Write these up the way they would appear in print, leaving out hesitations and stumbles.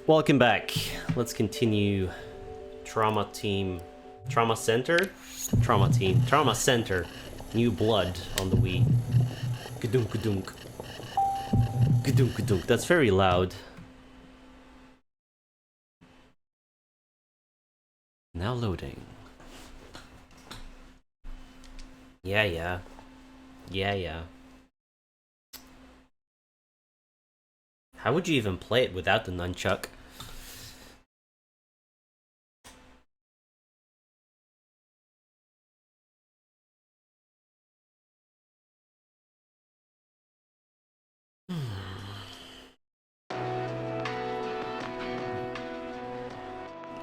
Welcome back. Let's continue Trauma Center? Trauma Center. New Blood on the Wii. Kadunk kadunk. Kadunk kadunk. That's very loud. Now loading. Yeah. How would you even play it without the nunchuck?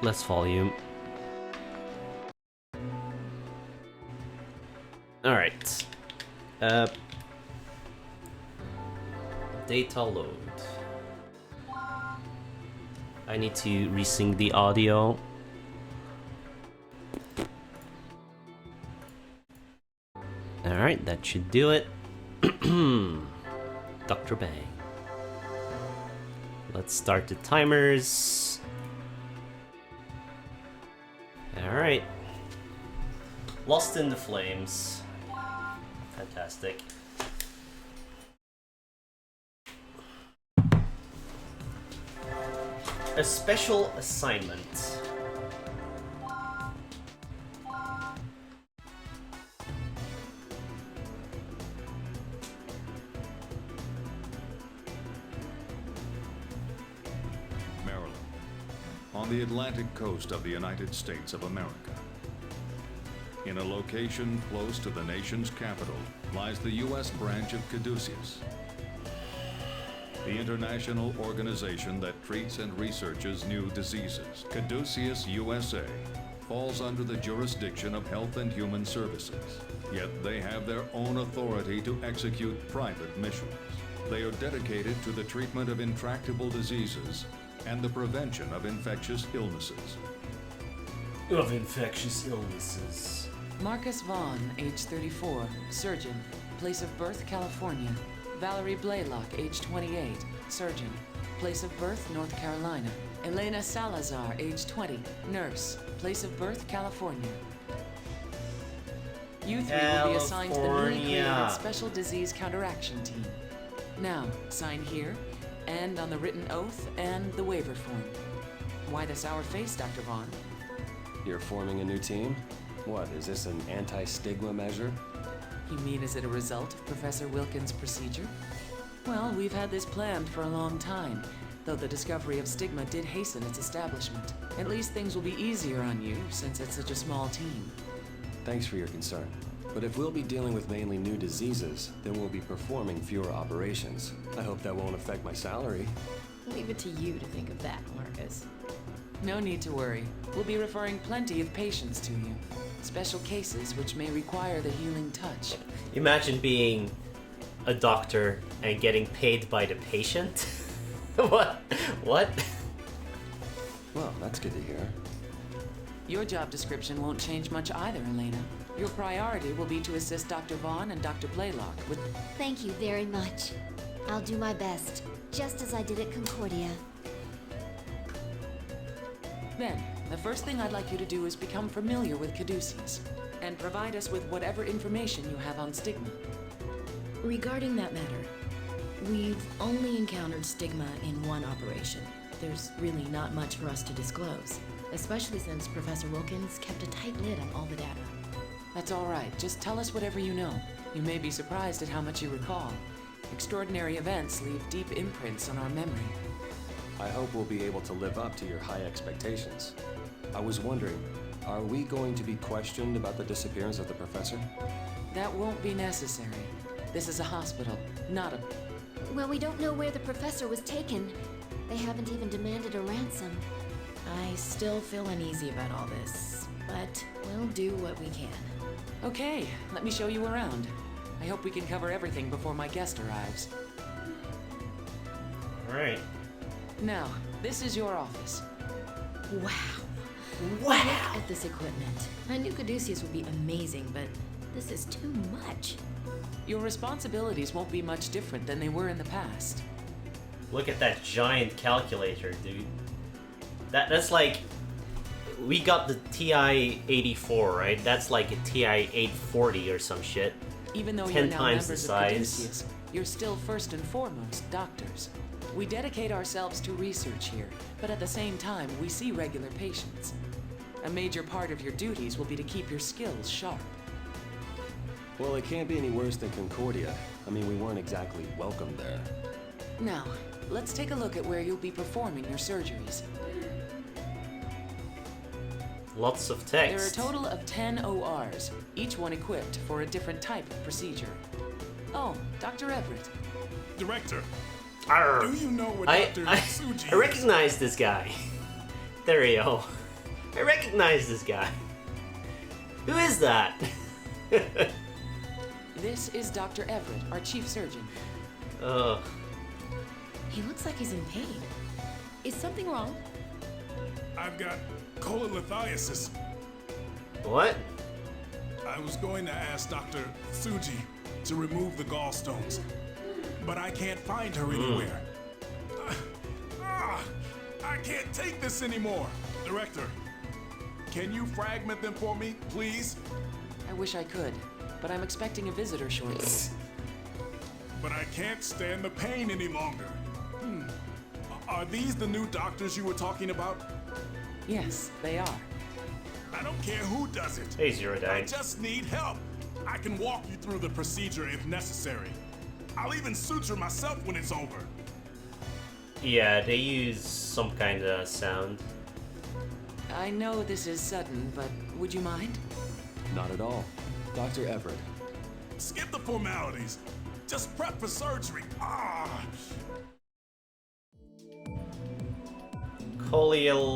Less volume. Alright. Data load. I need to resync the audio. Alright, that should do it. Dr. Bang. Let's start the timers. Alright. Lost in the Flames. Fantastic. A special assignment. Maryland, on the Atlantic coast of the United States of America. In a location close to the nation's capital lies the U.S. branch of Caduceus, the international organization that treats and researches new diseases. Caduceus USA falls under the jurisdiction of Health and Human Services, yet they have their own authority to execute private missions. They are dedicated to the treatment of intractable diseases and the prevention of infectious illnesses. Marcus Vaughn, age 34, surgeon, place of birth California. Valerie Blaylock, age 28, surgeon, place of birth North Carolina. Elena Salazar, age 20, nurse, place of birth California. You three will be assigned to the newly created Special Disease Counteraction Team. Now, sign here, and on the written oath and the waiver form. Why the sour face, Dr. Vaughn? You're forming a new team? What, is this an anti-stigma measure? You mean is it a result of Professor Wilkins' procedure? Well, we've had this planned for a long time, though the discovery of stigma did hasten its establishment. At least things will be easier on you, since it's such a small team. Thanks for your concern. But if we'll be dealing with mainly new diseases, then we'll be performing fewer operations. I hope that won't affect my salary. Leave it to you to think of that, Marcus. No need to worry. We'll be referring plenty of patients to you. Special cases which may require the healing touch. Imagine being a doctor and getting paid by the patient. What? Well, that's good to hear. Your job description won't change much either, Elena. Your priority will be to assist Dr. Vaughn and Dr. Blaylock with... Thank you very much. I'll do my best, just as I did at Concordia. Then, the first thing I'd like you to do is become familiar with Caduceus, and provide us with whatever information you have on stigma. Regarding that matter, we've only encountered stigma in one operation. There's really not much for us to disclose, especially since Professor Wilkins kept a tight lid on all the data. That's all right. Just tell us whatever you know. You may be surprised at how much you recall. Extraordinary events leave deep imprints on our memory. I hope we'll be able to live up to your high expectations. I was wondering, are we going to be questioned about the disappearance of the professor? That won't be necessary. This is a hospital, not a... Well, we don't know where the professor was taken. They haven't even demanded a ransom. I still feel uneasy about all this, but we'll do what we can. Okay, let me show you around. I hope we can cover everything before my guest arrives. Alright. Now, this is your office. Wow. Wow! Look at this equipment. I knew Caduceus would be amazing, but this is too much. Your responsibilities won't be much different than they were in the past. Look at that giant calculator, dude. That's like, we got the TI-84, right? That's like a TI-840 or some shit. Even though 10 you're now times the members of size. Caduceus, you're still first and foremost doctors. We dedicate ourselves to research here, but at the same time, we see regular patients. A major part of your duties will be to keep your skills sharp. Well, it can't be any worse than Concordia. I mean, we weren't exactly welcome there. Now, let's take a look at where you'll be performing your surgeries. Lots of There are a text. total of 10 ORs, each one equipped for a different type of procedure. Oh, Dr. Everett. Director, Arr. do you know where I Dr. I Tsuji recognize this guy. There we go. I recognize this guy. Who is that? This is Dr. Everett, our chief surgeon. Ugh. He looks like he's in pain. Is something wrong? I've got cholelithiasis. What? I was going to ask Dr. Tsuji to remove the gallstones, but I can't find her anywhere. I can't take this anymore. Director, can you fragment them for me, please? I wish I could, but I'm expecting a visitor shortly. But I can't stand the pain any longer. Are these the new doctors you were talking about? Yes, they are. I don't care who does it. Hey, Zero I Dine. just need help. I can walk you through the procedure if necessary. I'll even suture myself when it's over. Yeah, they use some kind of sound. I know this is sudden, but would you mind? Not at all. Dr. Everett, Skip the formalities. Just prep for surgery.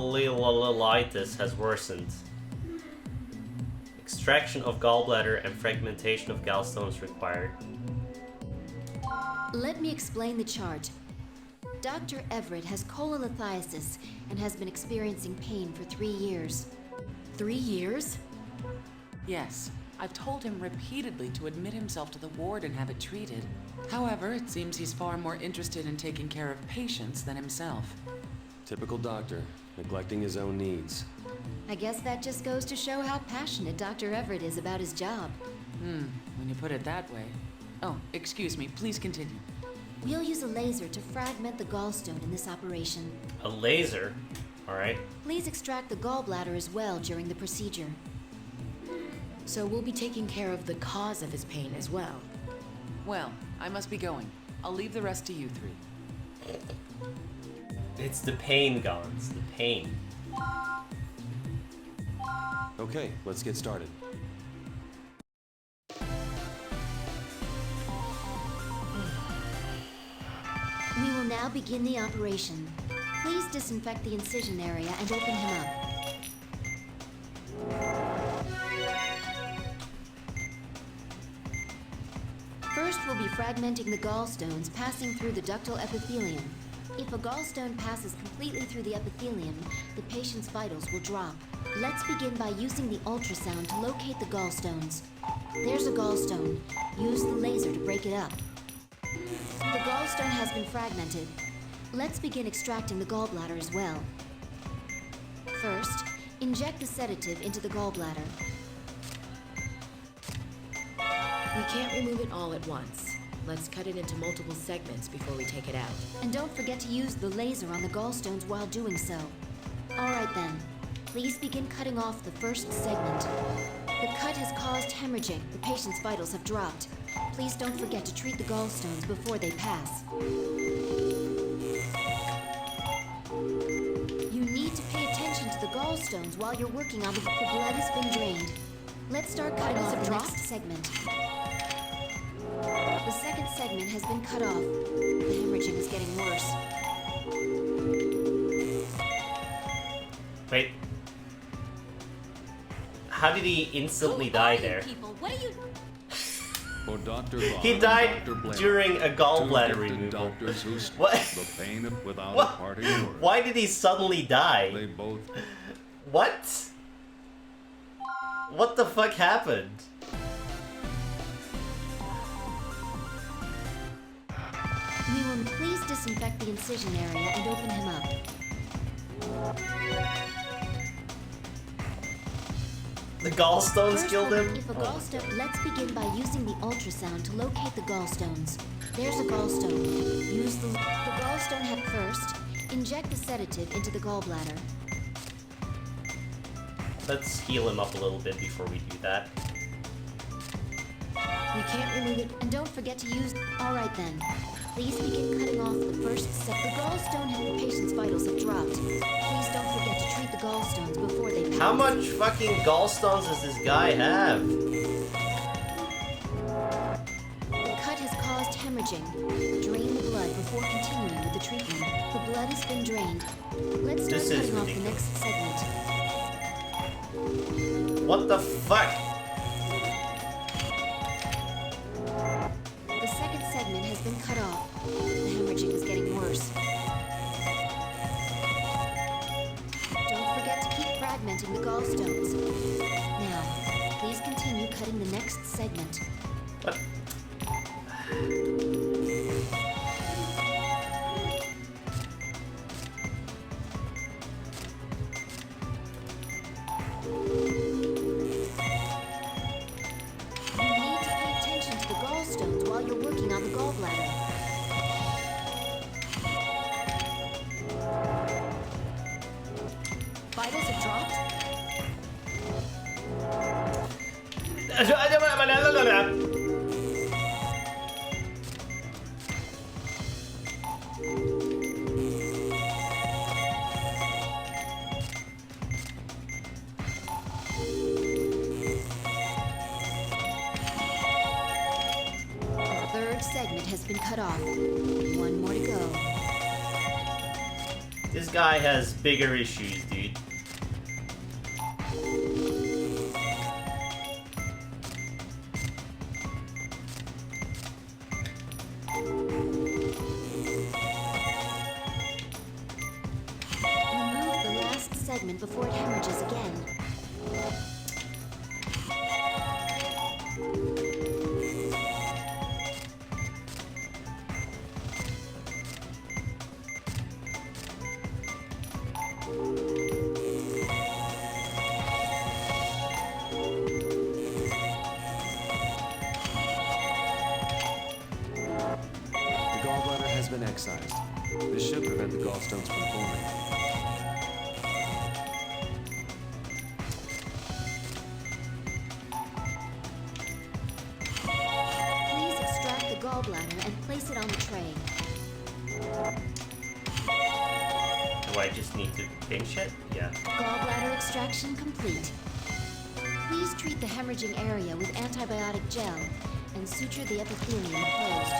Cholelithiasis has worsened. Extraction of gallbladder and fragmentation of gallstones required. Let me explain the chart. Dr. Everett has cholelithiasis and has been experiencing pain for 3 years. 3 years? Yes. I've told him repeatedly to admit himself to the ward and have it treated. However, it seems he's far more interested in taking care of patients than himself. typical doctor, neglecting his own needs. I guess that just goes to show how passionate Dr. Everett is about his job. When you put it that way. Oh, excuse me, please continue. We'll use a laser to fragment the gallstone in this operation. A laser? Alright. Please extract the gallbladder as well during the procedure. So we'll be taking care of the cause of his pain as well. Well, I must be going. I'll leave the rest to you three. It's the pain, Gons. The pain. Okay, let's get started. We will now begin the operation. Please disinfect the incision area and open him up. First, we'll be fragmenting the gallstones passing through the ductal epithelium. If a gallstone passes completely through the epithelium, the patient's vitals will drop. Let's begin by using the ultrasound to locate the gallstones. There's a gallstone. Use the laser to break it up. The gallstone has been fragmented. Let's begin extracting the gallbladder as well. First, inject the sedative into the gallbladder. We can't remove it all at once. Let's cut it into multiple segments before we take it out. And don't forget to use the laser on the gallstones while doing so. Alright then, please begin cutting off the first segment. The cut has caused hemorrhaging. The patient's vitals have dropped. Please don't forget to treat the gallstones before they pass. You need to pay attention to the gallstones while you're working on it. The blood has been drained. Let's start cutting off the next segment. The second segment has been cut off. The hemorrhaging is getting worse. Wait. How did he instantly die there? People, what are you... For Dr. Vaughn He and died Dr. Blaylock, during a two gallbladder gifted removal. doctors who What? struck the pain without What? a parting word. Why did he suddenly die? They both What? What the fuck happened? We will please disinfect the incision area and open him up. The gallstones First, killed him? If a Oh. gallstone, let's begin by using the ultrasound to locate the gallstones. There's a gallstone. Use the gallstone head first. Inject the sedative into the gallbladder. Let's heal him up a little bit before we do that. We can't remove it, and don't forget to use. All right then. Please begin cutting off the first set. The gallstone and the patient's vitals have dropped. Please don't forget to treat the gallstones before they pass. How much fucking gallstones does this guy have? The cut has caused hemorrhaging. Drain the blood before continuing with the treatment. The blood has been drained. Let's start This is cutting off the ridiculous. next segment. What the fuck? The second segment has been cut off. The hemorrhaging is getting worse. Don't forget to keep fragmenting the gallstones. Now, please continue cutting the next segment. What? You need to pay attention to the gallstones while you're working on the gallbladder. Vitals have dropped. The third segment has been cut off. One more to go. This guy has bigger issues, dude. Remove the last segment before it hemorrhages again. The gallbladder has been excised. This should prevent the gallstones from forming. Please extract the gallbladder and place it on the tray. Do I just need to pinch it? Yeah. Gallbladder extraction complete. Please treat the hemorrhaging area with antibiotic gel and suture the epithelium closed.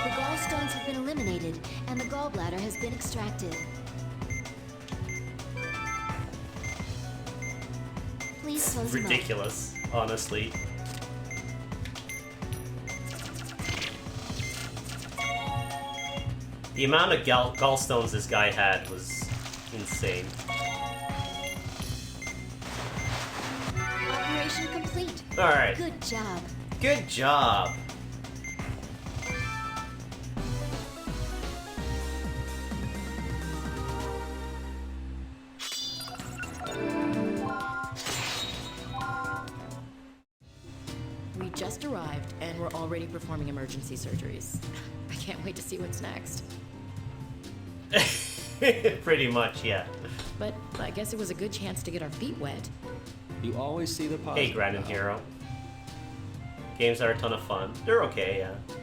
The gallstones have been eliminated and the gallbladder has been extracted. Please close him up. Ridiculous, honestly. The amount of gallstones this guy had was insane. Operation complete. Alright, Good job. good job. We just arrived, and we're already performing emergency surgeries. I can't wait to see what's next. Pretty much, yeah. But I guess it was a good chance to get our feet wet. You always see the positive. Hey, Grand and Hero. Games are a ton of fun. They're okay, yeah.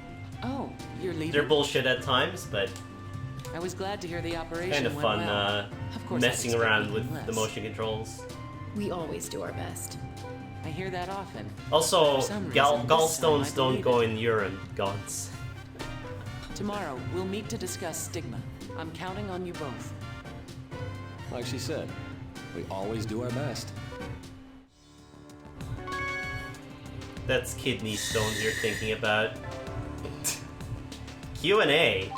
Oh, you're leaving? They're bullshit at times, but I was glad to hear the operation kind of went fun well. Of course, I'd messing expect around nothing with less. the motion controls. We always do our best. I hear that often. Also, For some reason, this time I gallstones don't believe go it. in urine, gods. Tomorrow, we'll meet to discuss stigma. I'm counting on you both. Like she said, we always do our best. That's kidney stones you're thinking about. Q&A.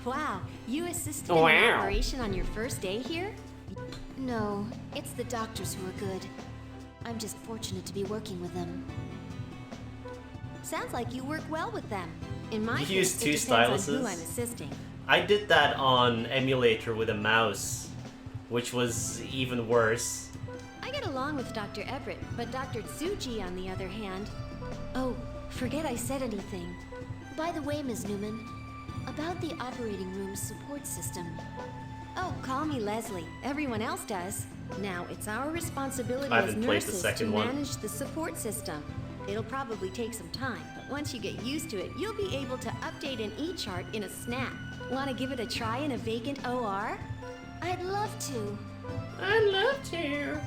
Wow, you assisted in Wow. an operation on your first day here? No, it's the doctors who are good. I'm just fortunate to be working with them. Sounds like you work well with them. In my You case, use two it depends on who styluses? I'm assisting. I did that on emulator with a mouse, which was even worse. I get along with Dr. Everett, but Dr. Tsuji, on the other hand... Oh, forget I said anything. By the way, Ms. Newman, about the operating room's support system. Oh, call me Leslie. Everyone else does. Now, it's our responsibility I as haven't played the nurses to second one. manage the support system. It'll probably take some time, but once you get used to it, you'll be able to update an E-chart in a snap. Want to give it a try in a vacant OR? I'd love to. I'd love to.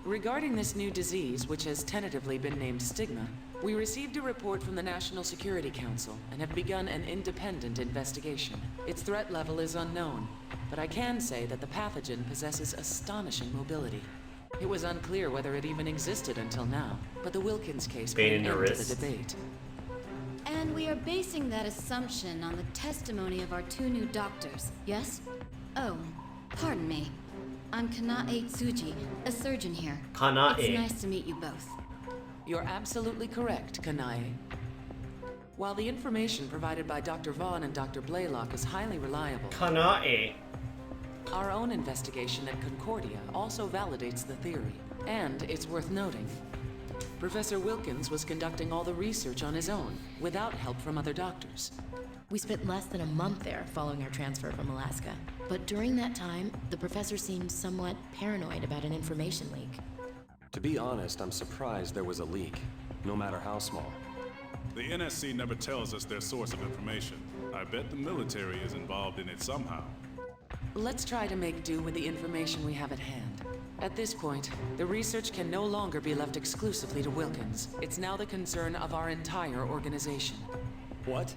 Regarding this new disease, which has tentatively been named stigma, we received a report from the National Security Council and have begun an independent investigation. Its threat level is unknown, but I can say that the pathogen possesses astonishing mobility. It was unclear whether it even existed until now, but the Wilkins case put Pain an in the end to wrist. the debate. And we are basing that assumption on the testimony of our two new doctors, yes? Oh, pardon me. I'm Kanae Tsuji, a surgeon here. Kanae. It's nice to meet you both. You're absolutely correct, Kanae. While the information provided by Dr. Vaughn and Dr. Blaylock is highly reliable, Kanae. our own investigation at Concordia also validates the theory. And it's worth noting, Professor Wilkins was conducting all the research on his own, without help from other doctors. We spent less than a month there following our transfer from Alaska. But during that time, the professor seemed somewhat paranoid about an information leak. To be honest, I'm surprised there was a leak, no matter how small. The NSC never tells us their source of information. I bet the military is involved in it somehow. Let's try to make do with the information we have at hand. At this point, the research can no longer be left exclusively to Wilkins. It's now the concern of our entire organization. What?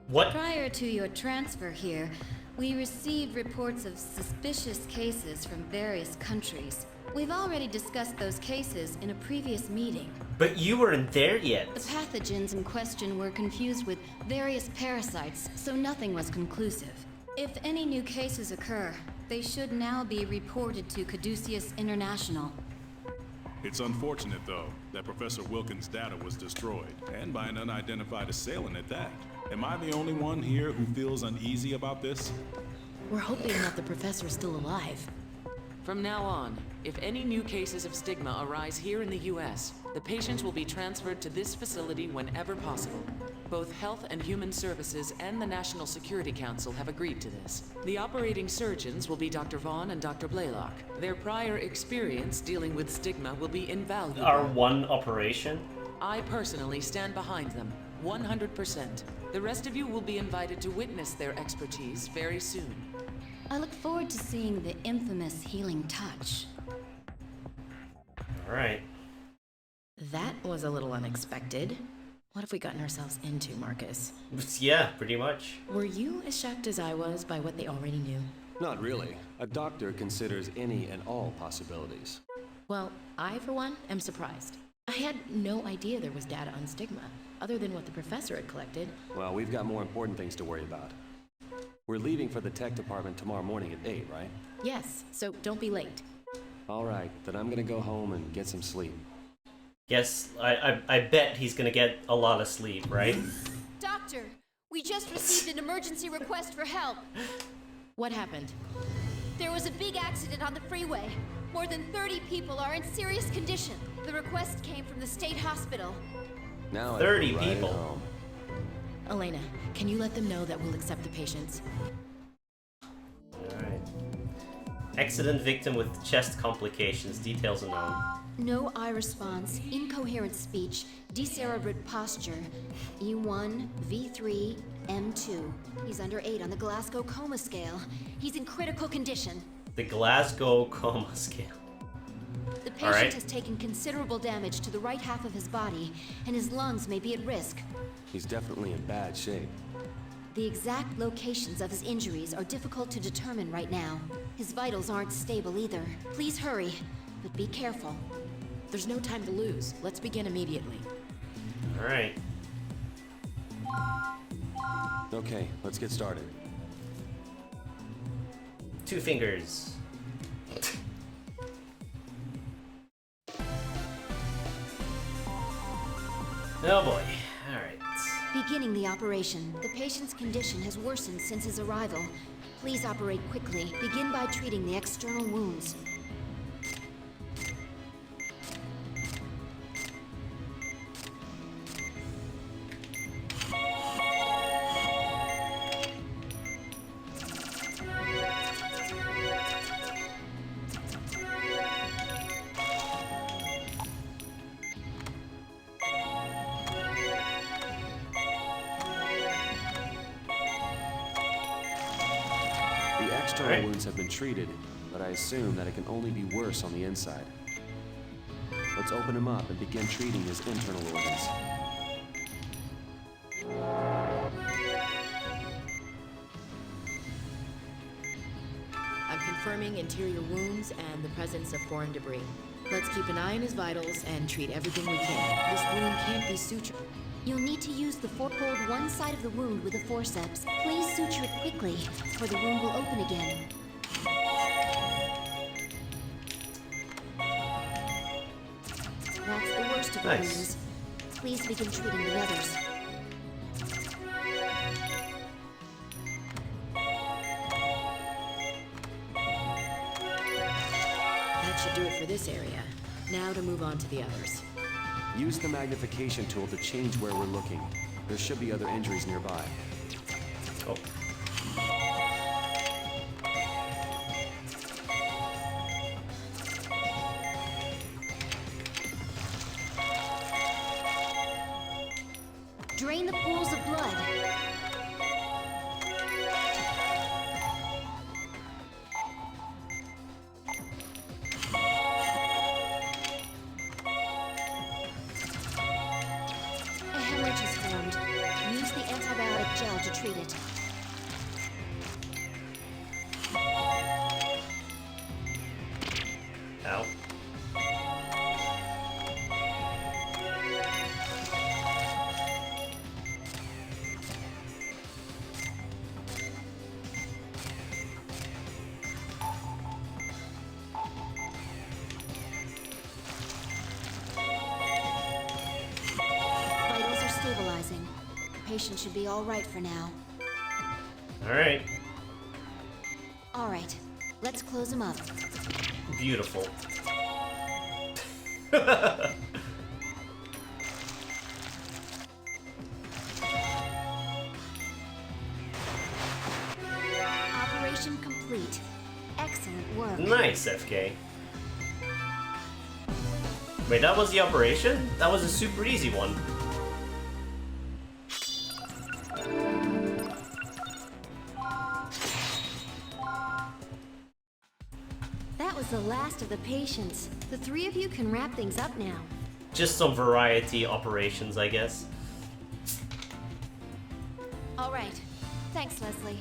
What? Prior to your transfer here, we received reports of suspicious cases from various countries. We've already discussed those cases in a previous meeting. But you weren't there yet. The pathogens in question were confused with various parasites, so nothing was conclusive. If any new cases occur, they should now be reported to Caduceus International. It's unfortunate, though, that Professor Wilkins' data was destroyed, and by an unidentified assailant at that. Am I the only one here who feels uneasy about this? We're hoping that the professor's still alive. From now on, if any new cases of stigma arise here in the U.S., the patients will be transferred to this facility whenever possible. Both Health and Human Services and the National Security Council have agreed to this. The operating surgeons will be Dr. Vaughn and Dr. Blaylock. Their prior experience dealing with stigma will be invaluable. Our one operation? I personally stand behind them, 100%. The rest of you will be invited to witness their expertise very soon. I look forward to seeing the infamous healing touch. Alright. That was a little unexpected. What have we gotten ourselves into, Marcus? Yeah, pretty much. Were you as shocked as I was by what they already knew? Not really. A doctor considers any and all possibilities. Well, I, for one, am surprised. I had no idea there was data on stigma, other than what the professor had collected. Well, we've got more important things to worry about. We're leaving for the tech department tomorrow morning at 8, right? Yes, so don't be late. All right, then I'm gonna go home and get some sleep. Yes, I bet he's gonna get a lot of sleep, right? Doctor, we just received an emergency request for help. What happened? There was a big accident on the freeway. More than 30 people are in serious condition. The request came from the state hospital. Now 30 I feel right at people. home. Elena, can you let them know that we'll accept the patients? Alright. Accident victim with chest complications. Details unknown. No eye response, incoherent speech, decerebrate posture, E1, V3, M2. He's under 8 on the Glasgow coma scale. He's in critical condition. The Glasgow coma scale. The patient Alright. has taken considerable damage to the right half of his body, and his lungs may be at risk. He's definitely in bad shape. The exact locations of his injuries are difficult to determine right now. His vitals aren't stable either. Please hurry, but be careful. There's no time to lose. Let's begin immediately. Alright. Okay, let's get started. 2 fingers. Oh boy. Alright. Beginning the operation. The patient's condition has worsened since his arrival. Please operate quickly. Begin by treating the external wounds. External wounds have been treated, but I assume that it can only be worse on the inside. Let's open him up and begin treating his internal organs. I'm confirming interior wounds and the presence of foreign debris. Let's keep an eye on his vitals and treat everything we can. This wound can't be sutured. You'll need to use the hold one side of the wound with a forceps. Please suture it quickly, or the wound will open again. That's the worst of the wounds. Please begin treating the others. That should do it for this area. Now to move on to the others. Use the magnification tool to change where we're looking. There should be other injuries nearby. Oh. Drain the pools of blood. A hemorrhage is formed. Use the antibiotic gel to treat it. Ow. Vitals are stabilizing. The patient should be all right for now. Alright. All right, let's close him up. Beautiful. Operation complete. Excellent work. Nice, FK. Wait, that was the operation? That was a super easy one. That was the last of the patients. The three of you can wrap things up now. Just some variety operations, I guess. All right. Thanks, Leslie.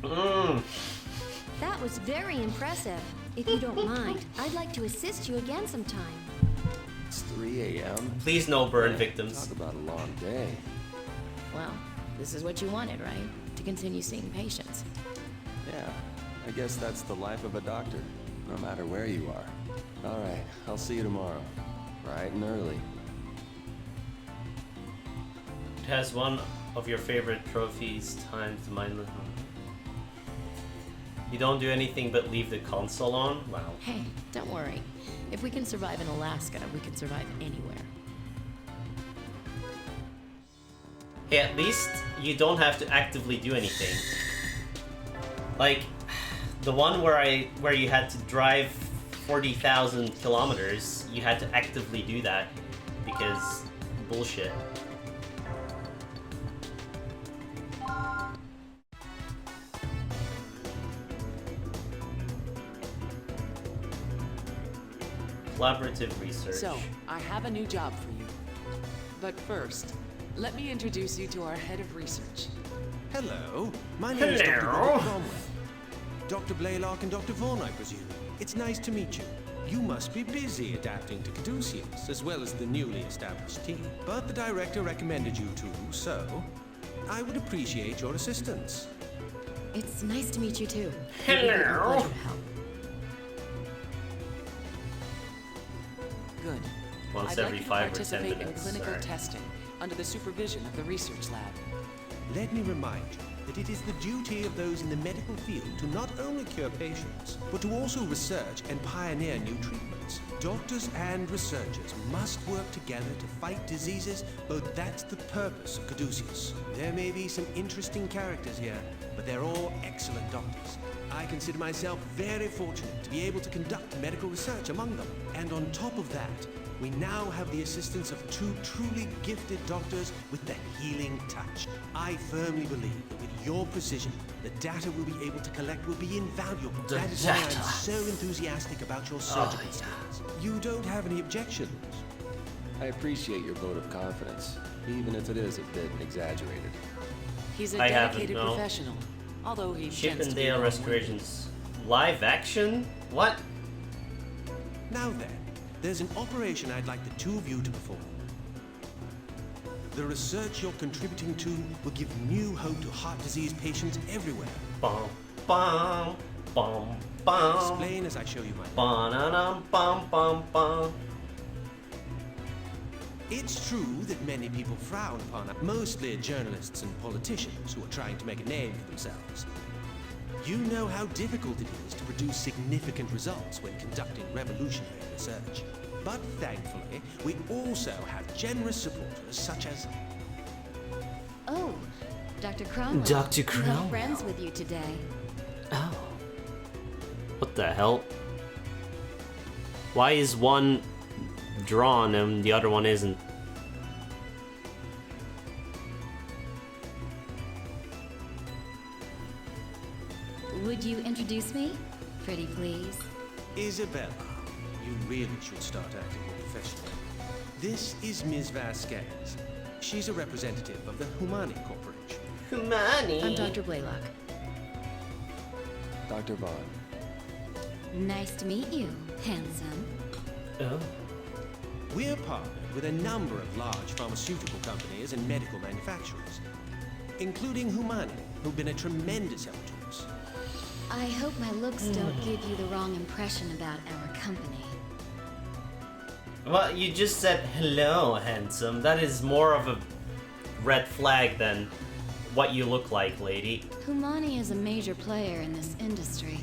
Mmm. That was very impressive. If you don't mind, I'd like to assist you again sometime. It's 3 a.m. Please no burn victims. Talk about a long day. Well, this is what you wanted, right? To continue seeing patients. Yeah, I guess that's the life of a doctor, no matter where you are. All right, I'll see you tomorrow, bright and early. It has one of your favorite trophies times mindless. You don't do anything but leave the console on? Wow. Hey, don't worry. If we can survive in Alaska, we can survive anywhere. Hey, at least you don't have to actively do anything. Like, the one where you had to drive 40,000 kilometers, you had to actively do that because bullshit. Collaborative research. So, I have a new job for you. But first, let me introduce you to our head of research. Hello, my name is Dr. Hello. Robert Cromwell. Dr. Blaylock and Dr. Vaughn, I presume. It's nice to meet you. You must be busy adapting to Caduceus, as well as the newly established team. But the director recommended you to, so I would appreciate your assistance. It's nice to meet you too. Hello. It would be a pleasure to help. Good. Once I'd every like you to 5 or 10 participate minutes. in clinical Sorry. testing under the supervision of the research lab. Let me remind you that it is the duty of those in the medical field to not only cure patients, but to also research and pioneer new treatments. Doctors and researchers must work together to fight diseases, but that's the purpose of Caduceus. There may be some interesting characters here, but they're all excellent doctors. I consider myself very fortunate to be able to conduct medical research among them. And on top of that, we now have the assistance of 2 truly gifted doctors with the healing touch. I firmly believe that with your precision, the data we'll be able to collect will be invaluable. The That is why data. I'm so enthusiastic about your surgical skills. You don't have any objections? I appreciate your vote of confidence, even if it is a bit exaggerated. He's a I haven't, dedicated no. professional, although he Chip tends and to be Dale long-winded. Restorations. Live action? What? Now then, there's an operation I'd like the 2 of you to perform. The research you're contributing to will give new hope to heart disease patients everywhere. Bum, bum, bum, I'll bum. explain as I show you my... Ba-na-dum, bum, bum, bum. It's true that many people frown upon it, mostly journalists and politicians who are trying to make a name for themselves. You know how difficult it is to produce significant results when conducting revolutionary research. But thankfully, we also have generous supporters such as... Oh, Dr. Cromwell. Dr. You have Cromwell. friends with you today. Oh. What the hell? Why is one drawn and the other one isn't? Would you introduce me? Pretty please. Isabella. You really should start acting more professionally. This is Ms. Vasquez. She's a representative of the Humani Corporation. Humani. I'm Dr. Blaylock. Dr. Vaughn, Nice to meet you, handsome. Oh. We're partnered with a number of large pharmaceutical companies and medical manufacturers, including Humani, who've been a tremendous help to us. I hope my looks don't give you the wrong impression about our company. Well, you just said hello, handsome. That is more of a red flag than what you look like, lady. Humani is a major player in this industry,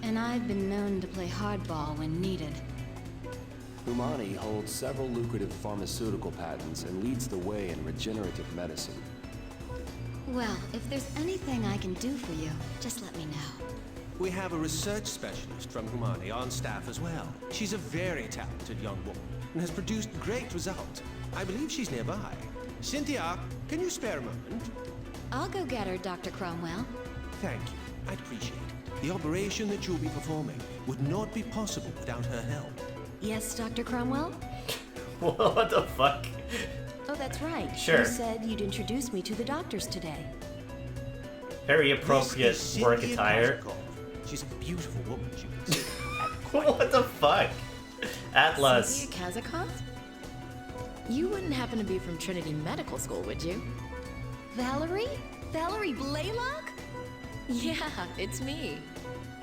and I've been known to play hardball when needed. Humani holds several lucrative pharmaceutical patents and leads the way in regenerative medicine. Well, if there's anything I can do for you, just let me know. We have a research specialist from Humani on staff as well. She's a very talented young woman and has produced great results. I believe she's nearby. Cynthia, can you spare a moment? I'll go get her, Dr. Cromwell. Thank you. I'd appreciate it. The operation that you'll be performing would not be possible without her help. Yes, Dr. Cromwell? What the fuck? Oh, that's right. Sure. You said you'd introduce me to the doctors today. Very appropriate This is work Cynthia attire. Kazakov. She's a beautiful woman, as you can see. and quite What the fuck? Atlas. Cynthia Kazakov? You wouldn't happen to be from Trinity Medical School, would you? Valerie? Valerie Blaylock? Yeah, it's me.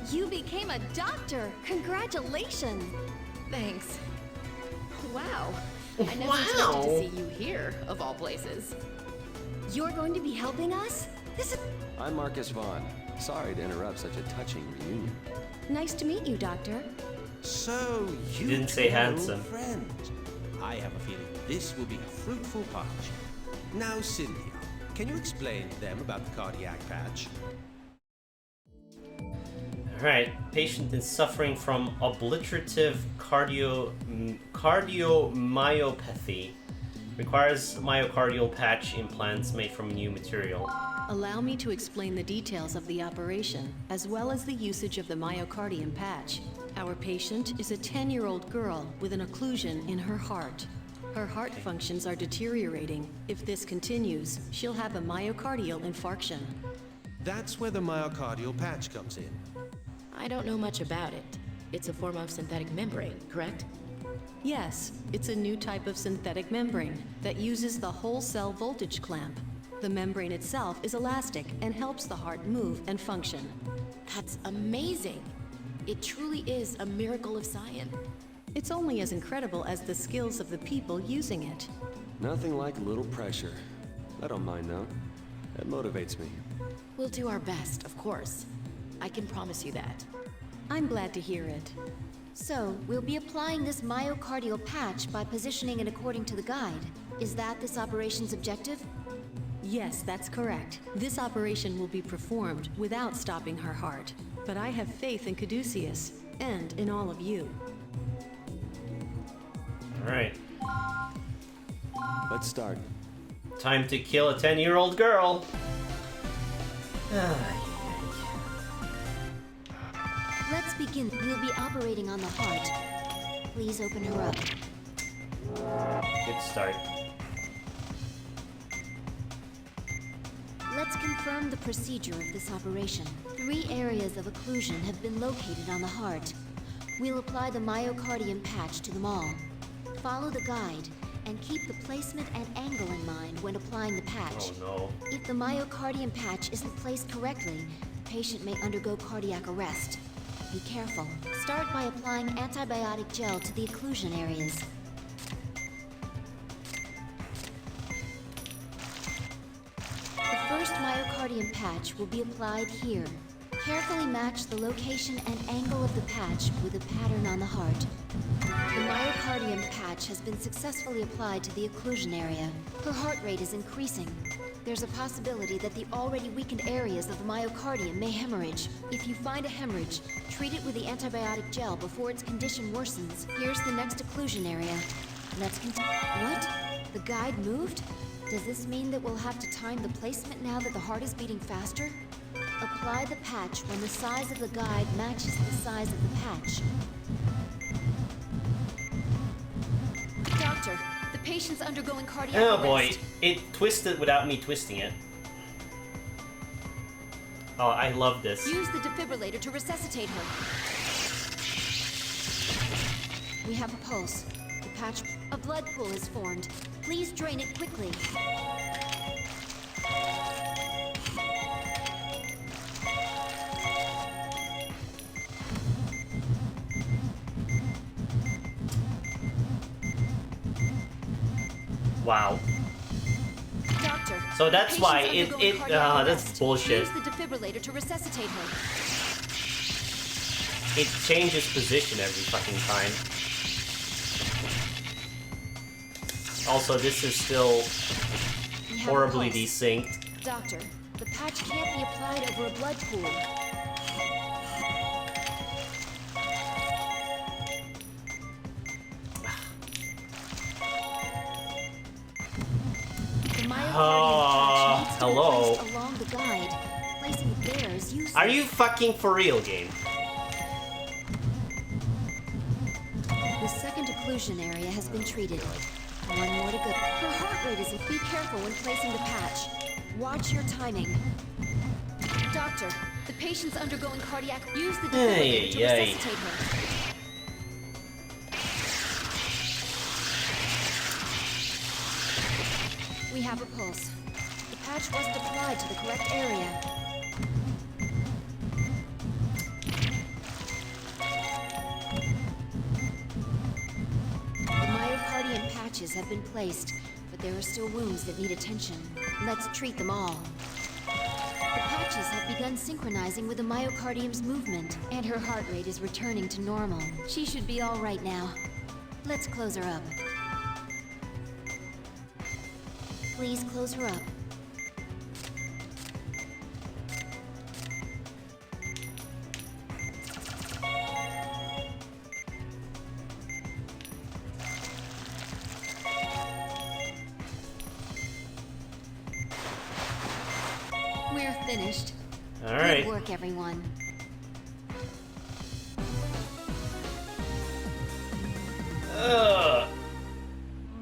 You became a doctor! Congratulations! Thanks. Wow. I never Wow. expected to see you here, of all places. You're going to be helping us? This is I'm Marcus Vaughn. Sorry to interrupt such a touching reunion. nice to meet you, Doctor. So you didn't say two are old handsome. friends. I have a feeling this will be a fruitful partnership. Now, Cynthia, can you explain to them about the cardiac patch? Alright, patient is suffering from obliterative cardiomyopathy. Requires myocardial patch implants made from new material. Allow me to explain the details of the operation, as well as the usage of the myocardium patch. Our patient is a 10-year-old girl with an occlusion in her heart. Her heart functions are deteriorating. If this continues, she'll have a myocardial infarction. That's where the myocardial patch comes in. I don't know much about it. It's a form of synthetic membrane, correct? Yes, it's a new type of synthetic membrane that uses the whole cell voltage clamp. The membrane itself is elastic and helps the heart move and function. That's amazing. It truly is a miracle of science. It's only as incredible as the skills of the people using it. Nothing like a little pressure. I don't mind though. That motivates me. We'll do our best, of course. I can promise you that. I'm glad to hear it. So, we'll be applying this myocardial patch by positioning it according to the guide. Is that this operation's objective? Yes, that's correct. This operation will be performed without stopping her heart. But I have faith in Caduceus, and in all of you. Alright. Let's start. Time to kill a 10-year-old girl. Let's begin. We'll be operating on the heart. Please open her up. Good start. Let's confirm the procedure of this operation. 3 areas of occlusion have been located on the heart. We'll apply the myocardium patch to them all. Follow the guide, and keep the placement and angle in mind when applying the patch. Oh no. If the myocardium patch isn't placed correctly, the patient may undergo cardiac arrest. Be careful. Start by applying antibiotic gel to the occlusion areas. The first myocardium patch will be applied here. Carefully match the location and angle of the patch with a pattern on the heart. The myocardium patch has been successfully applied to the occlusion area. Her heart rate is increasing. There's a possibility that the already weakened areas of the myocardium may hemorrhage. If you find a hemorrhage, treat it with the antibiotic gel before its condition worsens. Here's the next occlusion area. Let's continue. What? The guide moved? Does this mean that we'll have to time the placement now that the heart is beating faster? Apply the patch when the size of the guide matches the size of the patch. Doctor, the patient's undergoing cardiac Oh arrest. boy, it twisted without me twisting it. Oh, I love this. Use the defibrillator to resuscitate her. We have a pulse. The patch... A blood pool is formed. Please drain it quickly. Wow. Doctor, So that's the why patient's it undergoing cardiac that's arrest. bullshit. Use the defibrillator to resuscitate her. It changes position every fucking time. Also, this is still We have a horribly pulse. desynced. Doctor, the patch can't be applied over a blood pool. The myocardium patch needs to hello. be placed along the guide. Placing it there is useless. Are you fucking for real, game? The second occlusion area has been treated. One more to go. Her heart rate is... Be careful when placing the patch. Watch your timing. Doctor, the patient's undergoing cardiac... Use the Ay, defibrillator to ay. resuscitate her. We have a pulse. The patch wasn't applied to the correct area. The myocardium patches have been placed, but there are still wounds that need attention. Let's treat them all. The patches have begun synchronizing with the myocardium's movement, and her heart rate is returning to normal. She should be all right now. Let's close her up. Please close her up. We're finished. All right. Good work, everyone. Ugh.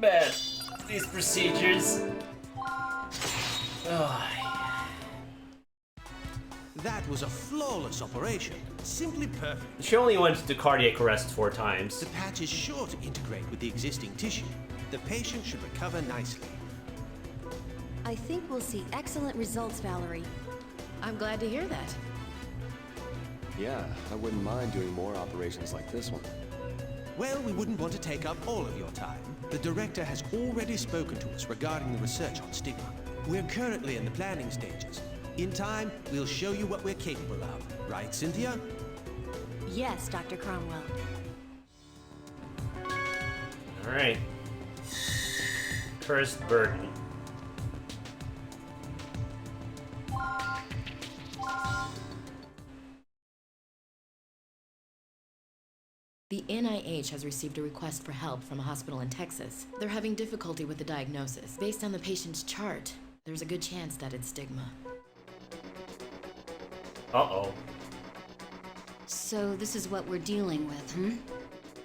Bad. These procedures. Ugh. That was a flawless operation. Simply perfect. She only went to cardiac arrest 4 times. The patch is sure to integrate with the existing tissue. The patient should recover nicely. I think we'll see excellent results, Valerie. I'm glad to hear that. Yeah, I wouldn't mind doing more operations like this one. Well, we wouldn't want to take up all of your time. The director has already spoken to us regarding the research on stigma. We're currently in the planning stages. In time, we'll show you what we're capable of. Right, Cynthia? Yes, Dr. Cromwell. Alright. Cursed burden. The NIH has received a request for help from a hospital in Texas. They're having difficulty with the diagnosis. Based on the patient's chart, there's a good chance that it's stigma. Uh-oh. So this is what we're dealing with, hmm?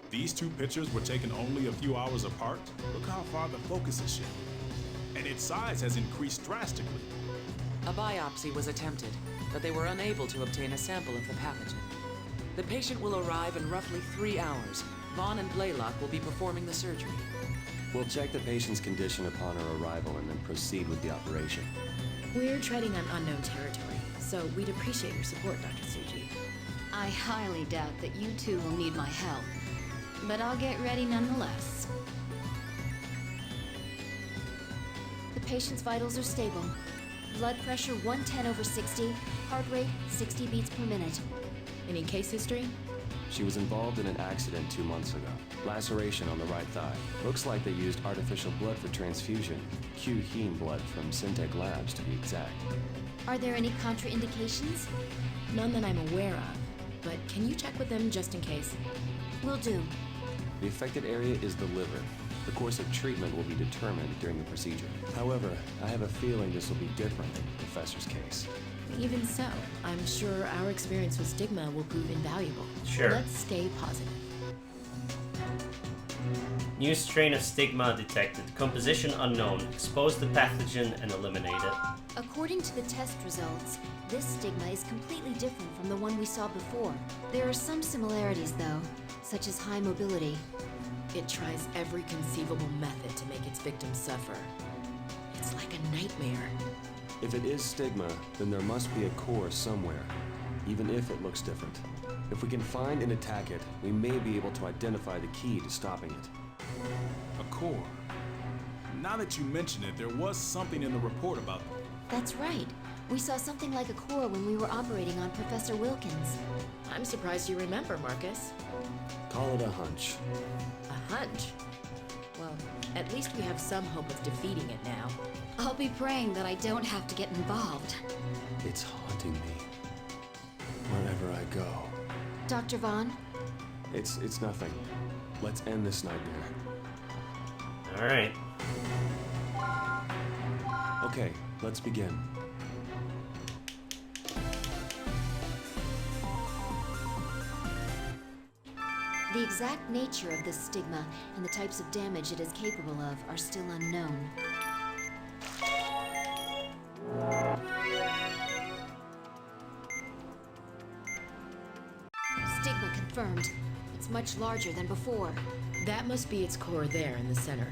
These two pictures were taken only a few hours apart. Look how far the focus is shifted. And its size has increased drastically. A biopsy was attempted, but they were unable to obtain a sample of the pathogen. The patient will arrive in roughly 3 hours. Vaughn and Blaylock will be performing the surgery. We'll check the patient's condition upon her arrival and then proceed with the operation. We're treading on unknown territory, so we'd appreciate your support, Dr. Suji. I highly doubt that you two will need my help. But I'll get ready nonetheless. The patient's vitals are stable. Blood pressure 110/60, heart rate 60 beats per minute. Any case history? She was involved in an accident 2 months ago. Laceration on the right thigh. Looks like they used artificial blood for transfusion. Q-heme blood from Syntec Labs, to be exact. Are there any contraindications? None that I'm aware of, but can you check with them just in case? Will do. The affected area is the liver. The course of treatment will be determined during the procedure. However, I have a feeling this will be different than the professor's case. Even so, I'm sure our experience with stigma will prove invaluable. Sure. Let's stay positive. New strain of stigma detected. Composition unknown. Expose the pathogen and eliminate it. According to the test results, this stigma is completely different from the one we saw before. There are some similarities, though, such as high mobility. It tries every conceivable method to make its victims suffer. It's like a nightmare. If it is stigma, then there must be a core somewhere, even if it looks different. If we can find and attack it, we may be able to identify the key to stopping it. A core. Now that you mention it, there was something in the report about them. That's right. We saw something like a core when we were operating on Professor Wilkins. I'm surprised you remember, Marcus. Call it a hunch. A hunch? Well, at least we have some hope of defeating it now. I'll be praying that I don't have to get involved. It's haunting me. Wherever I go. Dr. Vaughn? It's nothing. Let's end this nightmare. Alright. Okay, let's begin. The exact nature of this stigma and the types of damage it is capable of are still unknown. Stigma confirmed. It's much larger than before. That must be its core there in the center.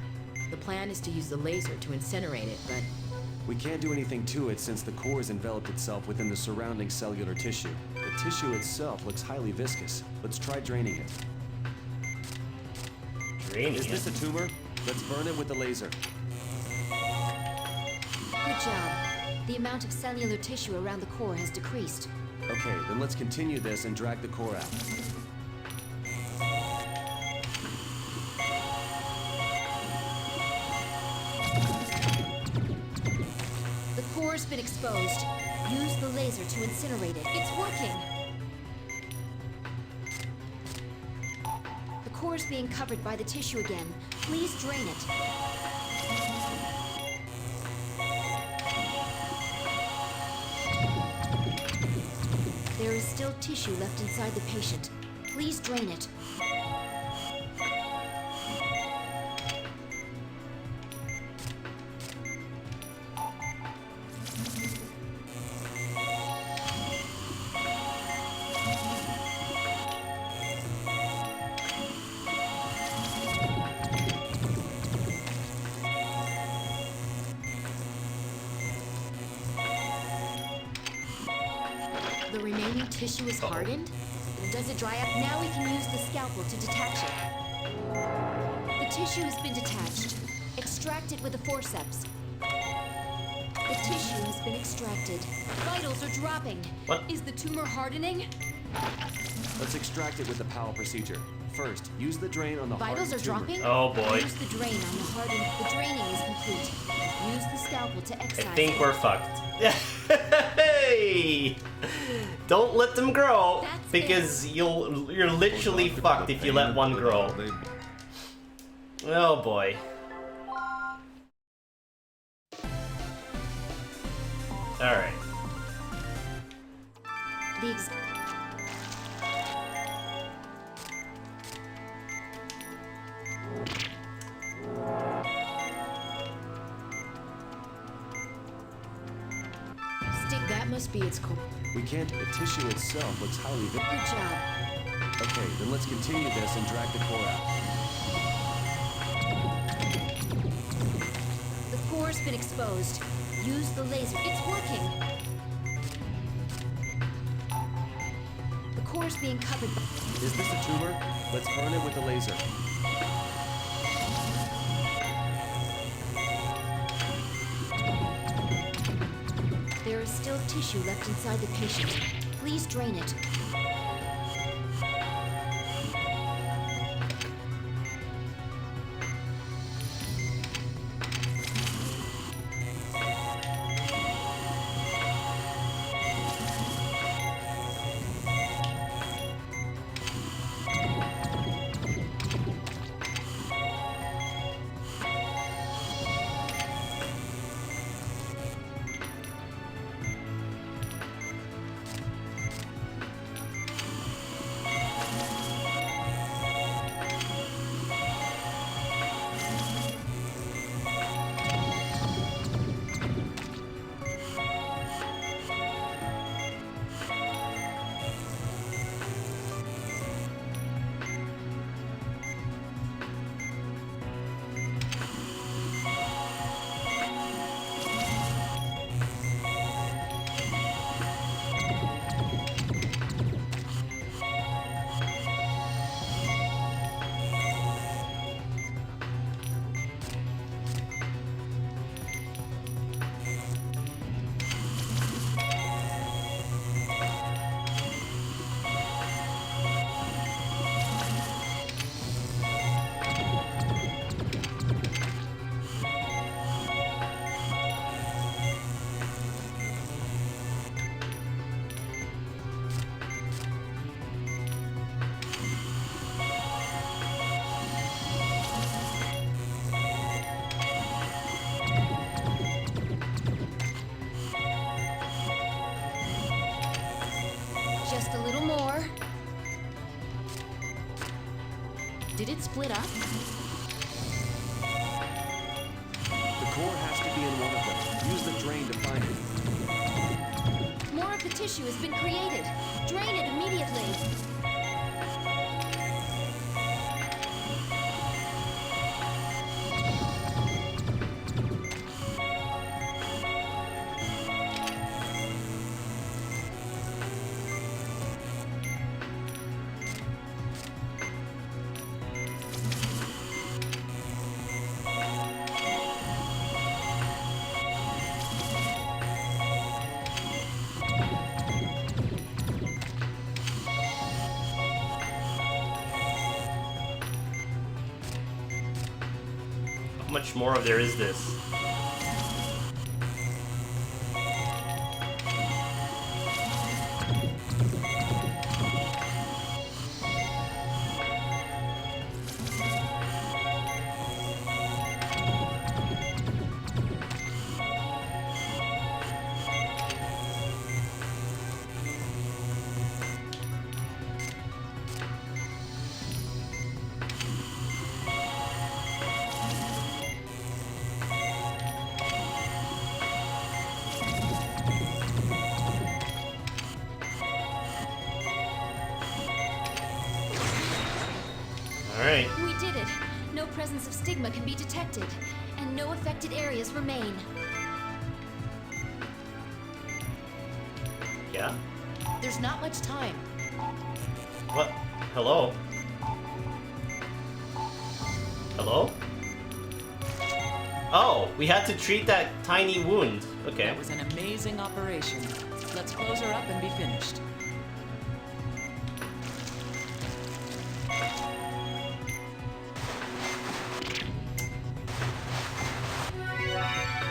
The plan is to use the laser to incinerate it, but We can't do anything to it since the core has enveloped itself within the surrounding cellular tissue. The tissue itself looks highly viscous. Let's try draining it. Draining Is this it? a tumor? Let's burn it with the laser. Good job. The amount of cellular tissue around the core has decreased. Okay, then let's continue this and drag the core out. The core's been exposed. Use the laser to incinerate it. It's working! The core's being covered by the tissue again. Please drain it. There is still tissue left inside the patient. Please drain it. The remaining tissue is hardened? Does it dry up? Now we can use the scalpel to detach it. The tissue has been detached. Extract it with the forceps. The tissue has been extracted. Vitals are dropping. What? Is the tumor hardening? Let's extract it with the Powell procedure. First, use the drain on the Vitals hardened are tumor. dropping? Oh boy. Use the drain on the hardened. The draining is complete. Use the scalpel to excise. I think it. we're fucked. Hey! Don't let them grow, That's because you're literally fucked if you let one grow. Oh boy. Alright. The ex- That must be its core. We can't. The tissue itself looks highly Good job. Okay, then let's continue this and drag the core out. The core's been exposed. Use the laser. It's working. The core's being covered. Is this a tumor? Let's burn it with the laser. There is still tissue left inside the patient. Please drain it. Just a little more. Did it split up? The core has to be in one of them. Use the drain to find it. More of the tissue has been created. Drain it immediately. How much more of there is this? Alright. We did it. No presence of stigma can be detected, and no affected areas remain. Yeah? The There's not much time. What? Hello? Hello? Oh, we had to treat that tiny wound. Okay. That was an amazing operation. Let's close her up and be finished.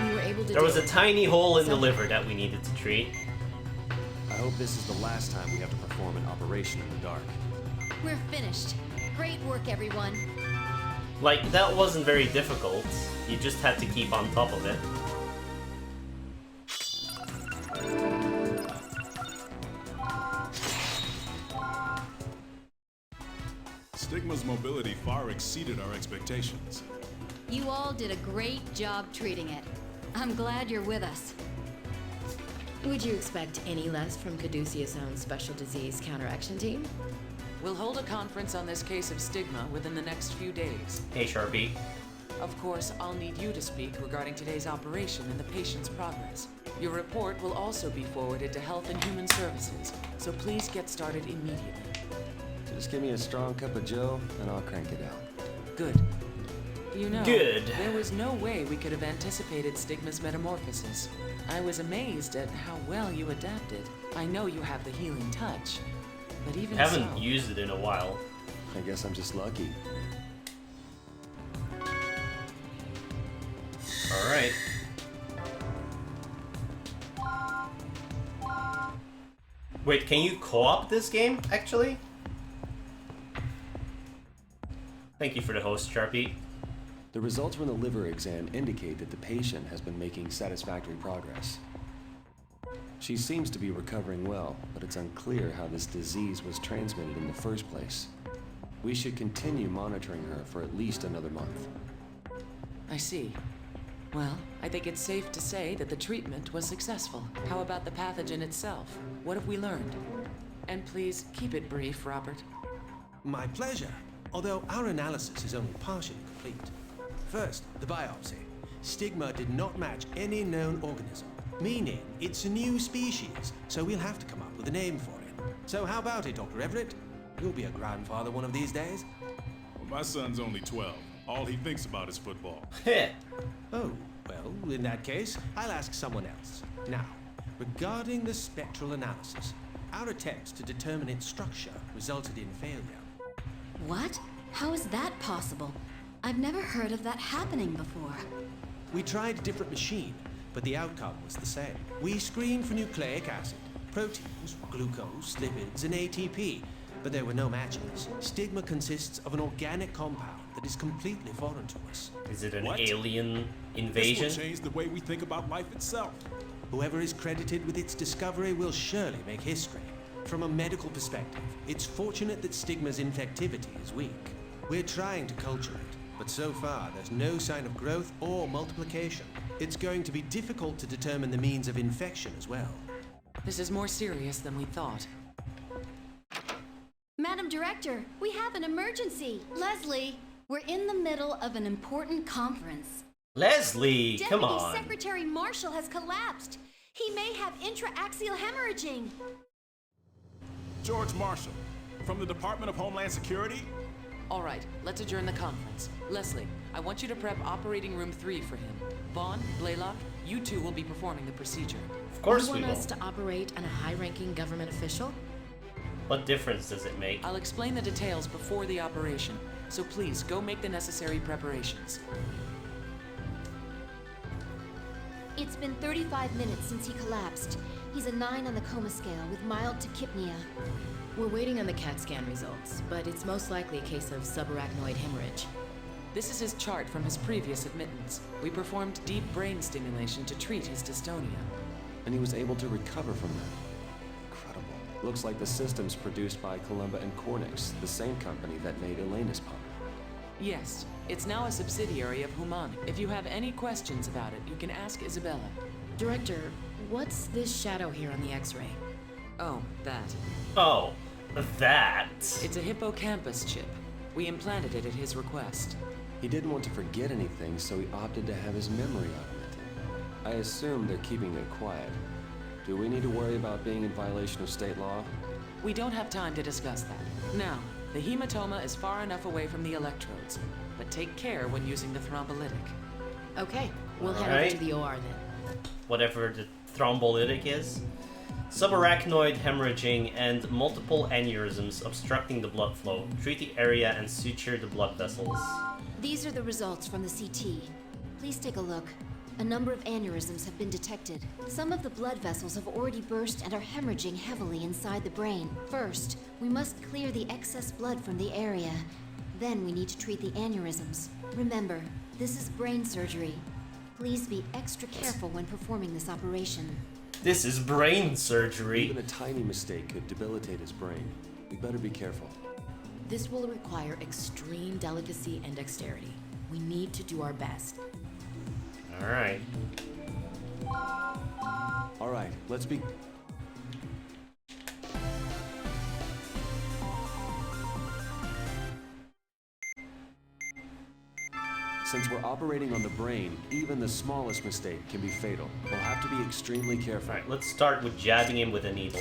We were able to. There was a tiny hole in the liver that we needed to treat. I hope this is the last time we have to perform an operation in the dark. We're finished. Great work, everyone. Like, that wasn't very difficult. You just had to keep on top of it. Stigma's mobility far exceeded our expectations. You all did a great job treating it. I'm glad you're with us. Would you expect any less from Caduceus' own special disease counteraction team? We'll hold a conference on this case of stigma within the next few days. Hey, Sharpie. Of course, I'll need you to speak regarding today's operation and the patient's progress. Your report will also be forwarded to Health and Human Services, so please get started immediately. Just give me a strong cup of joe, and I'll crank it out. Good. You know, Good. There was no way we could have anticipated Stigma's metamorphosis. I was amazed at how well you adapted. I know you have the healing touch, but even Haven't so... used it in a while. I guess I'm just lucky. Alright. Wait, can you co-op this game, actually? Thank you for the host, Sharpie. The results from the liver exam indicate that the patient has been making satisfactory progress. She seems to be recovering well, but it's unclear how this disease was transmitted in the first place. We should continue monitoring her for at least another month. I see. Well, I think it's safe to say that the treatment was successful. How about the pathogen itself? What have we learned? And please, keep it brief, Robert. My pleasure. Although our analysis is only partially complete. First, the biopsy. Stigma did not match any known organism, meaning it's a new species, so we'll have to come up with a name for it. So how about it, Dr. Everett? You'll be a grandfather one of these days. Well, my son's only 12. All he thinks about is football. Heh. Oh, well, in that case, I'll ask someone else. Now, regarding the spectral analysis, our attempts to determine its structure resulted in failure. What? How is that possible? I've never heard of that happening before. We tried a different machine, but the outcome was the same. We screened for nucleic acid, proteins, glucose, lipids, and ATP, but there were no matches. Stigma consists of an organic compound that is completely foreign to us. Is it an What? alien invasion? This will change the way we think about life itself. Whoever is credited with its discovery will surely make history. From a medical perspective, it's fortunate that Stigma's infectivity is weak. We're trying to culture it, but so far there's no sign of growth or multiplication. It's going to be difficult to determine the means of infection as well. This is more serious than we thought. Madam Director, we have an emergency. Leslie, we're in the middle of an important conference. Leslie, come Deputy on. Secretary Marshall has collapsed. He may have intraaxial hemorrhaging. George Marshall, from the Department of Homeland Security? All right, let's adjourn the conference. Leslie, I want you to prep operating room 3 for him. Vaughn, Blaylock, you two will be performing the procedure. Of course You we want will. us to operate on a high-ranking government official? What difference does it make? I'll explain the details before the operation, so please go make the necessary preparations. It's been 35 minutes since he collapsed. He's a 9 on the coma scale with mild tachypnea. We're waiting on the CAT scan results, but it's most likely a case of subarachnoid hemorrhage. This is his chart from his previous admittance. We performed deep brain stimulation to treat his dystonia. And he was able to recover from that. Incredible. Looks like the system's produced by Columba and Cornix, the same company that made Elena's pump. Yes, it's now a subsidiary of Humani. If you have any questions about it, you can ask Isabella. Director, what's this shadow here on the X-ray? Oh, that. Oh, that. It's a hippocampus chip. We implanted it at his request. He didn't want to forget anything, so he opted to have his memory augmented. I assume they're keeping it quiet. Do we need to worry about being in violation of state law? We don't have time to discuss that. Now, the hematoma is far enough away from the electrodes, but take care when using the thrombolytic. Okay, we'll head over Alright. to the OR then. Whatever the thrombolytic is. Subarachnoid hemorrhaging and multiple aneurysms obstructing the blood flow. Treat the area and suture the blood vessels. These are the results from the CT. Please take a look. A number of aneurysms have been detected. Some of the blood vessels have already burst and are hemorrhaging heavily inside the brain. First, we must clear the excess blood from the area. Then we need to treat the aneurysms. Remember, this is brain surgery. Please be extra careful when performing this operation. This is brain surgery. Even a tiny mistake could debilitate his brain. We better be careful. This will require extreme delicacy and dexterity. We need to do our best. Alright. All right, let's be... Since we're operating on the brain, even the smallest mistake can be fatal. We'll have to be extremely careful. Alright, let's start with jabbing him with a needle.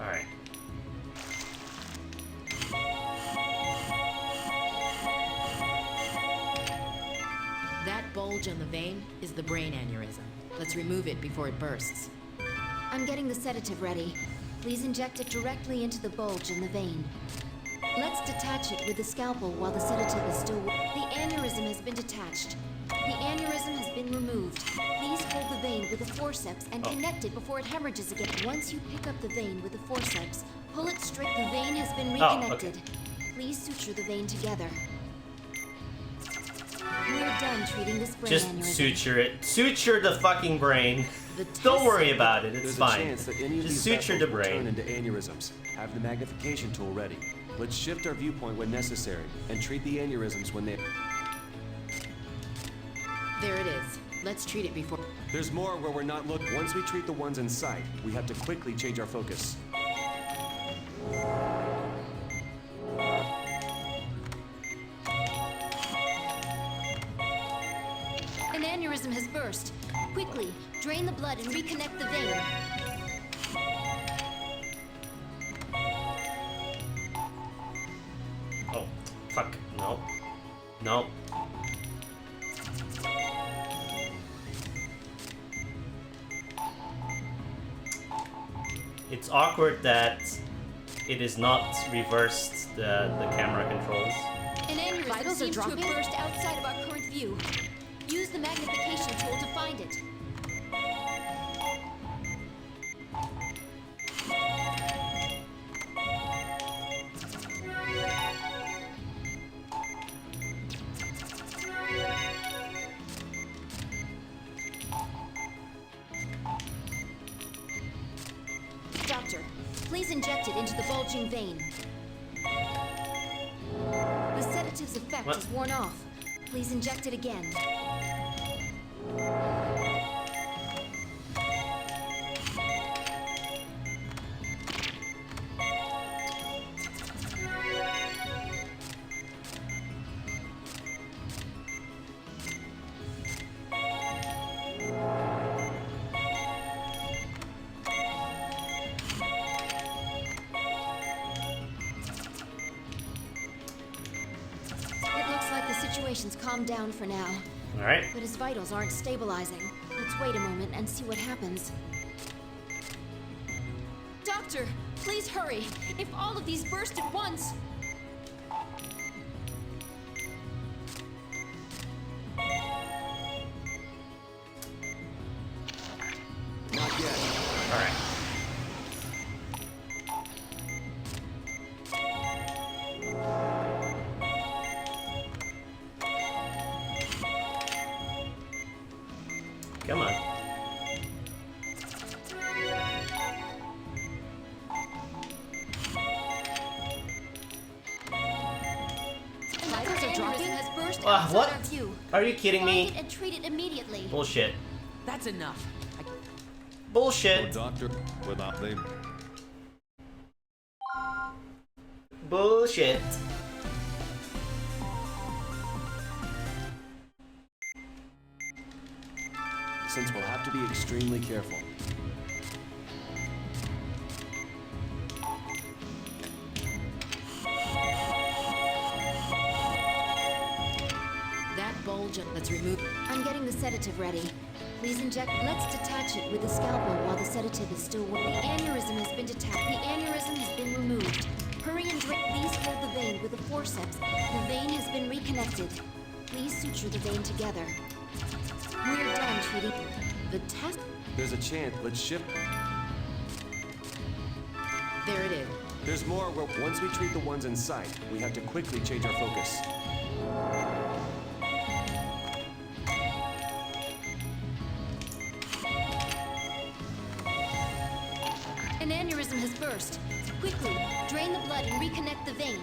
Alright. That bulge on the vein is the brain aneurysm. Let's remove it before it bursts. I'm getting the sedative ready. Please inject it directly into the bulge in the vein. Let's detach it with the scalpel while the sedative is still... The aneurysm has been detached. The aneurysm has been removed. Please hold the vein with the forceps and connect it before it hemorrhages again. Once you pick up the vein with the forceps, pull it straight. The vein has been reconnected. Please suture the vein together. We're done treating this brain Just aneurysm. suture it. Suture the fucking brain. The Don't test- worry about it, it's There's fine. a chance that any of Just these suture vessels the will turn brain. into aneurysms. Have the magnification tool ready. Let's shift our viewpoint when necessary and treat the aneurysms when they... There it is. Let's treat it before... There's more where we're not looking. Once we treat the ones in sight, we have to quickly change our focus. An aneurysm has burst. Quickly, drain the blood and reconnect the vein. Oh, fuck. No. No. It's awkward that it is not reversed, the camera controls. An aneurysm Vitals are seems to have dropping? burst outside of our current view. Use the magnification tool to find it. Doctor, please inject it into the bulging vein. The sedative's effect What? is worn off. Please inject it again. It looks like the situation's calmed down for now, Alright. but his vitals aren't stabilizing. Let's wait a moment and see what happens. Doctor, please hurry! If all of these burst at once... Not yet. Alright. Come on. Another Vitals are dropping? aneurysm has burst Ah, outside what? our view. Are you kidding Find me? it and treat it immediately. Bullshit. That's enough. Oh, Bullshit. doctor, without the... Bullshit. since we'll have to be extremely careful. That bulge, let's remove. I'm getting the sedative ready. Please inject. Let's detach it with a scalpel while the sedative is still working. The aneurysm has been detached. The aneurysm has been removed. Hurry and drain. Please hold the vein with a forceps. The vein has been reconnected. Please suture the vein together. We're done treating. The test. There's a chance. Let's shift. There it is. There's more where once we treat the ones in sight, we have to quickly change our focus. An aneurysm has burst. Quickly, drain the blood and reconnect the vein.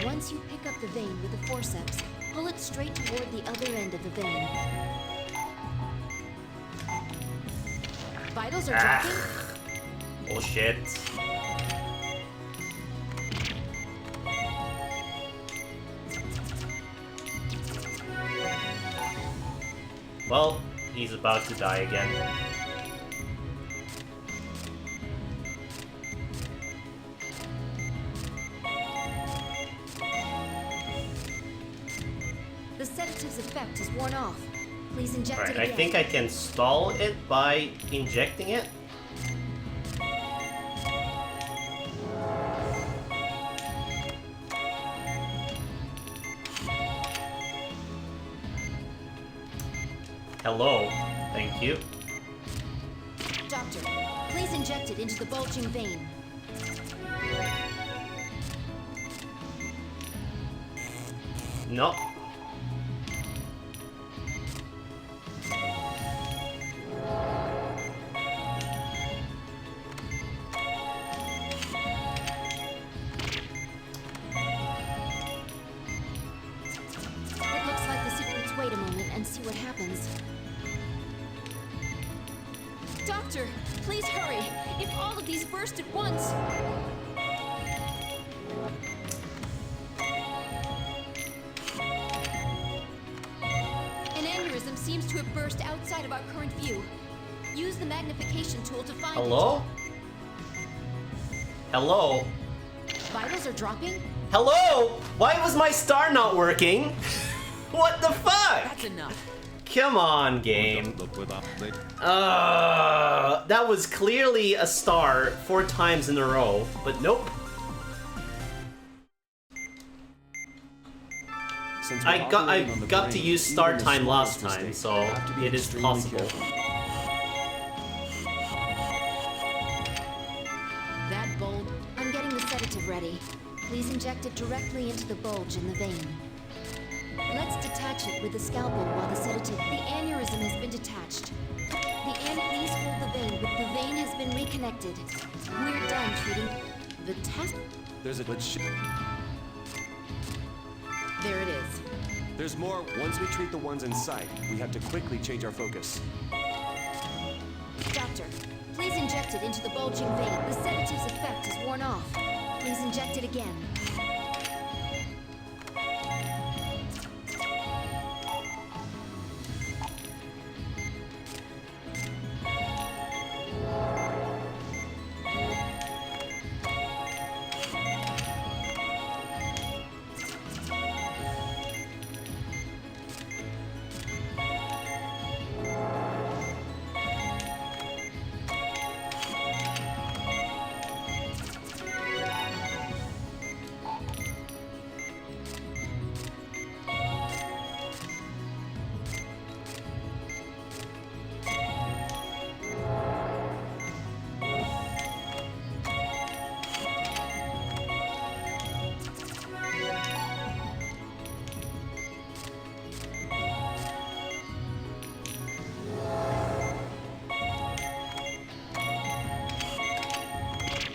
Once you pick up the vein with the forceps, pull it straight toward the other end of the vein. Vitals are dropping? Bullshit. Well, he's about to die again. The sedative's effect is worn off. Please inject Alright, it I again. think I can stall it by injecting it. Hello. Thank you. Doctor, please inject it into the bulging vein. No. It looks like the secret's wait a moment and see what happens. Doctor, please hurry. If all of these burst at once. An aneurysm seems to have burst outside of our current view. Use the magnification tool to find Hello? Hello? it. Vitals are dropping? Hello? Why was my star not working? What the fuck? That's enough. Come on, game. Look without the That was clearly a star 4 times in a row, but nope. Since we're I operating on the got to brain, use even start the time last smallest time, mistake so will have to be it is extremely possible. careful. That bulge. I'm getting the sedative ready. Please inject it directly into the bulge in the vein. Let's detach it with the scalpel while the sedative. The aneurysm has been detached. Please hold the vein. The vein has been reconnected. We're done treating. The test. There's a There it is. There's more. Once we treat the ones in sight, we have to quickly change our focus. Doctor, please inject it into the bulging vein. The sedative's effect is worn off. Please inject it again.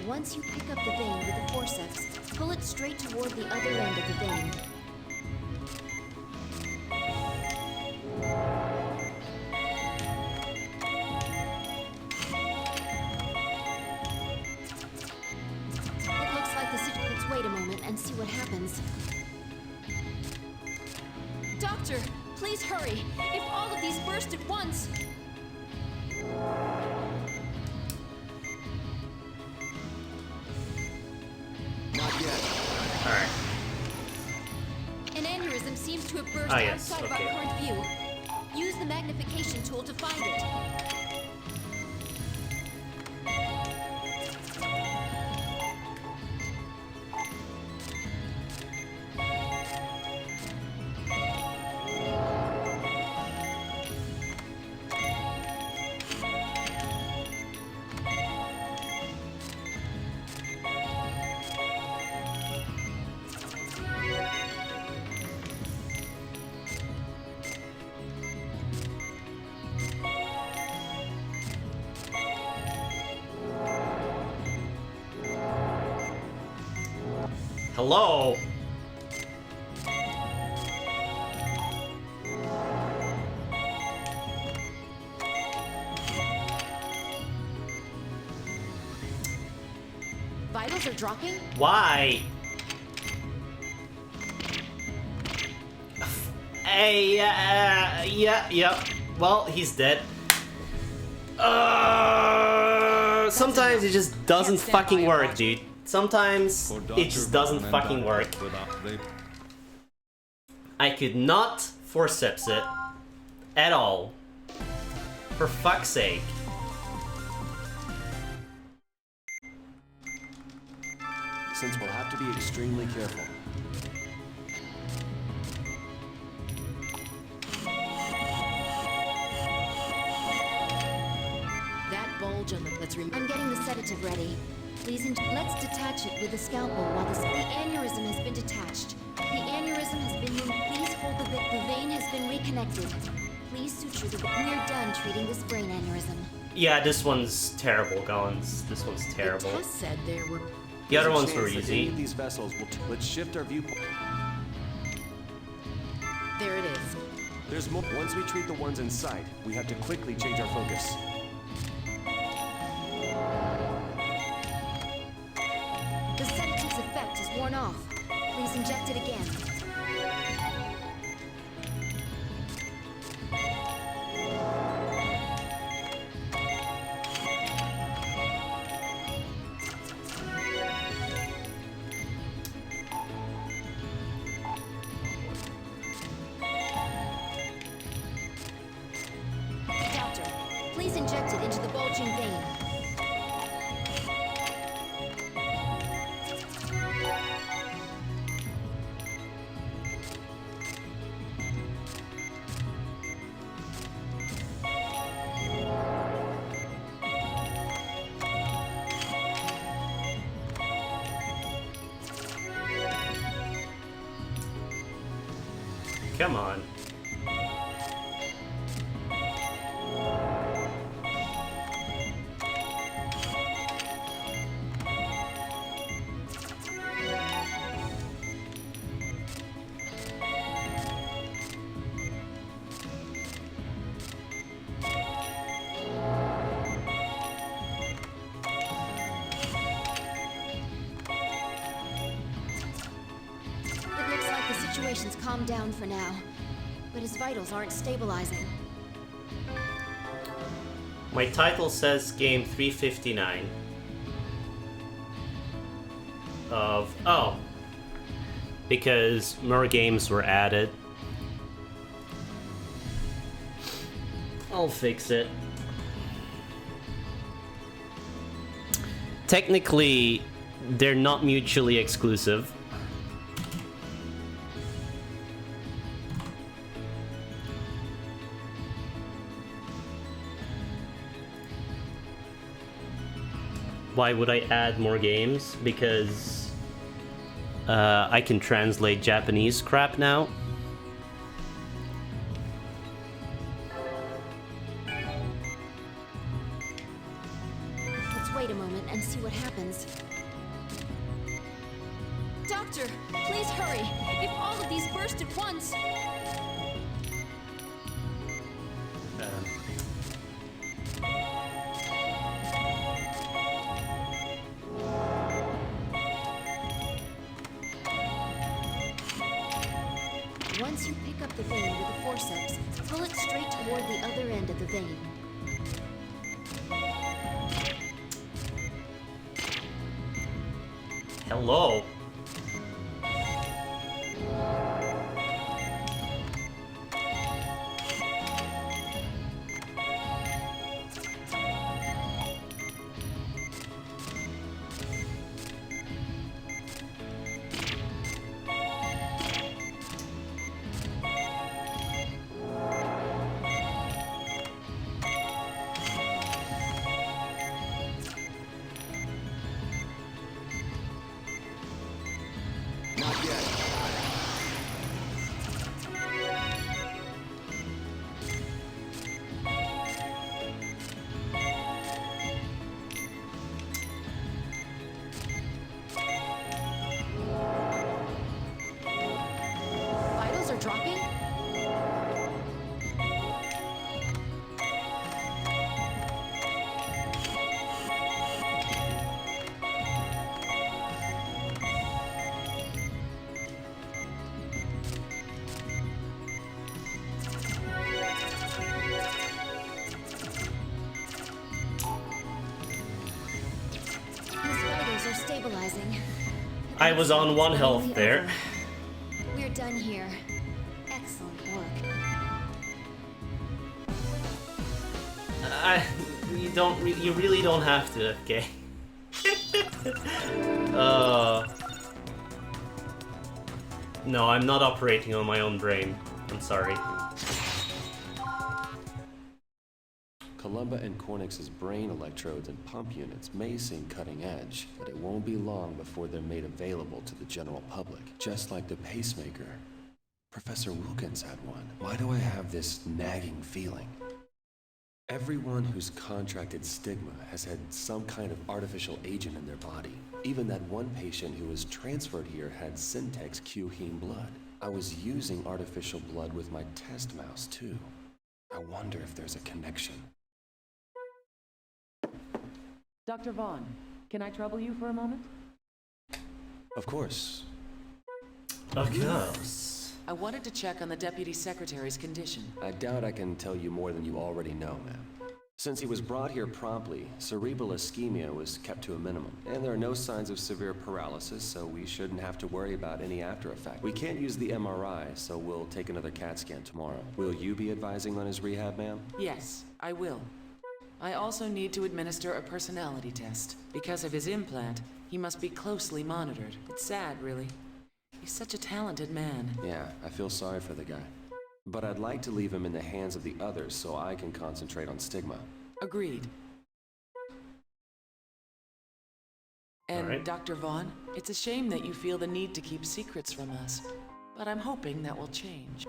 Once you pick up the vein with the forceps, Pull it straight toward the other end of the vein. It looks like the situation. Let's wait a moment and see what happens. Doctor, please hurry. If all of these burst at once... Not yet. Alright. An aneurysm seems to have burst Yes, outside of our current view. Use the magnification tool to find it. Hello? Vitals are dropping? Why? Hey, yeah. Well, he's dead. Sometimes it just doesn't fucking work, dude. Sometimes it just doesn't fucking work. I could not forceps it at all. For fuck's sake. Since we'll have to be extremely careful. That bulge on the... I'm getting the sedative ready. Please, let's detach it with a scalpel while the aneurysm has been detached. The aneurysm has been moved. Please hold the vein has been reconnected. Please suture the... We're done treating this brain aneurysm. Yeah, this one's terrible, Gollins. This one's terrible. The test said there were... The other There's a ones were chance that any easy. of these vessels will let's shift our viewpoint. There it is. There's more. Once we treat the ones in sight, we have to quickly change our focus. The sedative's effect is worn off. Please inject it again. Doctor, please inject it into the bulging vein. Come on. It looks like the situation's calmed down for now, but his vitals aren't stabilizing. My title says game 359 of... Oh. Because more games were added. I'll fix it. Technically, they're not mutually exclusive. Why would I add more games? Because I can translate Japanese crap now. Let's wait a moment and see what happens. Doctor, please hurry. If all of these burst at once... Once you pick up the vein with the forceps, pull it straight toward the other end of the vein. Hello. Vitals are dropping? His vitals are stabilizing. I was on one health Finally there. over. We're done here. Excellent work. You really don't have to, okay? No, I'm not operating on my own brain. I'm sorry. Columba and Cornix's brain electrodes and pump units may seem cutting edge, but it won't be long before they're made available to the general public. Just like the pacemaker. Professor Wilkins had one. Why do I have this nagging feeling? Everyone who's contracted stigma has had some kind of artificial agent in their body. Even that one patient who was transferred here had Syntex Q heme blood. I was using artificial blood with my test mouse too. I wonder if there's a connection. Dr. Vaughn, can I trouble you for a moment? Of course. Of course. I wanted to check on the Deputy Secretary's condition. I doubt I can tell you more than you already know, ma'am. Since he was brought here promptly, cerebral ischemia was kept to a minimum, and there are no signs of severe paralysis, so we shouldn't have to worry about any after effect. We can't use the MRI, so we'll take another CAT scan tomorrow. Will you be advising on his rehab, ma'am? Yes, I will. I also need to administer a personality test. Because of his implant, he must be closely monitored. It's sad, really. He's such a talented man. Yeah, I feel sorry for the guy. But I'd like to leave him in the hands of the others so I can concentrate on stigma. Agreed. And All right. Dr. Vaughn, it's a shame that you feel the need to keep secrets from us. But I'm hoping that will change.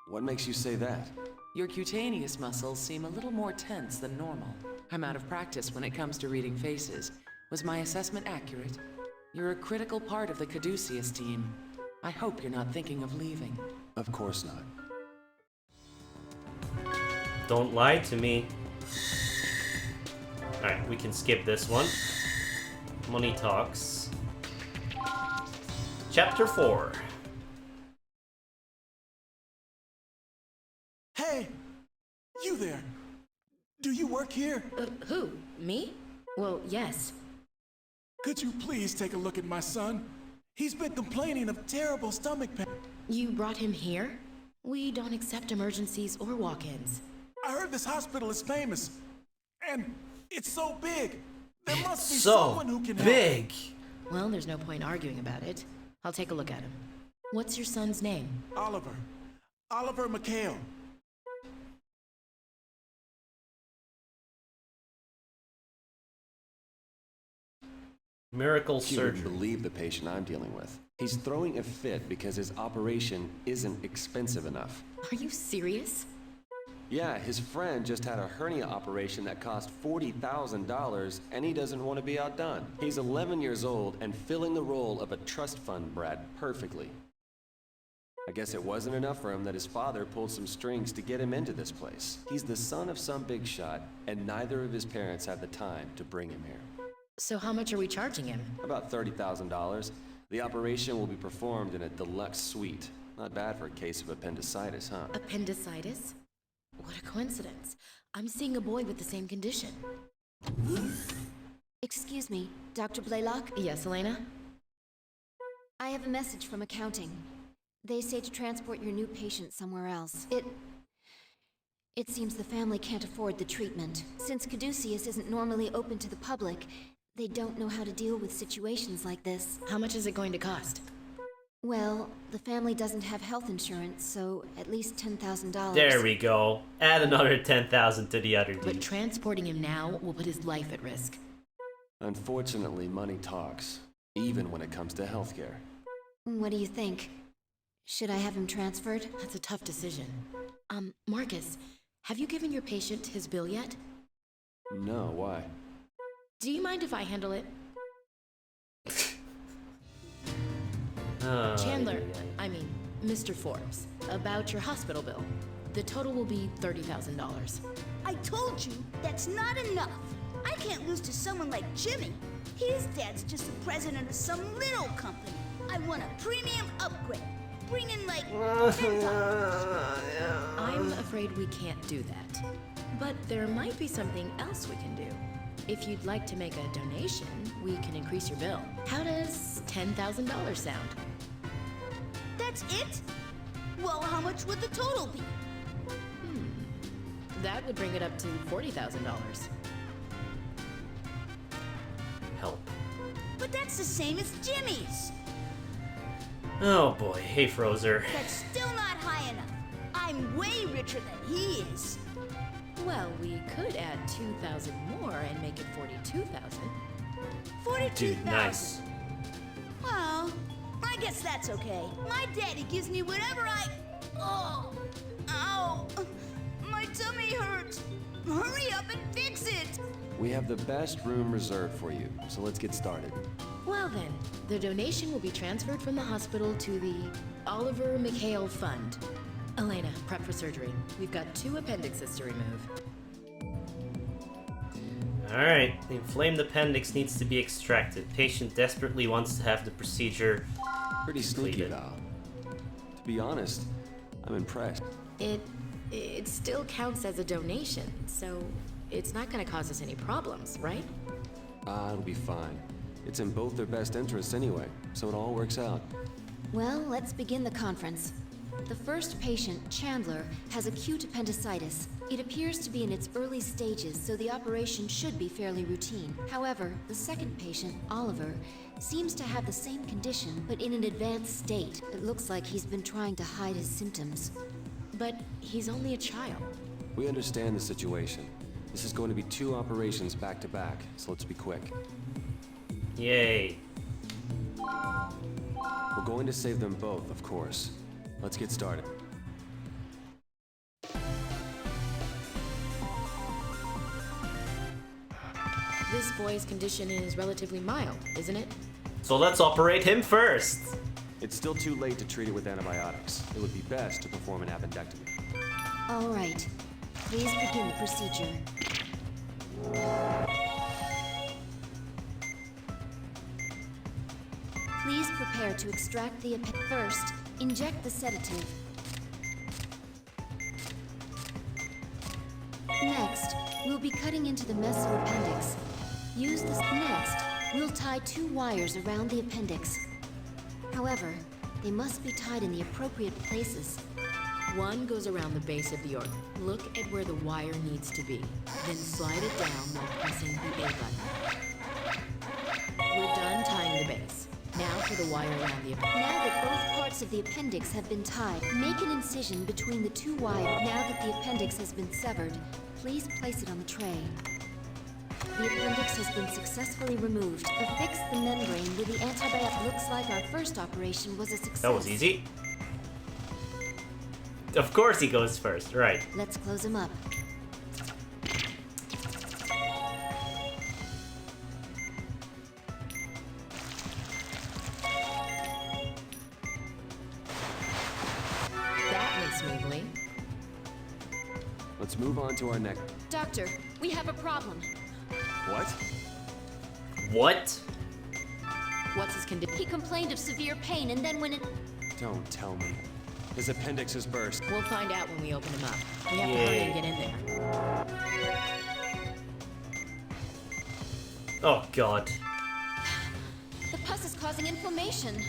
What makes you say that? Your cutaneous muscles seem a little more tense than normal. I'm out of practice when it comes to reading faces. Was my assessment accurate? You're a critical part of the Caduceus team. I hope you're not thinking of leaving. Of course not. Don't lie to me. Alright, we can skip this one. Money talks. Chapter 4. Hey! You there! Do you work here? Who? Me? Well, yes. Could you please take a look at my son? He's been complaining of terrible stomach pain. You brought him here? We don't accept emergencies or walk-ins. I heard this hospital is famous. And it's so big. There must be So someone who can help. big. Well, there's no point arguing about it. I'll take a look at him. What's your son's name? Oliver. Oliver McHale. Miracle You wouldn't surgery. believe the patient I'm dealing with. He's throwing a fit because his operation isn't expensive enough. Are you serious? Yeah, his friend just had a hernia operation that cost $40,000, and he doesn't want to be outdone. He's 11 years old and filling the role of a trust fund brat perfectly. I guess it wasn't enough for him that his father pulled some strings to get him into this place. He's the son of some big shot, and neither of his parents had the time to bring him here. So how much are we charging him? About $30,000. The operation will be performed in a deluxe suite. Not bad for a case of appendicitis, huh? Appendicitis? What a coincidence. I'm seeing a boy with the same condition. Excuse me, Dr. Blaylock? Yes, Elena? I have a message from accounting. They say to transport your new patient somewhere else. It seems the family can't afford the treatment. Since Caduceus isn't normally open to the public, they don't know how to deal with situations like this. How much is it going to cost? Well, the family doesn't have health insurance, so at least $10,000. There we go. Add another 10,000 to the other But dude. transporting him now will put his life at risk. Unfortunately, money talks, even when it comes to healthcare. What do you think? Should I have him transferred? That's a tough decision. Marcus, have you given your patient his bill yet? No, why? Do you mind if I handle it? Chandler, I mean, Mr. Forbes, about your hospital bill. The total will be $30,000. I told you, that's not enough. I can't lose to someone like Jimmy. His dad's just the president of some little company. I want a premium upgrade. Bring in like $10. I'm afraid we can't do that. But there might be something else we can do. If you'd like to make a donation, we can increase your bill. How does $10,000 sound? That's it? Well, how much would the total be? That would bring it up to $40,000. Help. But that's the same as Jimmy's. Oh boy, hey Frozer. That's still not high enough. I'm way richer than he is. Well, we could add 2,000 more and make it 42,000. 42,000. Dude, nice. Well, I guess that's okay. My daddy gives me whatever I... Oh! Ow! My tummy hurts. Hurry up and fix it! We have the best room reserved for you, so let's get started. Well then, the donation will be transferred from the hospital to the Oliver McHale Fund. Elena, prep for surgery. We've got 2 appendixes to remove. Alright, the inflamed appendix needs to be extracted. Patient desperately wants to have the procedure Pretty sneaky, completed. Val. To be honest, I'm impressed. It still counts as a donation, so it's not gonna cause us any problems, right? It'll be fine. It's in both their best interests anyway, so it all works out. Well, let's begin the conference. The first patient, Chandler, has acute appendicitis. It appears to be in its early stages, so the operation should be fairly routine. However, the second patient, Oliver, seems to have the same condition, but in an advanced state. It looks like he's been trying to hide his symptoms. But he's only a child. We understand the situation. This is going to be 2 operations back to back, so let's be quick. Yay. We're going to save them both, of course. Let's get started. This boy's condition is relatively mild, isn't it? So let's operate him first. It's still too late to treat it with antibiotics. It would be best to perform an appendectomy. All right. Please begin the procedure. Please prepare to extract the First, inject the sedative. Next, we'll be cutting into the mesoappendix. Use this. Next, we'll tie 2 wires around the appendix. However, they must be tied in the appropriate places. One goes around the base of the organ. Look at where the wire needs to be. Then slide it down while pressing the A button. We're done tying the base. Now for the wire around the appendix. Now that both parts of the appendix have been tied, make an incision between the 2 wires. Now that the appendix has been severed, please place it on the tray. The appendix has been successfully removed. Affix the membrane with the antibiotic. Looks like our first operation was a success. That was easy. Of course he goes first, right. Let's close him up. That went smoothly. Let's move on to our next. Doctor, we have a problem. What? What? What's his condition? He complained of severe pain, and then when it... Don't tell me. His appendix is burst. We'll find out when we open him up. We have to hurry and get in there. Oh god. The pus is causing inflammation.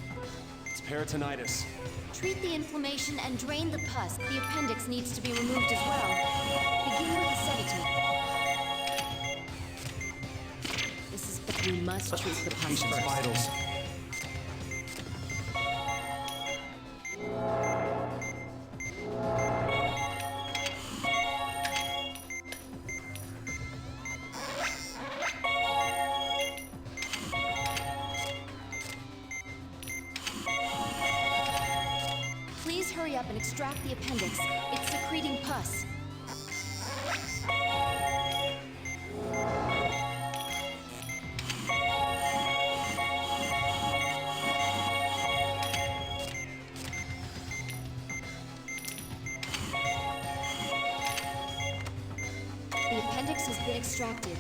It's peritonitis. Treat the inflammation and drain the pus. The appendix needs to be removed as well. Begin with a sedative. This is... We must treat the pus Patient's first. vitals. Please hurry up and extract the appendix. It's secreting pus. The appendix has been extracted.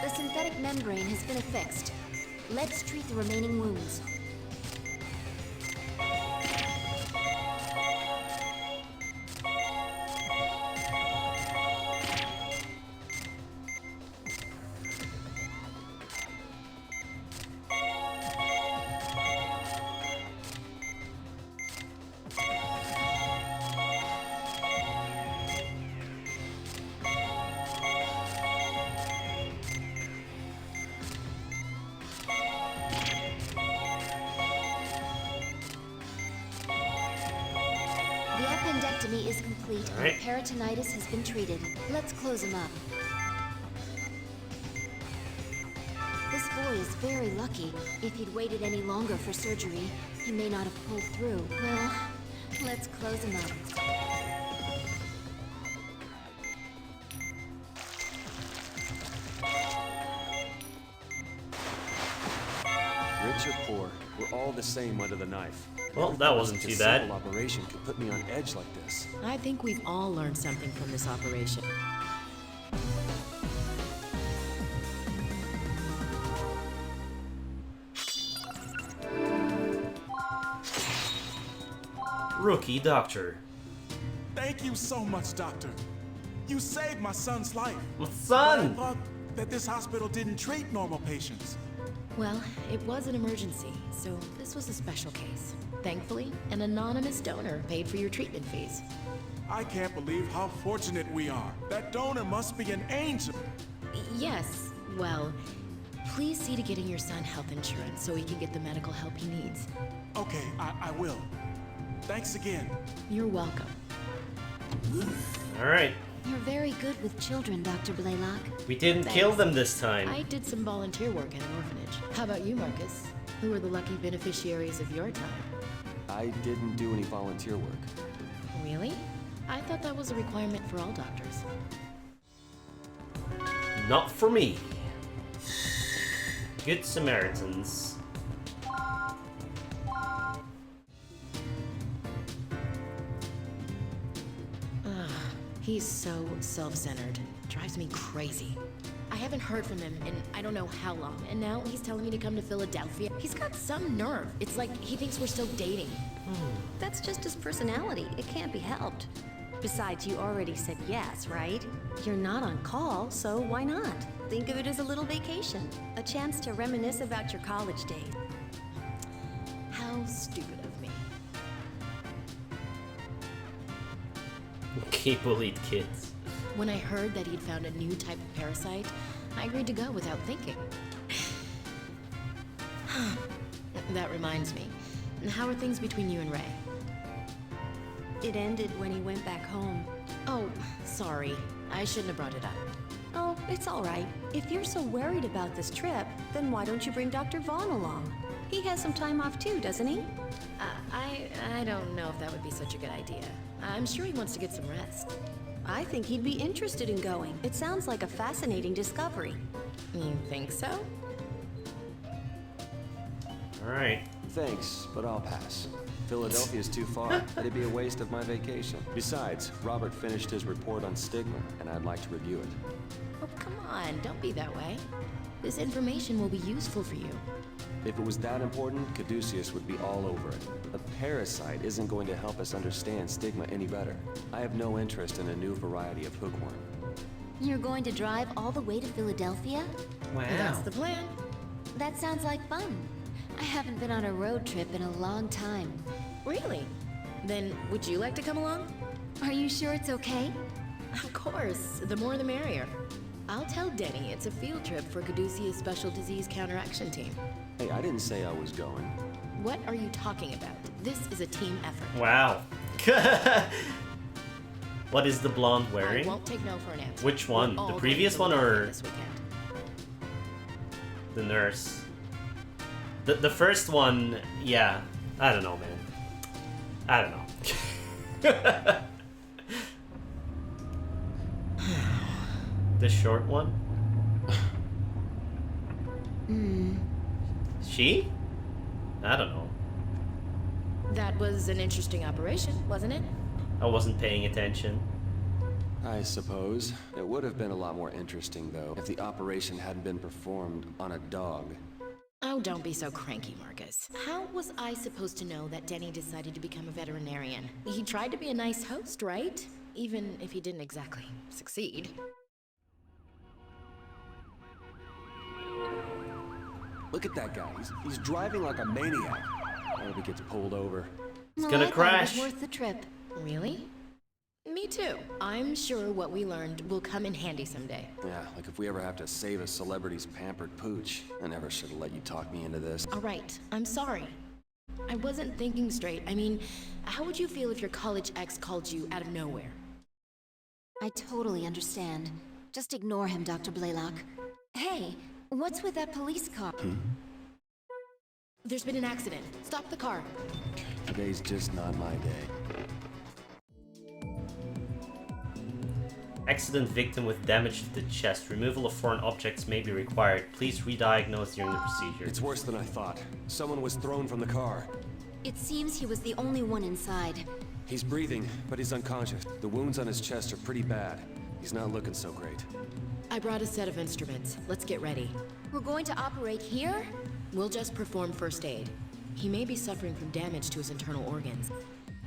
The synthetic membrane has been affixed. Let's treat the remaining wounds. The appendectomy is complete and the peritonitis has been treated. Let's close him up. This boy is very lucky. If he'd waited any longer for surgery, he may not have pulled through. Well, let's close him up. Rich or poor, we're all the same under the knife. Well, that wasn't too bad. A simple operation could put me on edge like this. I think we've all learned something from this operation. Rookie doctor. Thank you so much, Doctor. You saved my son's life. My But I son! thought that this hospital didn't treat normal patients. Well, it was an emergency, so this was a special case. Thankfully, an anonymous donor paid for your treatment fees. I can't believe how fortunate we are. That donor must be an angel. Yes, well, please see to getting your son health insurance so he can get the medical help he needs. Okay, I will. Thanks again. You're welcome. Alright. You're very good with children, Dr. Blaylock. We didn't kill them this time. I did some volunteer work in an orphanage. How about you, Marcus? Who are the lucky beneficiaries of your time? I didn't do any volunteer work. Really? I thought that was a requirement for all doctors. Not for me. Good Samaritans. He's so self-centered. Drives me crazy. I haven't heard from him in I don't know how long, and now he's telling me to come to Philadelphia. He's got some nerve. It's like he thinks we're still dating. That's just his personality. It can't be helped. Besides, you already said yes, right? You're not on call, so why not? Think of it as a little vacation. A chance to reminisce about your college days. How stupid of me. Keep bullied kids. When I heard that he'd found a new type of parasite, I agreed to go without thinking. That reminds me. How are things between you and Ray? It ended when he went back home. Oh, sorry. I shouldn't have brought it up. Oh, it's all right. If you're so worried about this trip, then why don't you bring Dr. Vaughn along? He has some time off too, doesn't he? I don't know if that would be such a good idea. I'm sure he wants to get some rest. I think he'd be interested in going. It sounds like a fascinating discovery. You think so? Alright. Thanks, but I'll pass. Philadelphia's too far. It'd be a waste of my vacation. Besides, Robert finished his report on stigma, and I'd like to review it. Oh, come on, don't be that way. This information will be useful for you. If it was that important, Caduceus would be all over it. A parasite isn't going to help us understand stigma any better. I have no interest in a new variety of hookworm. You're going to drive all the way to Philadelphia? Wow. That's the plan. That sounds like fun. I haven't been on a road trip in a long time. Really? Then would you like to come along? Are you sure it's okay? Of course, the more the merrier. I'll tell Denny it's a field trip for Caduceus Special Disease Counteraction Team. Hey, I didn't say I was going. What are you talking about? This is a team effort. Wow. What is the blonde wearing? I won't take no for an answer. Which one? We're all The previous going to one or this weekend. the nurse? The first one, yeah. I don't know, man. I don't know. The short one? She? I don't know. That was an interesting operation, wasn't it? I wasn't paying attention. I suppose. It would have been a lot more interesting, though, if the operation hadn't been performed on a dog. Oh, don't be so cranky, Marcus. How was I supposed to know that Denny decided to become a veterinarian? He tried to be a nice host, right? Even if he didn't exactly succeed. Look at that guy. He's driving like a maniac. I hope he gets pulled over. It's gonna crash. It was worth the trip. Really? Me too. I'm sure what we learned will come in handy someday. Yeah, like if we ever have to save a celebrity's pampered pooch. I never should have let you talk me into this. All right, I'm sorry. I wasn't thinking straight. I mean, how would you feel if your college ex called you out of nowhere? I totally understand. Just ignore him, Dr. Blaylock. Hey, what's with that police car? There's been an accident. Stop the car. Today's just not my day. Accident victim with damage to the chest. Removal of foreign objects may be required. Please re-diagnose during the procedure. It's worse than I thought. Someone was thrown from the car. It seems he was the only one inside. He's breathing, but he's unconscious. The wounds on his chest are pretty bad. He's not looking so great. I brought a set of instruments. Let's get ready. We're going to operate here? We'll just perform first aid. He may be suffering from damage to his internal organs.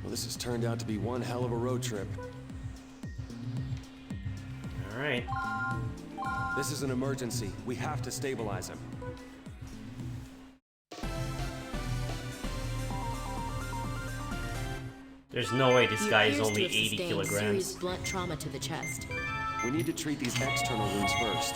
Well, this has turned out to be one hell of a road trip. Alright. This is an emergency. We have to stabilize him. There's no way this guy is He appears only to have 80 sustained kilograms. Serious blunt trauma to the chest. We need to treat these external wounds first.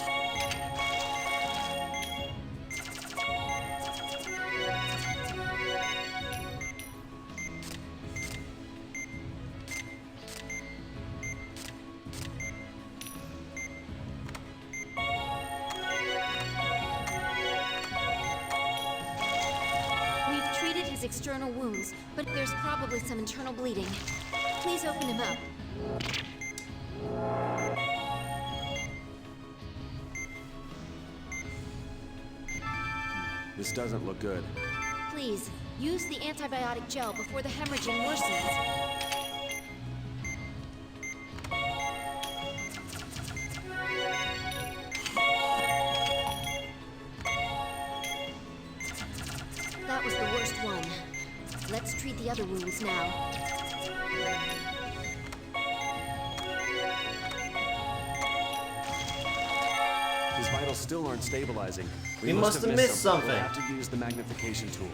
We've treated his external wounds, but there's probably some internal bleeding. Please open him up. This doesn't look good. Please, use the antibiotic gel before the hemorrhaging worsens. That was the worst one. Let's treat the other wounds now. His vitals still aren't stabilizing. We must have missed something. We'll have to use the magnification tool.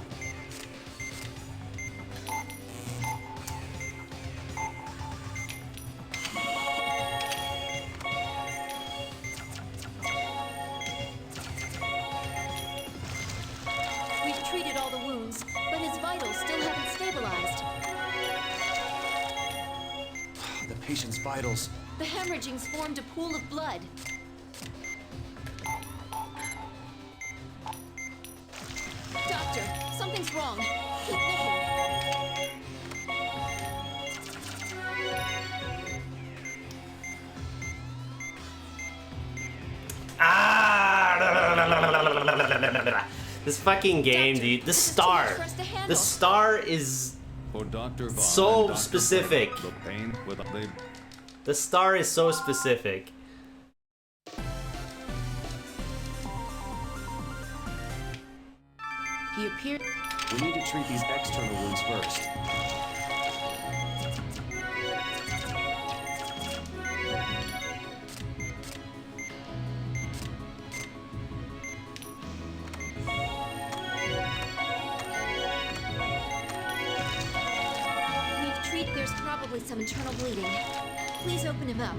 We've treated all the wounds, but his vitals still haven't stabilized. The patient's vitals. The hemorrhaging's formed a pool of blood. Doctor, wrong. Keep looking. This fucking game, dude. The star. The star is For Dr. Vaughn so and Dr. specific. Bennett, the pain with the The star is so specific. He appeared. We need to treat these external wounds first. We've treated. There's probably some internal bleeding. Please open him up.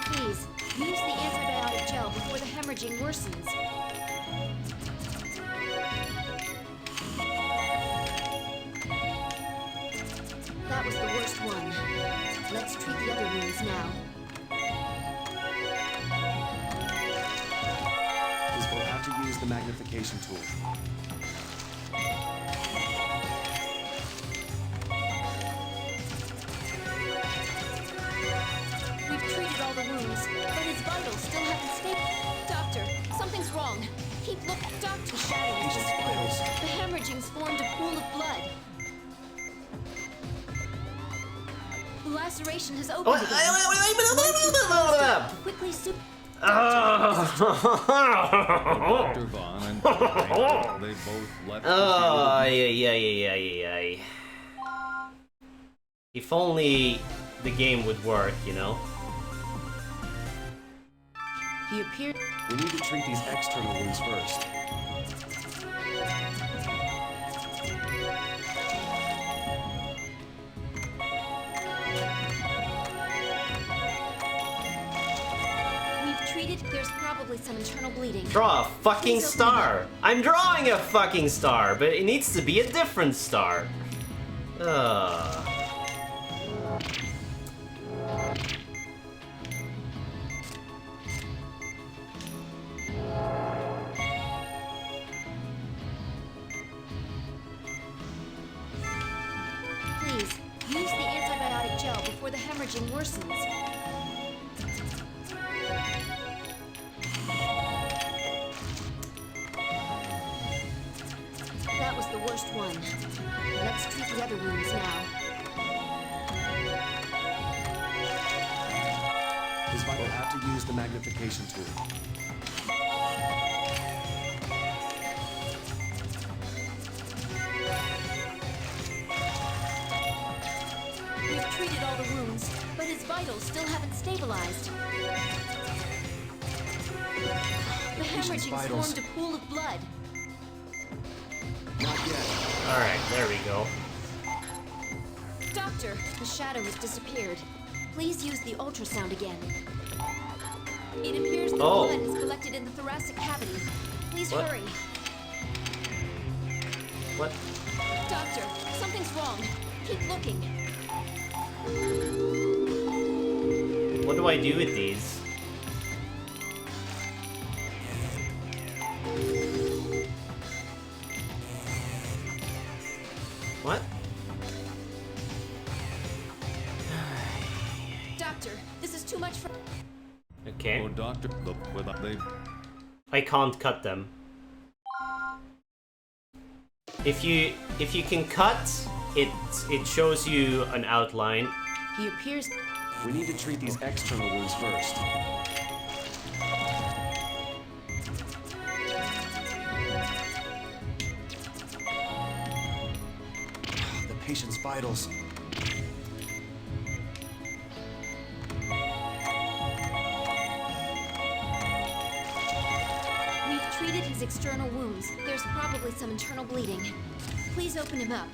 Please, use the antibiotic gel before the hemorrhaging worsens. That was the worst one. Let's treat the other wounds now. We'll have to use the magnification tool. We've treated all the wounds, but his vitals still haven't stayed. Doctor, something's wrong. Keep looking. Doctor, the shadow is disappeared. The hemorrhaging's formed a pool of blood. The laceration has opened again. Quickly Dr. Vaughn and Dr. Bennett, they both left the Oh, field. yeah. If only the game would work, you know? He appeared. We need to treat these external wounds first. We've treated. There's probably some internal bleeding. Draw a fucking Please open star! I'm drawing a fucking star, but it needs to be a different star. Ugh. Please, use the antibiotic gel before the hemorrhaging worsens. That was the worst one. Let's treat the other wounds now. We'll have to use the magnification tool. We've treated all the wounds, but his vitals still haven't stabilized. The hemorrhaging's formed a pool of blood. Not yet. Alright, there we go. Doctor, the shadow has disappeared. Please use the ultrasound again. It appears the Oh. blood is collected in the thoracic cavity. Please What? hurry. What? Doctor, something's wrong. Keep looking. What do I do with these? What? Doctor, this is too much for... Okay. For Dr. They I can't cut them. If you can cut, it shows you an outline. He appears. We need to treat these external wounds first. The patient's vitals. We've treated his external wounds. There's probably some internal bleeding. Please open him up.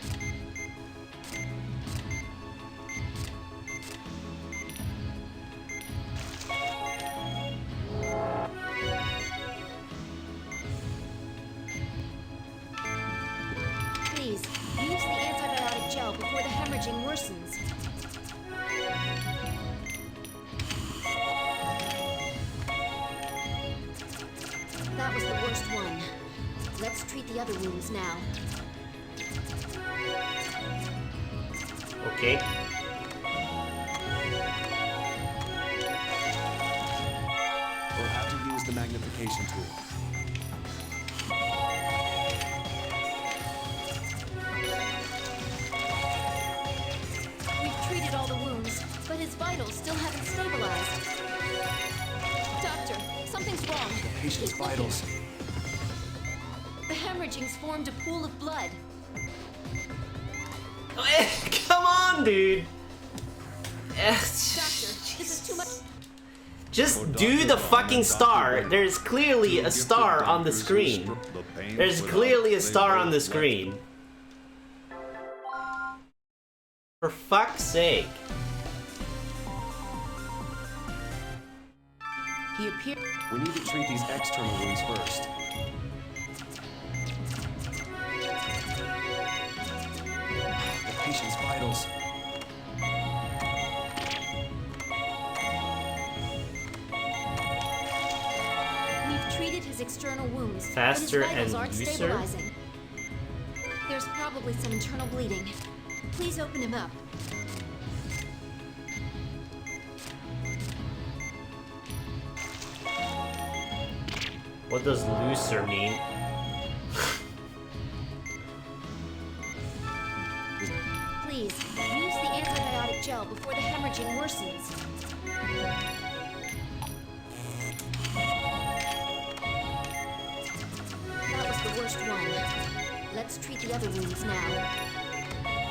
Please, use the antibiotic gel before the hemorrhaging worsens. was the worst one. Let's treat the other wounds now. Okay. We'll have to use the magnification tool. We've treated all the wounds, but his vitals still haven't stabilized. Doctor, something's wrong. The patient's Keep looking. vitals. The hemorrhaging's formed a pool of blood. Come on, dude. Doctor, this is too much. Just do the fucking star. There's clearly a star on the screen. There's clearly a star on the screen. For fuck's sake. He appeared. We need to treat these external wounds first. The patient's vitals. We've treated his external wounds, Faster but his vitals and aren't looser? stabilizing. There's probably some internal bleeding. Please open him up. What does looser mean? Please, use the antibiotic gel before the hemorrhaging worsens. That was the worst one. Let's treat the other wounds now.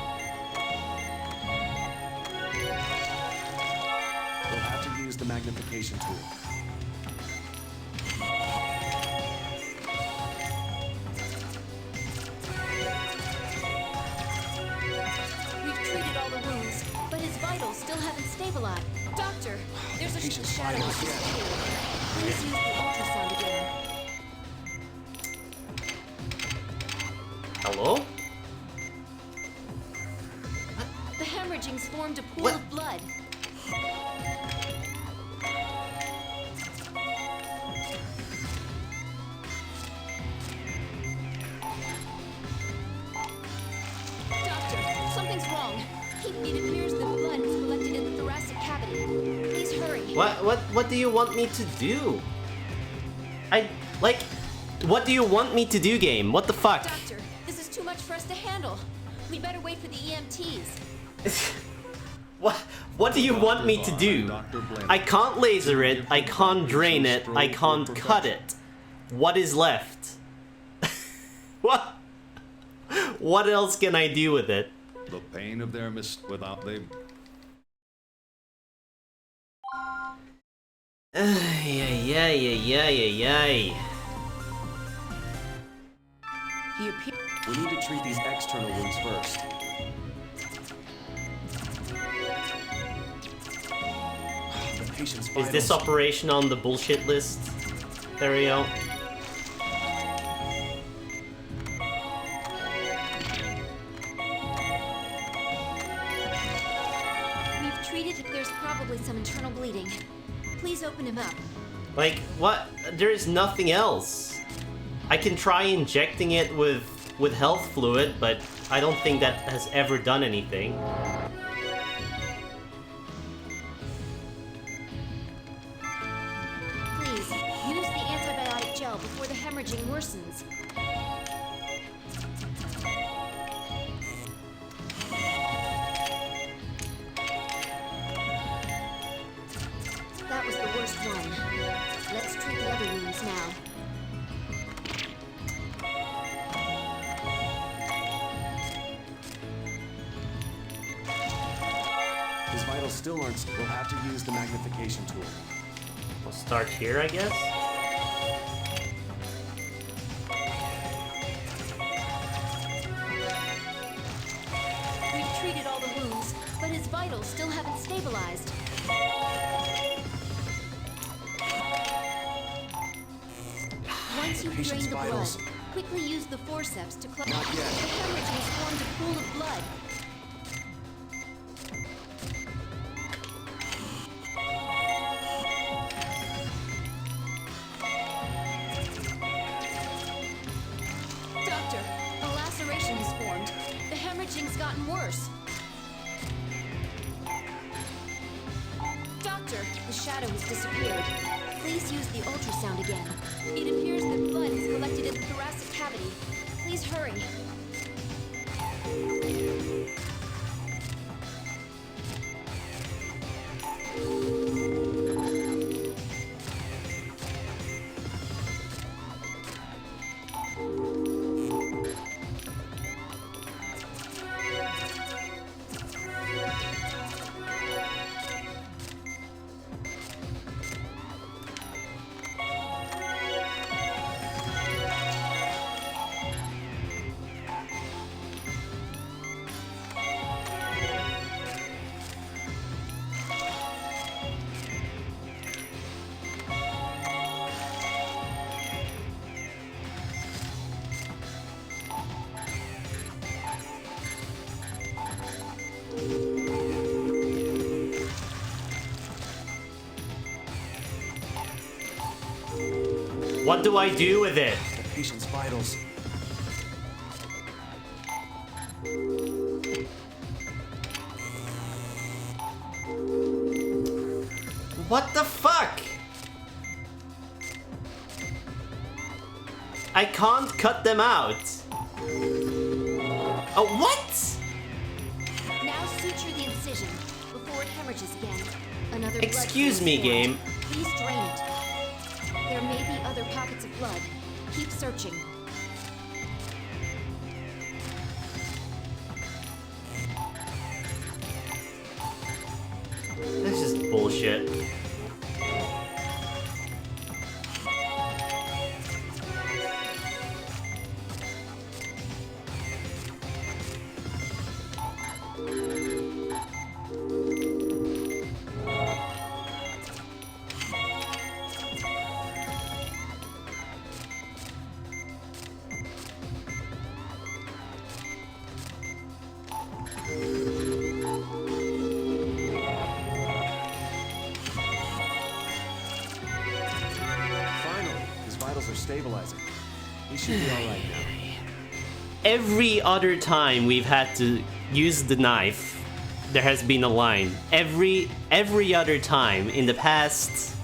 We'll have to use the magnification tool. We've treated all the wounds, but his vitals still haven't stabilized. Doctor, there's a shadow on his field. Please use the ultrasound again. Hello? The hemorrhaging's formed a pool What? of blood. Doctor, something's wrong. It appears that blood is collected in the thoracic cavity. Please hurry. What do you want me to do? What do you want me to do, game? What the fuck? Doctor, this is too much for us to handle. We'd better wait for the EMTs. What do you want me to do? I can't laser it, I can't drain it, I can't cut it. What is left? What else can I do with it? The pain of their without they. Ay. He appeared. We need to treat these external wounds first. The patient's vitals. Is this operation on the bullshit list? There we go. We've treated it. There's probably some internal bleeding. Please open him up. Like, what? There is nothing else. I can try injecting it with health fluid, but I don't think that has ever done anything. Please, use the antibiotic gel before the hemorrhaging worsens. That was the worst one. Let's treat the other wounds now. His vitals still aren't. We'll have to use the magnification tool. We'll start here, I guess. We've treated all the wounds, but his vitals still haven't stabilized. Once you've drained the blood, vitals. quickly use the forceps to close. The Not yet. hemorrhage has formed a pool of blood. aneurysm has formed. The hemorrhaging's gotten worse. Doctor, the shadow has disappeared. Please use the ultrasound again. It appears that blood is collected in the thoracic cavity. Please hurry. What do I do with it? The patient's vitals. What the fuck? I can't cut them out. Oh, what? Now suture the incision before it hemorrhages again. Another blood Excuse me, formed. game. Please drain it. There may be other pockets of blood. Keep searching. This is bullshit. Stabilizing. He should be alright now. Every other time we've had to use the knife, there has been a line. Every other time in the past,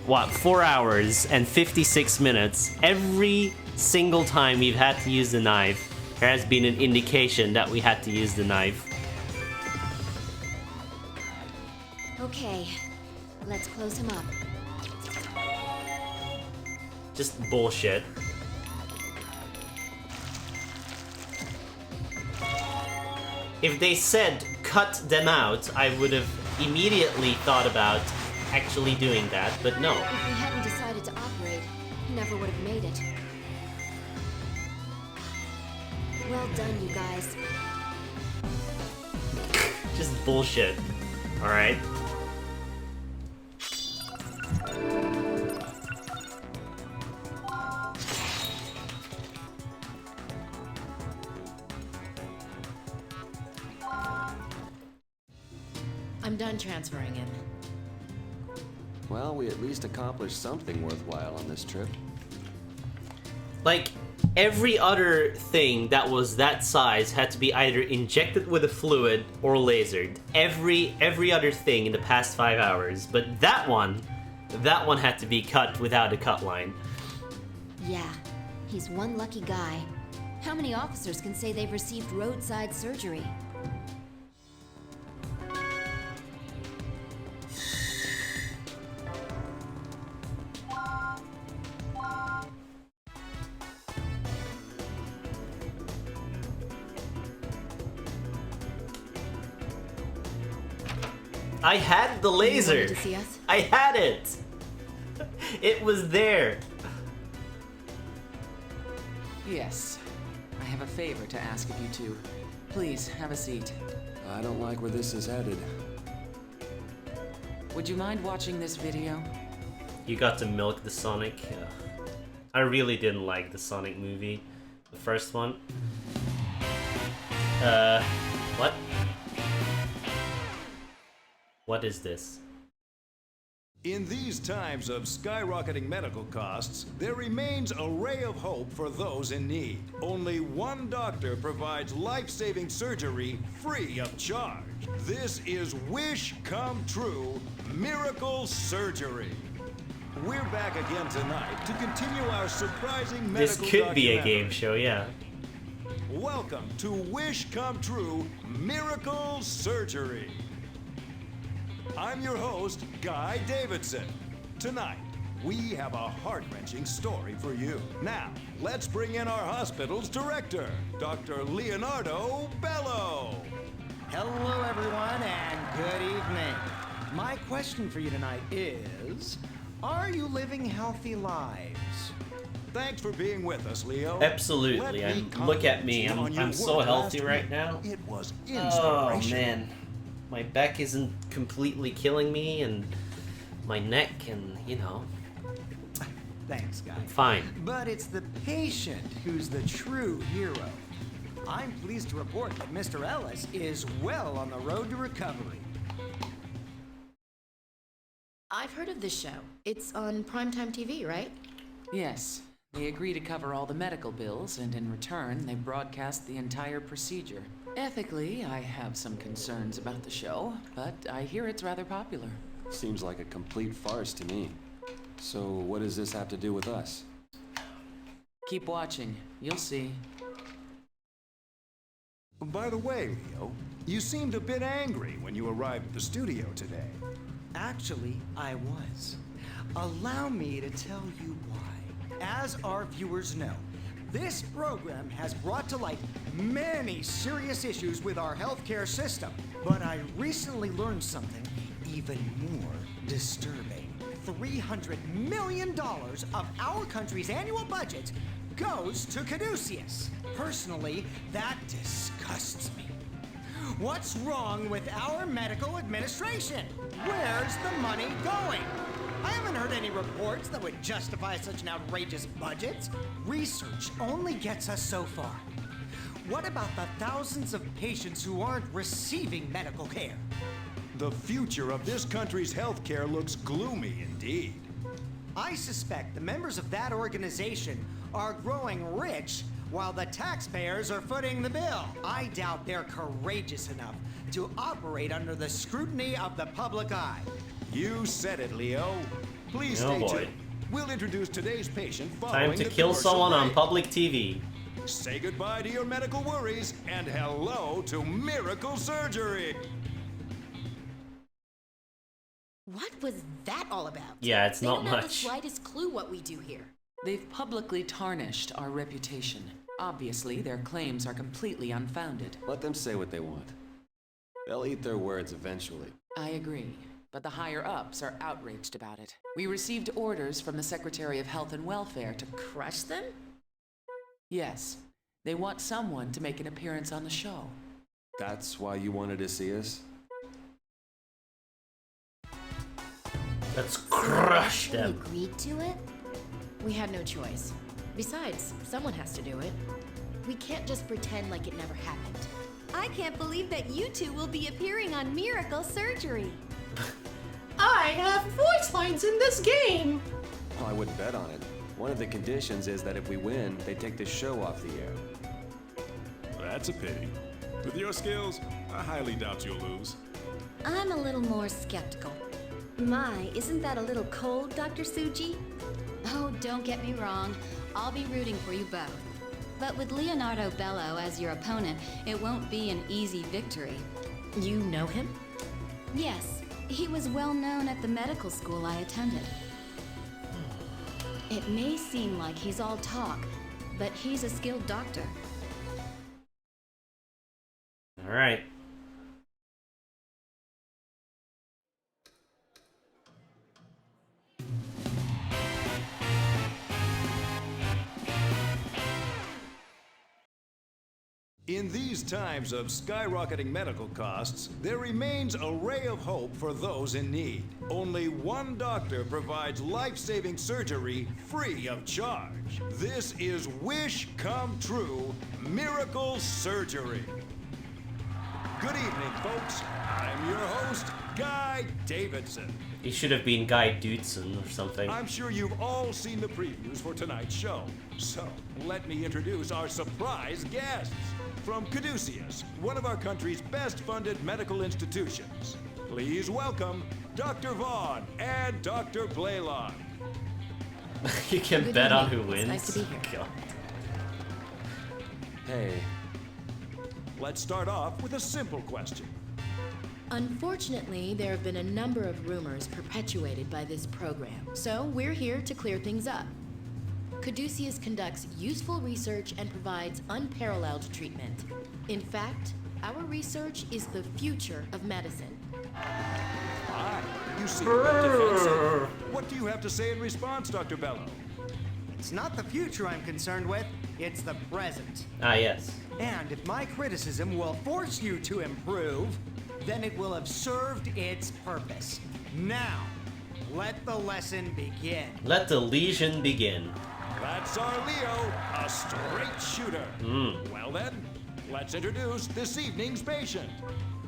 what, 4 hours and 56 minutes, every single time we've had to use the knife, there has been an indication that we had to use the knife. Okay, let's close him up. Just bullshit. If they said cut them out, I would have immediately thought about actually doing that, but no. If we hadn't decided to operate, he never would have made it. Well done, you guys. Just bullshit. Alright? I'm done transferring him. Well, we at least accomplished something worthwhile on this trip. Like, every other thing that was that size had to be either injected with a fluid or lasered. Every other thing in the past 5 hours. But that one had to be cut without a cut line. Yeah, he's one lucky guy. How many officers can say they've received roadside surgery? I had the laser. You wanted to see us? I had it. It was there. Yes. I have a favor to ask of you two. Please, have a seat. I don't like where this is headed. Would you mind watching this video? You got to milk the Sonic. I really didn't like the Sonic movie. The first one. What? What is this? In these times of skyrocketing medical costs, there remains a ray of hope for those in need. Only one doctor provides life-saving surgery free of charge. This is Wish Come True Miracle Surgery. We're back again tonight to continue our surprising This medical could be a documentary. game show, yeah. Welcome to Wish Come True Miracle Surgery. I'm your host, Guy Davidson. Tonight, we have a heart-wrenching story for you. Now, let's bring in our hospital's director, Dr. Leonardo Bello. Hello, everyone, and good evening. My question for you tonight is, are you living healthy lives? Thanks for being with us, Leo. Absolutely. Look at me. I'm so healthy right now. It was Oh, inspirational. man. My back isn't completely killing me, and my neck, and, you know. Thanks, guy. Fine. But it's the patient who's the true hero. I'm pleased to report that Mr. Ellis is well on the road to recovery. I've heard of this show. It's on primetime TV, right? Yes. They agree to cover all the medical bills, and in return, they broadcast the entire procedure. Ethically, I have some concerns about the show, but I hear it's rather popular. Seems like a complete farce to me. So what does this have to do with us? Keep watching. You'll see. By the way, Leo, you seemed a bit angry when you arrived at the studio today. Actually, I was. Allow me to tell you why. As our viewers know, this program has brought to light many serious issues with our healthcare system. But I recently learned something even more disturbing. $300 million of our country's annual budget goes to Caduceus. Personally, that disgusts me. What's wrong with our medical administration? Where's the money going? I haven't heard any reports that would justify such an outrageous budget. Research only gets us so far. What about the thousands of patients who aren't receiving medical care? The future of this country's healthcare looks gloomy indeed. I suspect the members of that organization are growing rich while the taxpayers are footing the bill. I doubt they're courageous enough to operate under the scrutiny of the public eye. You said it, Leo. Please Oh, stay boy. tuned. We'll introduce today's patient following Time to the kill commercial someone on break. public TV. Say goodbye to your medical worries and hello to miracle surgery. What was that all about? Yeah, it's They not don't have the much. slightest clue what we do here. They've publicly tarnished our reputation. Obviously, their claims are completely unfounded. Let them say what they want. They'll eat their words eventually. I agree, but the higher-ups are outraged about it. We received orders from the Secretary of Health and Welfare to... Crush them? Yes, they want someone to make an appearance on the show. That's why you wanted to see us? Let's crush We them. agreed to it? We had no choice. Besides, someone has to do it. We can't just pretend like it never happened. I can't believe that you two will be appearing on Miracle Surgery. I have voice lines in this game. Well, I wouldn't bet on it. One of the conditions is that if we win, they take the show off the air. That's a pity. With your skills, I highly doubt you'll lose. I'm a little more skeptical. My, isn't that a little cold, Dr. Suji? Oh, don't get me wrong. I'll be rooting for you both. But with Leonardo Bello as your opponent, it won't be an easy victory. You know him? Yes, he was well known at the medical school I attended. It may seem like he's all talk, but he's a skilled doctor. All right. In these times of skyrocketing medical costs, there remains a ray of hope for those in need. Only one doctor provides life-saving surgery free of charge. This is Wish Come True Miracle Surgery. Good evening, folks. I'm your host, Guy Davidson. He should have been Guy Doodson or something. I'm sure you've all seen the previews for tonight's show. So, let me introduce our surprise guests. From Caduceus, one of our country's best-funded medical institutions. Please welcome Dr. Vaughn and Dr. Blaylock. You can Good bet on evening. who wins. It's nice to be here. God. Hey, Let's start off with a simple question. Unfortunately, there have been a number of rumors perpetuated by this program, so we're here to clear things up. Caduceus conducts useful research and provides unparalleled treatment. In fact, our research is the future of medicine. You seem a bit defensive. What do you have to say in response, Dr. Bello? It's not the future I'm concerned with, it's the present. Ah, yes. And if my criticism will force you to improve, then it will have served its purpose. Now, let the lesson begin. Let the lesion begin. That's our Leo, a straight shooter. Well then, let's introduce this evening's patient.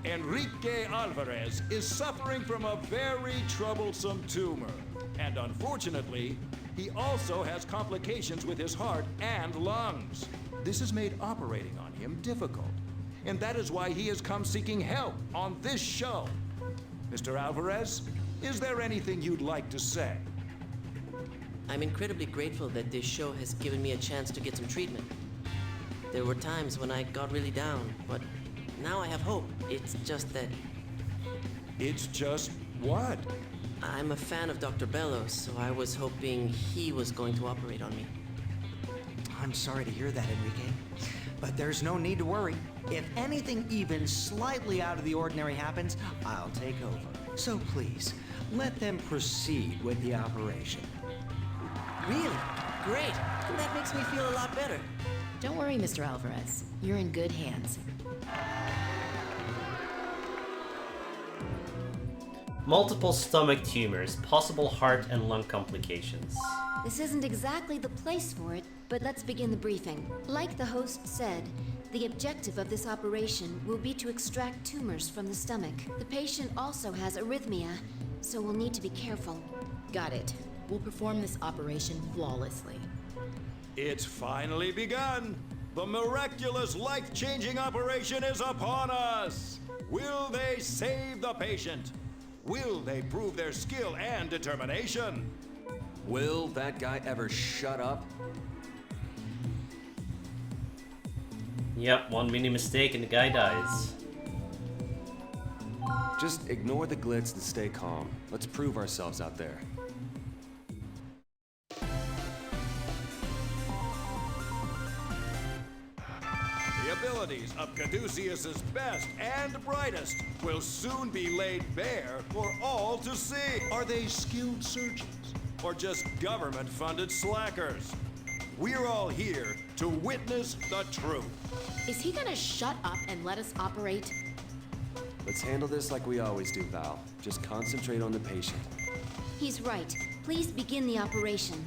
Enrique Alvarez is suffering from a very troublesome tumor. And unfortunately, he also has complications with his heart and lungs. This has made operating on him difficult. And that is why he has come seeking help on this show. Mr. Alvarez, is there anything you'd like to say? I'm incredibly grateful that this show has given me a chance to get some treatment. There were times when I got really down, but now I have hope. It's just that... It's just what? I'm a fan of Dr. Bello, so I was hoping he was going to operate on me. I'm sorry to hear that, Enrique. But there's no need to worry. If anything even slightly out of the ordinary happens, I'll take over. So please, let them proceed with the operation. Really? Great. That makes me feel a lot better. Don't worry, Mr. Alvarez. You're in good hands. Multiple stomach tumors, possible heart and lung complications. This isn't exactly the place for it, but let's begin the briefing. Like the host said, the objective of this operation will be to extract tumors from the stomach. The patient also has arrhythmia, so we'll need to be careful. Got it. We'll perform this operation flawlessly. It's finally begun. The miraculous, life-changing operation is upon us. Will they save the patient? Will they prove their skill and determination? will that guy ever shut up? Yep, one mini mistake and the guy dies. Just ignore the glitz and stay calm. Let's prove ourselves out there. The abilities of Caduceus's best and brightest will soon be laid bare for all to see. Are they skilled surgeons or just government-funded slackers? We're all here to witness the truth. Is he gonna shut up and let us operate? Let's handle this like we always do, Val. Just concentrate on the patient. He's right. Please begin the operation.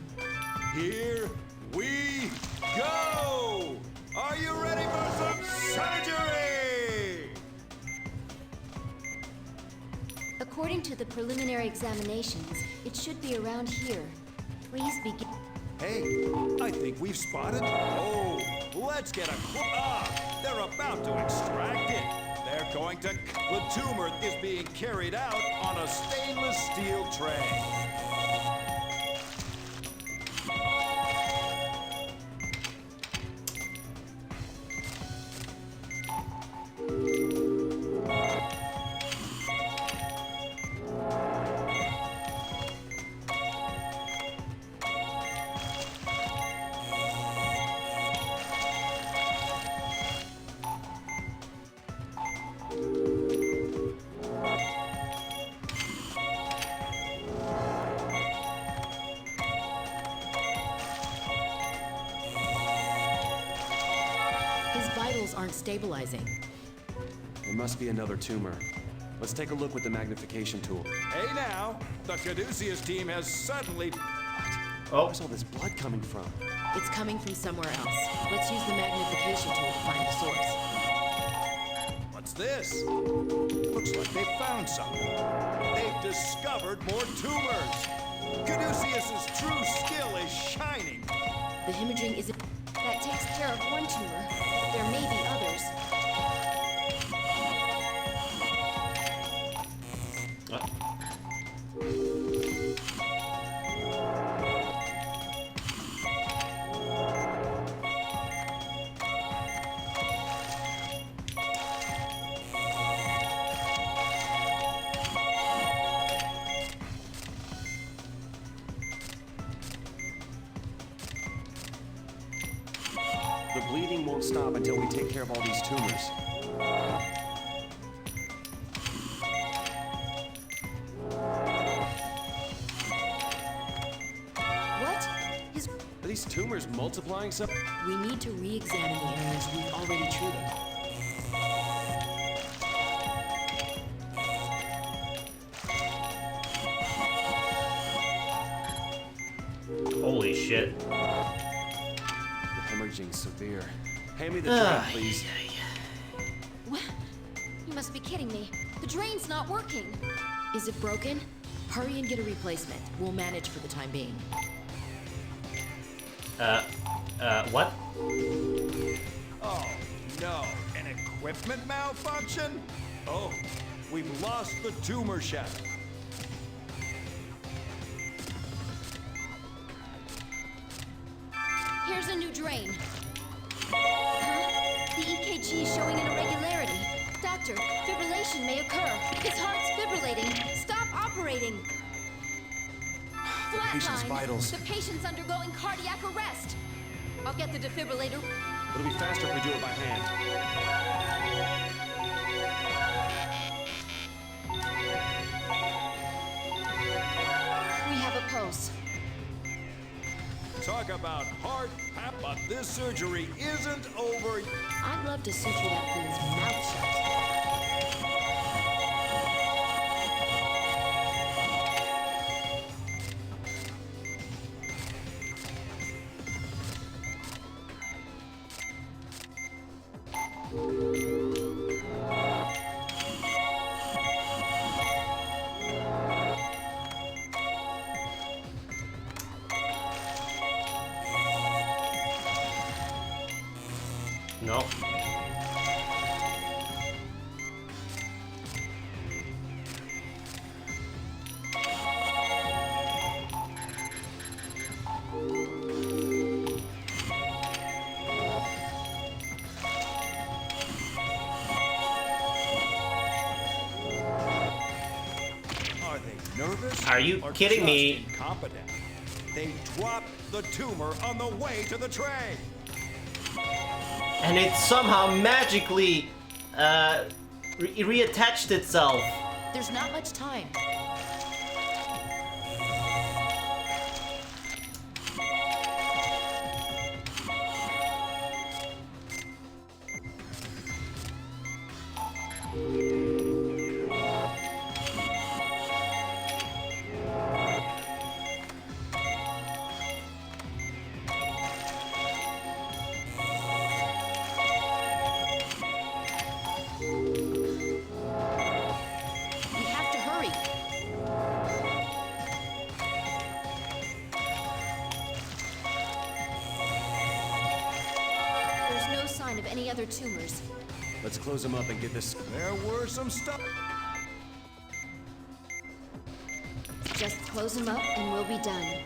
Here we go! Are you ready for some surgery? According to the preliminary examinations, it should be around here. Please begin. Hey, I think we've spotted. Oh, let's get a they're about to extract it. They're going to. The tumor is being carried out on a stainless steel tray. Aren't stabilizing. There must be another tumor. Let's take a look with the magnification tool. Hey now, the Caduceus team has suddenly... Oh. Where's all this blood coming from? It's coming from somewhere else. Let's use the magnification tool to find the source. What's this? Looks like they found something. They've discovered more tumors. Caduceus's true skill is shining. The hemorrhaging is... That takes care of one tumor. There may be others. The bleeding won't stop until we take care of all these tumors. What? Are these tumors multiplying so? We need to re-examine the areas we've already treated. Holy shit. Hemorrhaging severe. Hand me the drain, please. What? You must be kidding me. The drain's not working. Is it broken? Hurry and get a replacement. We'll manage for the time being. What? Oh, no. An equipment malfunction? Oh, we've lost the tumor shaft. Here's a new drain. Huh? The EKG is showing an irregularity. Doctor, fibrillation may occur. His heart's fibrillating. Stop operating. The patient's vitals. The patient's undergoing cardiac arrest. I'll get the defibrillator. It'll be faster if we do it by hand. We have a pulse. Talk about heart, but this surgery isn't over. I'd love to suture that fool's mouth shut. No. Are they nervous? Are you or kidding just me? Incompetent. They dropped the tumor on the way to the tray. And it somehow magically reattached itself. There's not much time. Of any other tumors. Let's close them up and get this. There were some stuff. Just close them up and we'll be done.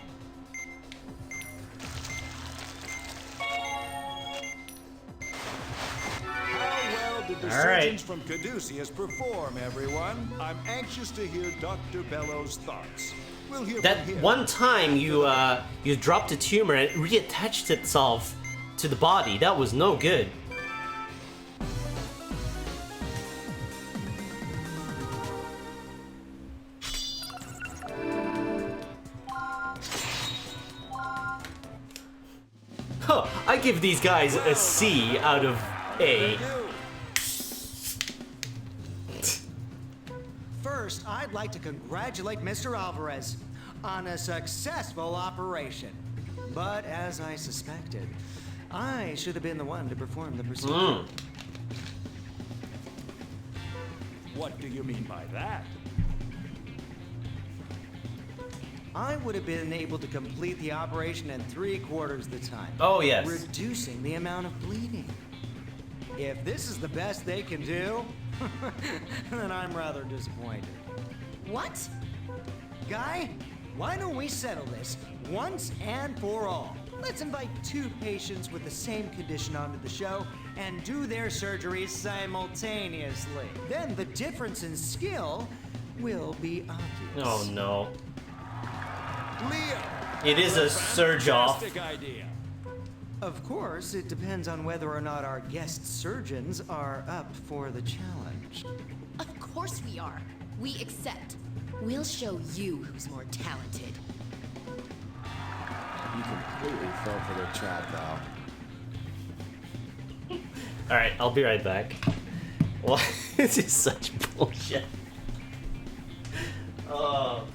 How well did the surgeons from Caduceus perform, everyone? I'm anxious to hear Dr. Bellow's thoughts. We'll hear That from him. one time you dropped a tumor and it reattached itself to the body. That was no good. Huh, I give these guys a C out of A. First, I'd like to congratulate Mr. Alvarez on a successful operation. But as I suspected, I should have been the one to perform the procedure. What do you mean by that? I would have been able to complete the operation in 3/4 the time. Oh, yes. Reducing the amount of bleeding. If this is the best they can do, then I'm rather disappointed. What? Guy, why don't we settle this once and for all? Let's invite 2 patients with the same condition onto the show and do their surgeries simultaneously. Then the difference in skill will be obvious. Oh no. Leo! It is a surge off. Fantastic idea. Of course, it depends on whether or not our guest surgeons are up for the challenge. Of course we are. We accept. We'll show you who's more talented. You completely fell for their trap, Val. Alright, I'll be right back. Well, this is such bullshit. Oh.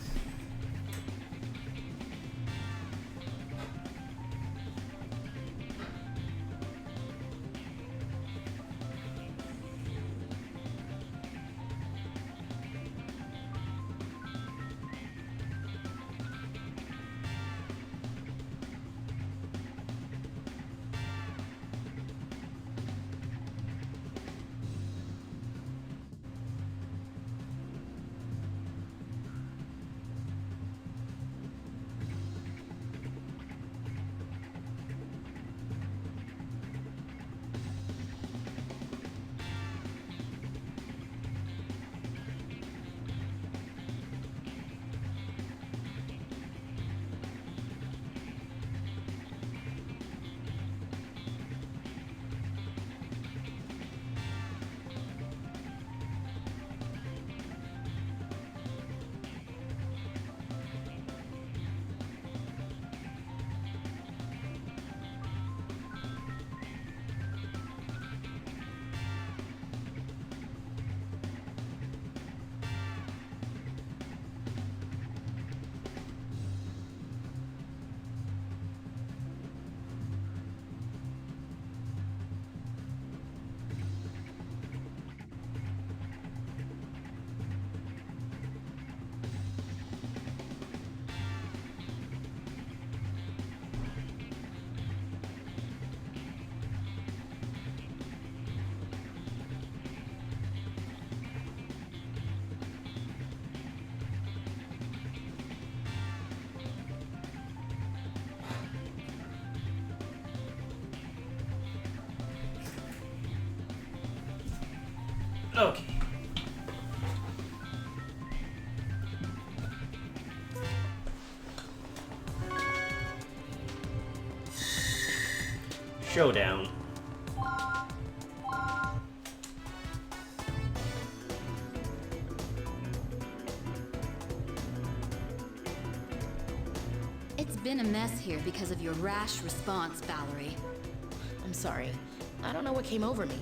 Okay. Showdown. It's been a mess here because of your rash response, Valerie. I'm sorry. I don't know what came over me.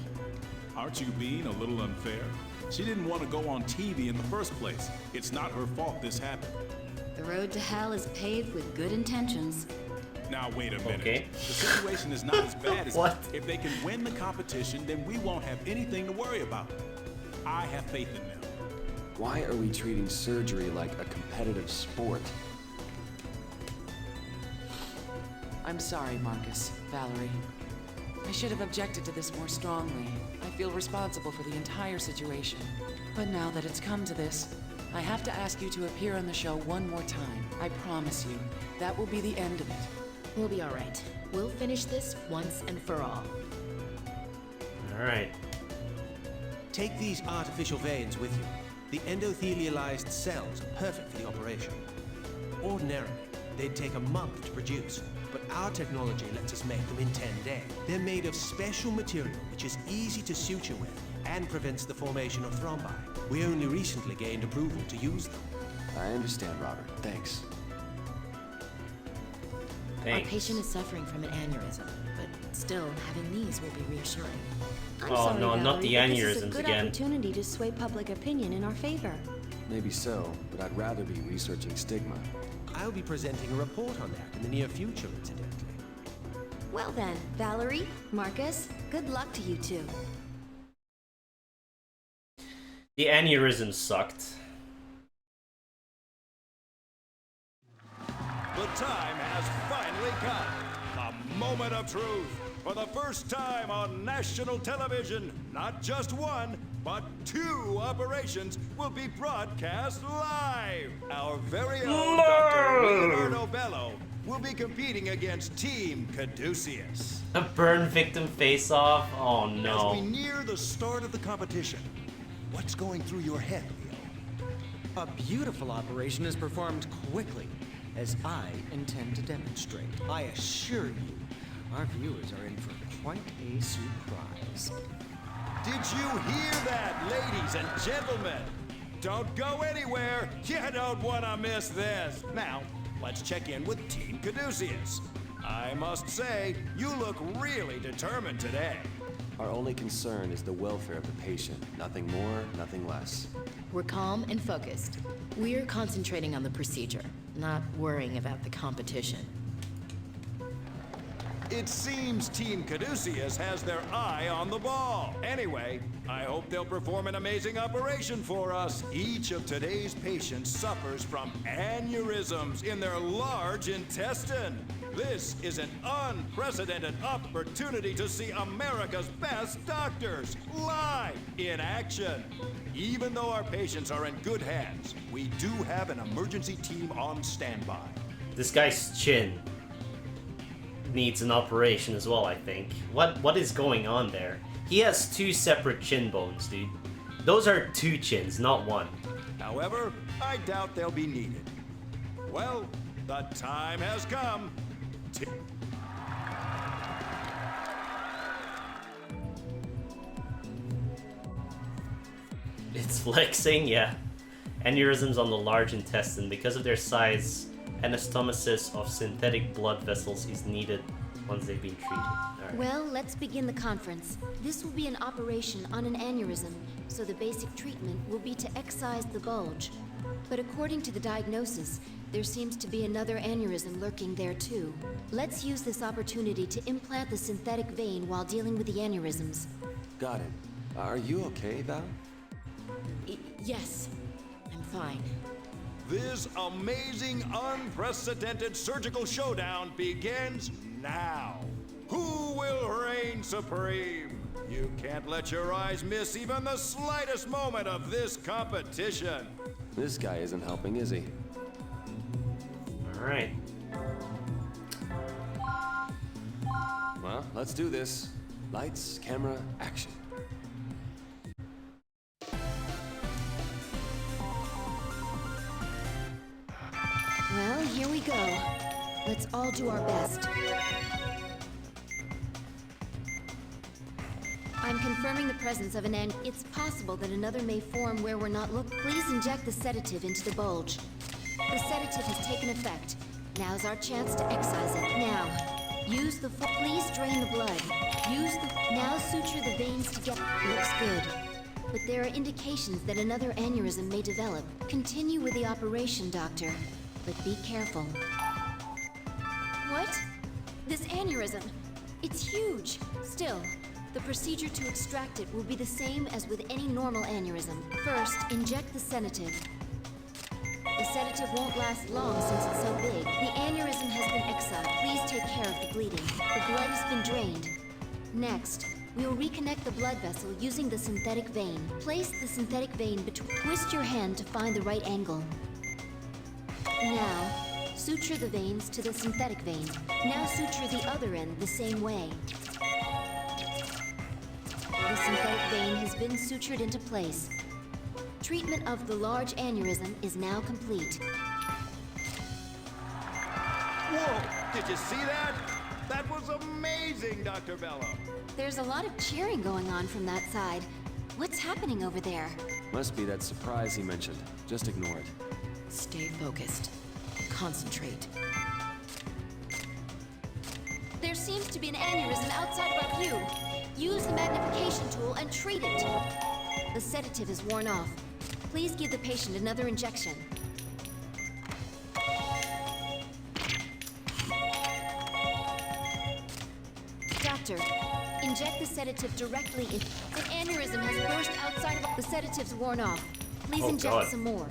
Aren't you being a little unfair? She didn't want to go on TV in the first place. It's not her fault this happened. The road to hell is paved with good intentions. Now wait a minute. Okay. The situation is not as bad as What? If they can win the competition, then we won't have anything to worry about. I have faith in them. Why are we treating surgery like a competitive sport? I'm sorry, Marcus, Valerie. I should have objected to this more strongly. I feel responsible for the entire situation. But now that it's come to this, I have to ask you to appear on the show one more time. I promise you, that will be the end of it. We'll be alright. We'll finish this once and for all. Alright. Take these artificial veins with you. The endothelialized cells are perfect for the operation. Ordinarily, they'd take a month to produce, but our technology lets us make them in 10 days. They're made of special material which is easy to suture with and prevents the formation of thrombi. We only recently gained approval to use them. I understand, Robert. Thanks. Our patient is suffering from an aneurysm, but still, having these will be reassuring. I'm Oh, sorry, no, Valerie, not the but this is a aneurysms good again. opportunity to sway public opinion in our favor. Maybe so, but I'd rather be researching stigma. I'll be presenting a report on that in the near future, incidentally. Well then, Valerie, Marcus, good luck to you two. The aneurysm sucked. The time has finally come. A moment of truth. For the first time on national television, not just one, but 2 operations will be broadcast live. Our very own Dr. Leonardo Bello will be competing against Team Caduceus. A burn victim face-off? Oh no. As we near the start of the competition, what's going through your head, Leo? A beautiful operation is performed quickly, as I intend to demonstrate. I assure you, our viewers are in for quite a surprise. Did you hear that, ladies and gentlemen? Don't go anywhere. You don't want to miss this. Now, let's check in with Team Caduceus. I must say, you look really determined today. Our only concern is the welfare of the patient. Nothing more, nothing less. We're calm and focused. We're concentrating on the procedure, not worrying about the competition. It seems Team Caduceus has their eye on the ball. Anyway, I hope they'll perform an amazing operation for us. Each of today's patients suffers from aneurysms in their large intestine. This is an unprecedented opportunity to see America's best doctors live in action. Even though our patients are in good hands, we do have an emergency team on standby. This guy's chin needs an operation as well, I think. What is going on there? He has 2 separate chin bones, dude. Those are 2 chins, not 1. However, I doubt they'll be needed. Well, the time has come. It's flexing, yeah. Aneurysms on the large intestine. Because of their size, anastomosis of synthetic blood vessels is needed once they've been treated. Right. Well, let's begin the conference. This will be an operation on an aneurysm, so the basic treatment will be to excise the bulge. But according to the diagnosis, there seems to be another aneurysm lurking there too. Let's use this opportunity to implant the synthetic vein while dealing with the aneurysms. Got it. Are you okay, Val? Yes, I'm fine. This amazing, unprecedented surgical showdown begins now. Who will reign supreme? You can't let your eyes miss even the slightest moment of this competition. This guy isn't helping, is he? All right. Well, let's do this. Lights, camera, action. Well, here we go. Let's all do our best. I'm confirming the presence of an end. It's possible that another may form where we're not looking. Please inject the sedative into the bulge. The sedative has taken effect. Now's our chance to excise it. Now, use the please drain the blood. Now suture the veins together. Looks good. But there are indications that another aneurysm may develop. Continue with the operation, Doctor. But be careful. What? This aneurysm. It's huge. Still, the procedure to extract it will be the same as with any normal aneurysm. First, inject the sedative. The sedative won't last long since it's so big. The aneurysm has been excised. Please take care of the bleeding. The blood has been drained. Next, we will reconnect the blood vessel using the synthetic vein. Place the synthetic vein between. Twist your hand to find the right angle. Now, suture the veins to the synthetic vein. Now suture the other end the same way. The synthetic vein has been sutured into place. Treatment of the large aneurysm is now complete. Whoa! Did you see that? That was amazing, Dr. Bello. There's a lot of cheering going on from that side. What's happening over there? Must be that surprise he mentioned. Just ignore it. Stay focused. Concentrate. There seems to be an aneurysm outside of our view. Use the magnification tool and treat it. The sedative is worn off. Please give the patient another injection. Doctor, Inject the sedative directly in. An aneurysm has burst outside of. The sedative's worn off. Please inject some more.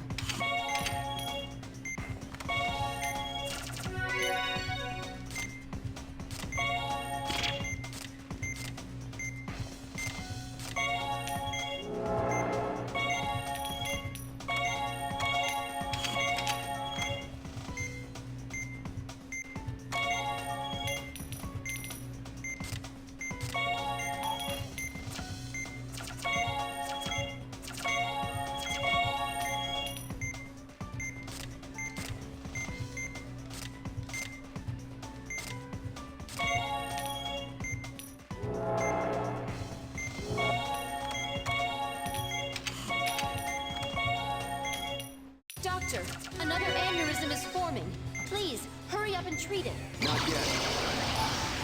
Doctor, another aneurysm is forming. Please, hurry up and treat it. Not yet.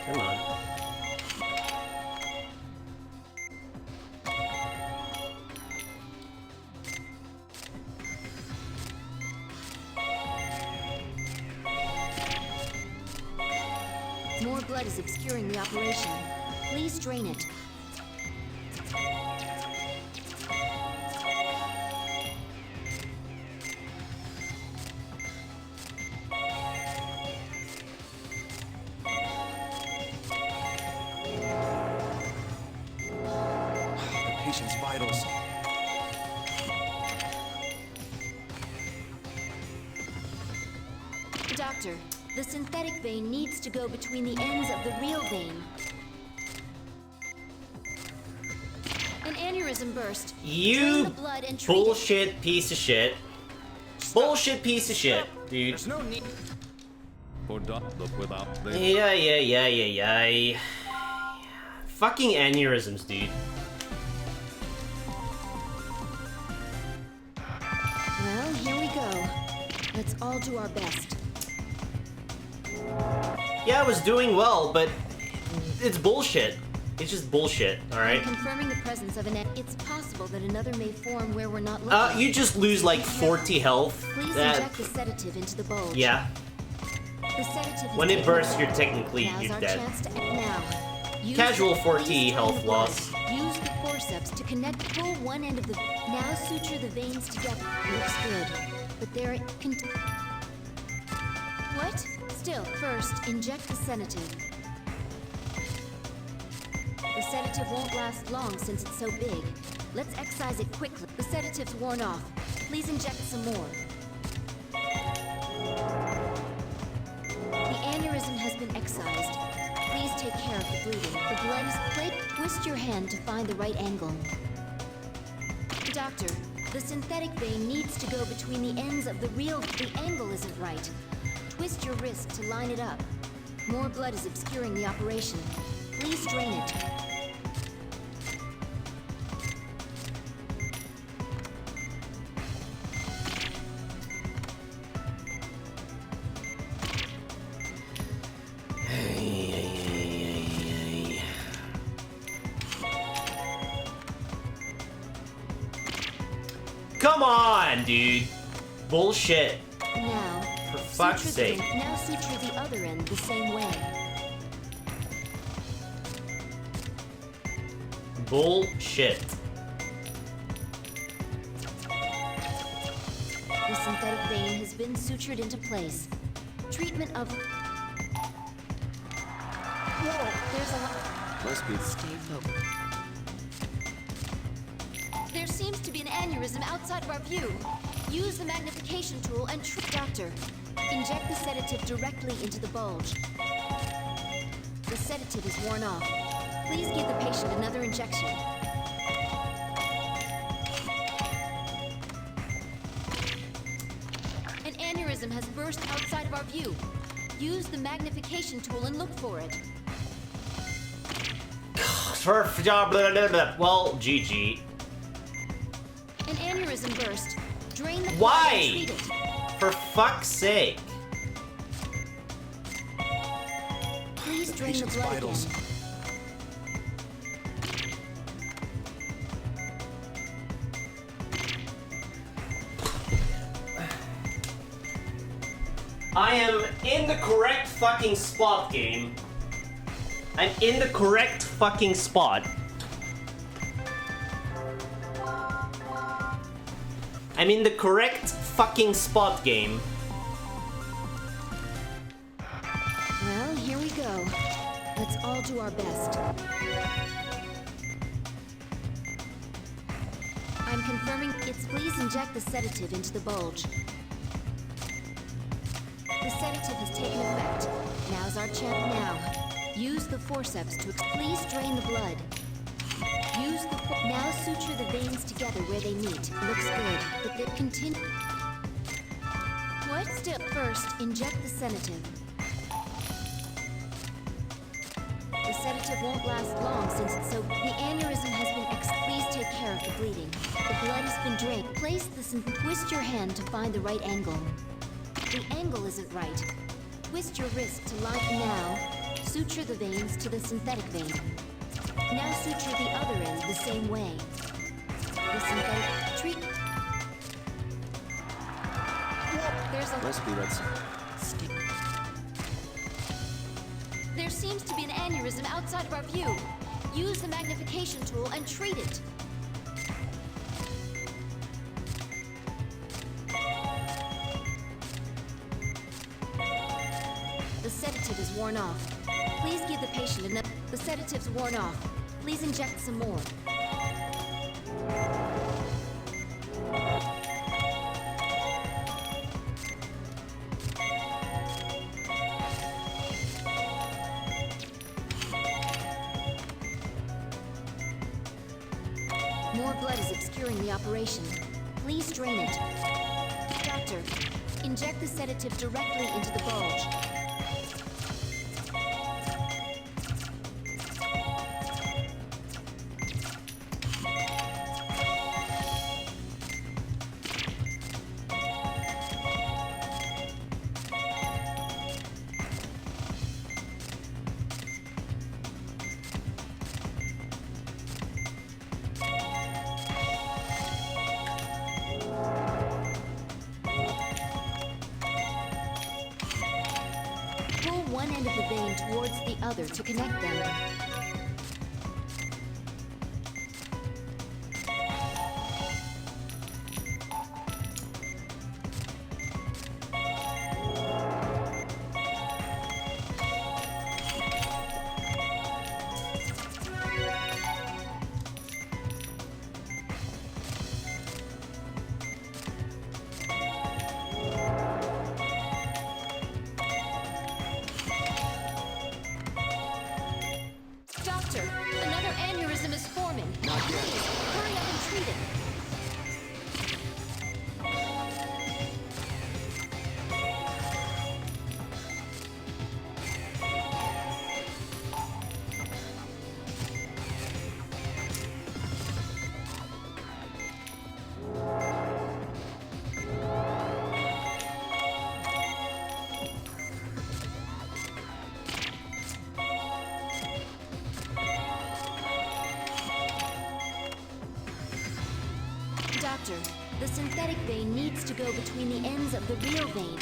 Come on. More blood is obscuring the operation. Please drain it. The patient's vitals. Doctor, the synthetic vein needs to go between the ends of the real vein. An aneurysm burst. Drain You the blood and treat it. bullshit piece of shit. Bullshit piece of shit, dude. There's no need. For look without the Yeah. Fucking aneurysms, dude. Well, here we go. Let's all do our best. Yeah, I was doing well, but it's bullshit. It's just bullshit, alright? Confirming the presence of an. It's possible that another may form where we're not looking. You just lose like 40 health. Please inject the sedative into the bulge. Yeah. The sedative When it bursts, you're technically Now's our dead. chance to now. Use Casual the- 40 please health drain the blood. loss. Use the forceps to connect. Pull one end of the. Now suture the veins together. Looks good, but there. What? Still, first inject the sedative. The sedative won't last long since it's so big. Let's excise it quickly. The sedative's worn off. Please inject some more. The aneurysm has been excised. Please take care of the bleeding. The blood is played. Twist your hand to find the right angle. Doctor, the synthetic vein needs to go between the ends of the real. The angle isn't right. Twist your wrist to line it up. More blood is obscuring the operation. Please drain it. Come on, dude. Bullshit. Now, For fuck's suture sake. Now suture the other end the same way. Bullshit. The synthetic vein has been sutured into place. Treatment of. Whoa, there's a lot. Must be. Stay focused. There seems to be an aneurysm outside of our view. Use the magnification tool and Doctor, inject the sedative directly into the bulge. The sedative is worn off. Please give the patient another injection. An aneurysm has burst outside of our view. Use the magnification tool and look for it. Well, GG. An aneurysm burst. Drain the blood and Why? treat it. For fuck's sake. drain the patient's blood vitals. again. I am in the correct fucking spot, game. I'm in the correct fucking spot. I'm in the correct fucking spot, game. Well, here we go. Let's all do our best. I'm confirming it's please inject the sedative into the bulge. The sedative has taken effect. Now's our chance. Now, use the forceps to please drain the blood. Use the now suture the veins together where they meet. Looks good, but they continue. What? Still, first inject the sedative. The sedative won't last long since it's so. The aneurysm has been Please take care of the bleeding. The blood has been drained. Place this and twist your hand to find the right angle. The angle isn't right. Twist your wrist to line. Now, suture the veins to the synthetic vein. Now suture the other end the same way. The synthetic treat. There's a Must be that's There seems to be an aneurysm outside of our view. Use the magnification tool and treat it. The sedative is worn off. Please give the patient enough. The sedative's worn off. Please inject some more. More blood is obscuring the operation. Please drain it. Doctor, inject the sedative directly into the bulge. One end of the vein towards the other to connect them. Another aneurysm is forming. Not yet. Hurry up and treat it. Doctor, the synthetic vein needs to go between the ends of the real vein.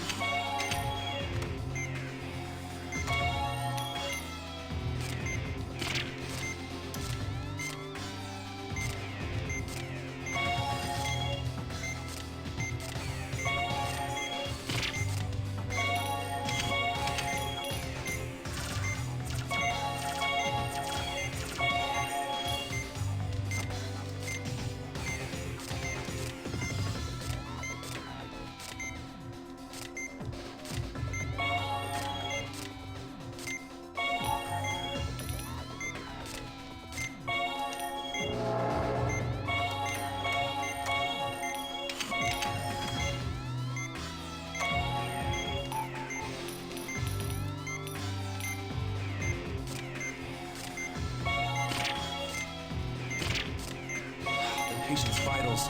patient's vitals.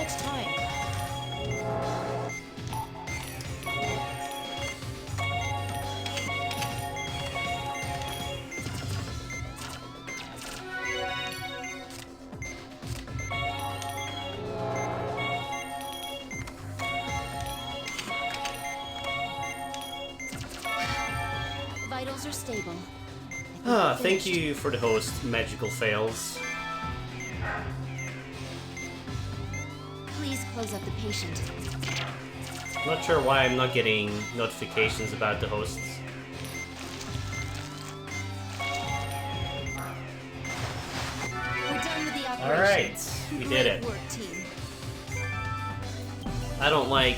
much time. Vitals are stable. Thank you for the host, Magical Fails. Please close up the patient. Not sure why I'm not getting notifications about the hosts. We're done with the operation. Alright, we did it. Great work, team. I don't like...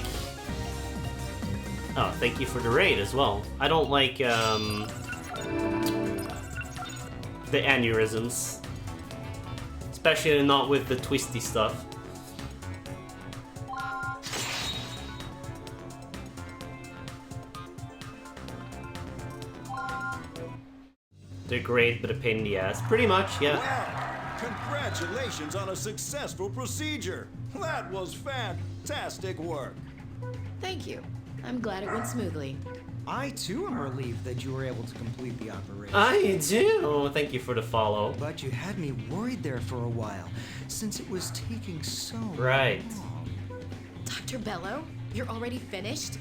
Oh, thank you for the raid as well. I don't like, the aneurysms. Especially not with the twisty stuff. They're great, but a pain in the ass. Pretty much, yeah. Well, congratulations on a successful procedure. That was fantastic work. Thank you. I'm glad it went smoothly. I too am relieved that you were able to complete the operation. I do. Thank you for the follow. But you had me worried there for a while, since it was taking so Right. long. Dr. Bello, you're already finished?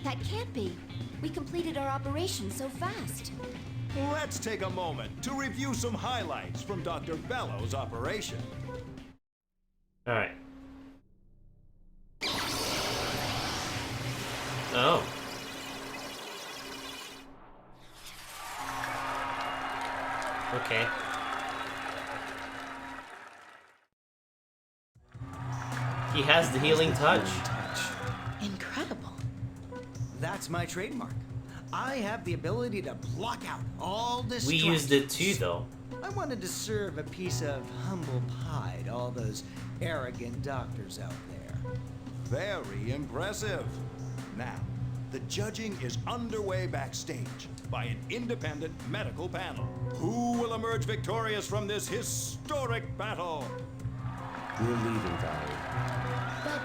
That can't be. We completed our operation so fast. Let's take a moment to review some highlights from Dr. Bellow's operation. Alright. Oh. Okay. He has the healing touch. Incredible. That's my trademark. I have the ability to block out all We distractions. used it too, though. I wanted to serve a piece of humble pie to all those arrogant doctors out there. Very impressive. Now, the judging is underway backstage by an independent medical panel. Who will emerge victorious from this historic battle? We're leaving, Valerie. But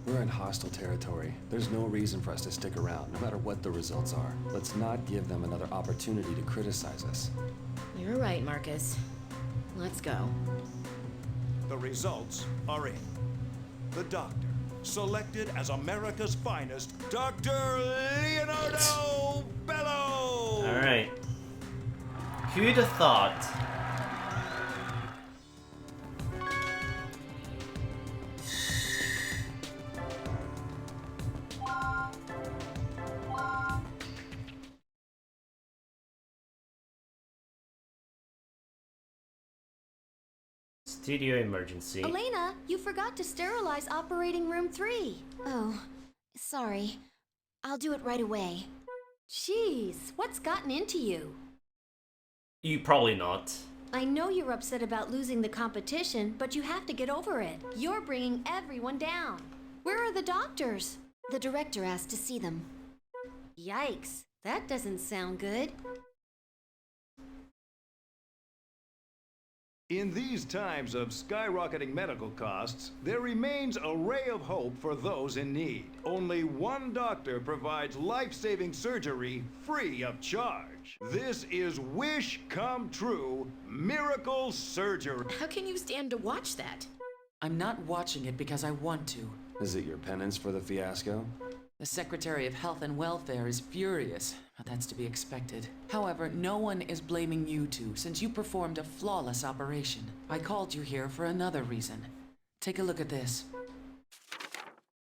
We're in hostile territory. There's no reason for us to stick around, no matter what the results are. Let's not give them another opportunity to criticize us. You're right, Marcus. Let's go. The results are in. The doctor, selected as America's finest, Dr. Leonardo Bello! Alright. Who'd have thought? Studio emergency. Elena, you forgot to sterilize operating room 3. Oh, sorry. I'll do it right away. Jeez, what's gotten into you? You probably not. I know you're upset about losing the competition, but you have to get over it. You're bringing everyone down. Where are the doctors? The director asked to see them. Yikes, that doesn't sound good. In these times of skyrocketing medical costs, there remains a ray of hope for those in need. Only one doctor provides life-saving surgery free of charge. This is Wish Come True Miracle Surgery. How can you stand to watch that? I'm not watching it because I want to. Is it your penance for the fiasco? The Secretary of Health and Welfare is furious, but that's to be expected. However, no one is blaming you two, since you performed a flawless operation. I called you here for another reason. Take a look at this.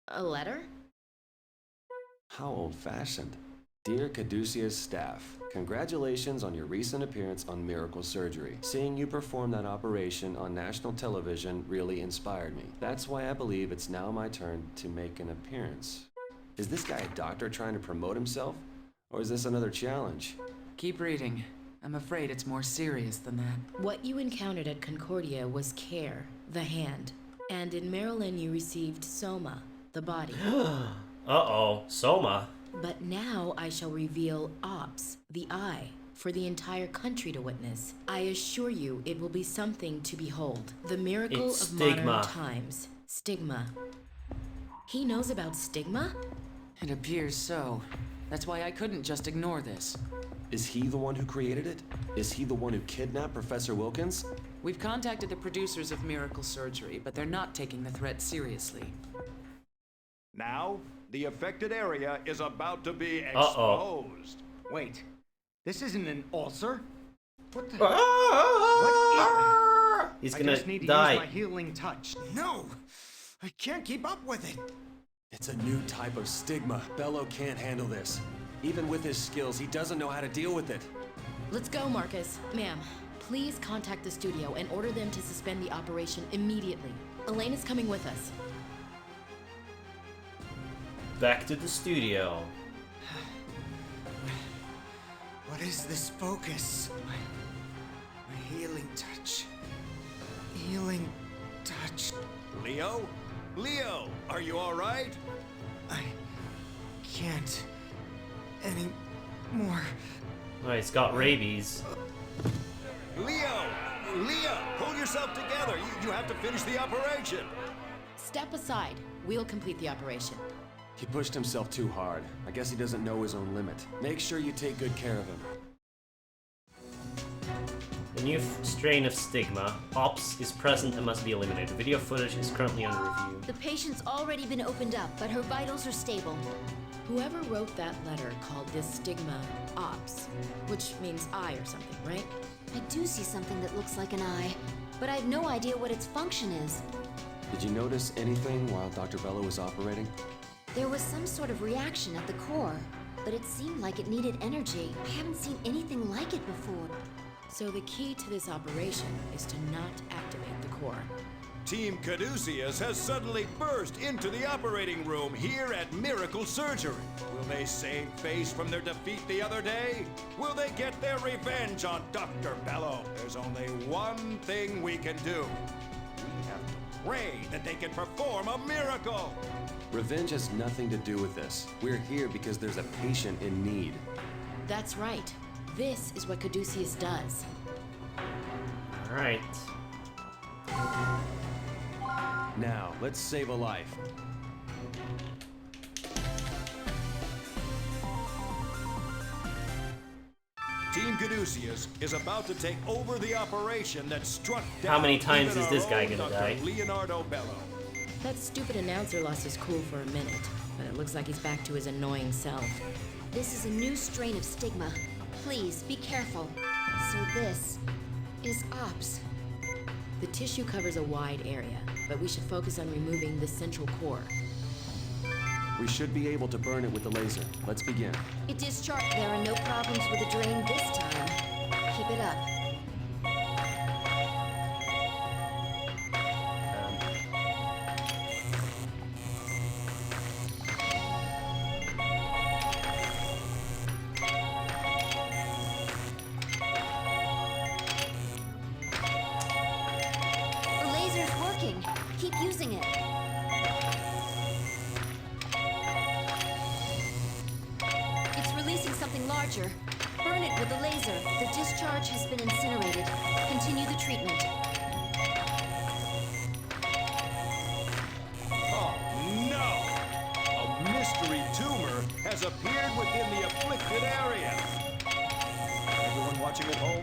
A letter? How old-fashioned. Dear Caduceus staff, congratulations on your recent appearance on Miracle Surgery. Seeing you perform that operation on national television really inspired me. That's why I believe it's now my turn to make an appearance. Is this guy a doctor trying to promote himself? Or is this another challenge? Keep reading. I'm afraid it's more serious than that. What you encountered at Concordia was care, the hand. And in Maryland you received soma, the body. Uh-oh, Soma. But now I shall reveal ops, the eye, for the entire country to witness. I assure you it will be something to behold. The miracle It's of stigma. modern times. Stigma. He knows about stigma? It appears so. That's why I couldn't just ignore this. Is he the one who created it? Is he the one who kidnapped Professor Wilkins? We've contacted the producers of Miracle Surgery, but they're not taking the threat seriously. Now, the affected area is about to be Uh-oh. exposed. Wait, this isn't an ulcer? What the? He's I gonna just need to die. use my healing touch. No! I can't keep up with it. It's a new type of stigma. Bello can't handle this. Even with his skills, he doesn't know how to deal with it. Let's go, Marcus. Ma'am, please contact the studio and order them to suspend the operation immediately. Elaine is coming with us. Back to the studio. What is this focus? My healing touch. Healing touch. Leo? Leo, are you all right? I can't anymore. Oh, he's got rabies. Leo! Leo, pull yourself together. You have to finish the operation. Step aside. We'll complete the operation. He pushed himself too hard. I guess he doesn't know his own limit. Make sure you take good care of him. A new strain of stigma, Ops, is present and must be eliminated. Video footage is currently under review. The patient's already been opened up, but her vitals are stable. Whoever wrote that letter called this stigma Ops, which means eye or something, right? I do see something that looks like an eye, but I have no idea what its function is. Did you notice anything while Dr. Bello was operating? There was some sort of reaction at the core, but it seemed like it needed energy. I haven't seen anything like it before. So the key to this operation is to not activate the core. Team Caduceus has suddenly burst into the operating room here at Miracle Surgery. Will they save face from their defeat the other day? Will they get their revenge on Dr. Bello? There's only one thing we can do. We have to pray that they can perform a miracle. Revenge has nothing to do with this. We're here because there's a patient in need. That's right. This is what Caduceus does. Alright. Now, let's save a life. Team Caduceus is about to take over the operation that struck down. How many times even is this our guy own gonna Dr. die? Leonardo Bello. That stupid announcer lost his cool for a minute, but it looks like he's back to his annoying self. This is a new strain of stigma. Please, be careful. So this is Ops. The tissue covers a wide area, but we should focus on removing the central core. We should be able to burn it with the laser. Let's begin. It discharged. There are no problems with the drain this time. Keep it up. The laser's working. Keep using it. It's releasing something larger. Burn it with the laser. The discharge has been incinerated. Continue the treatment. Oh, no! A mystery tumor has appeared within the afflicted area. Everyone watching at home,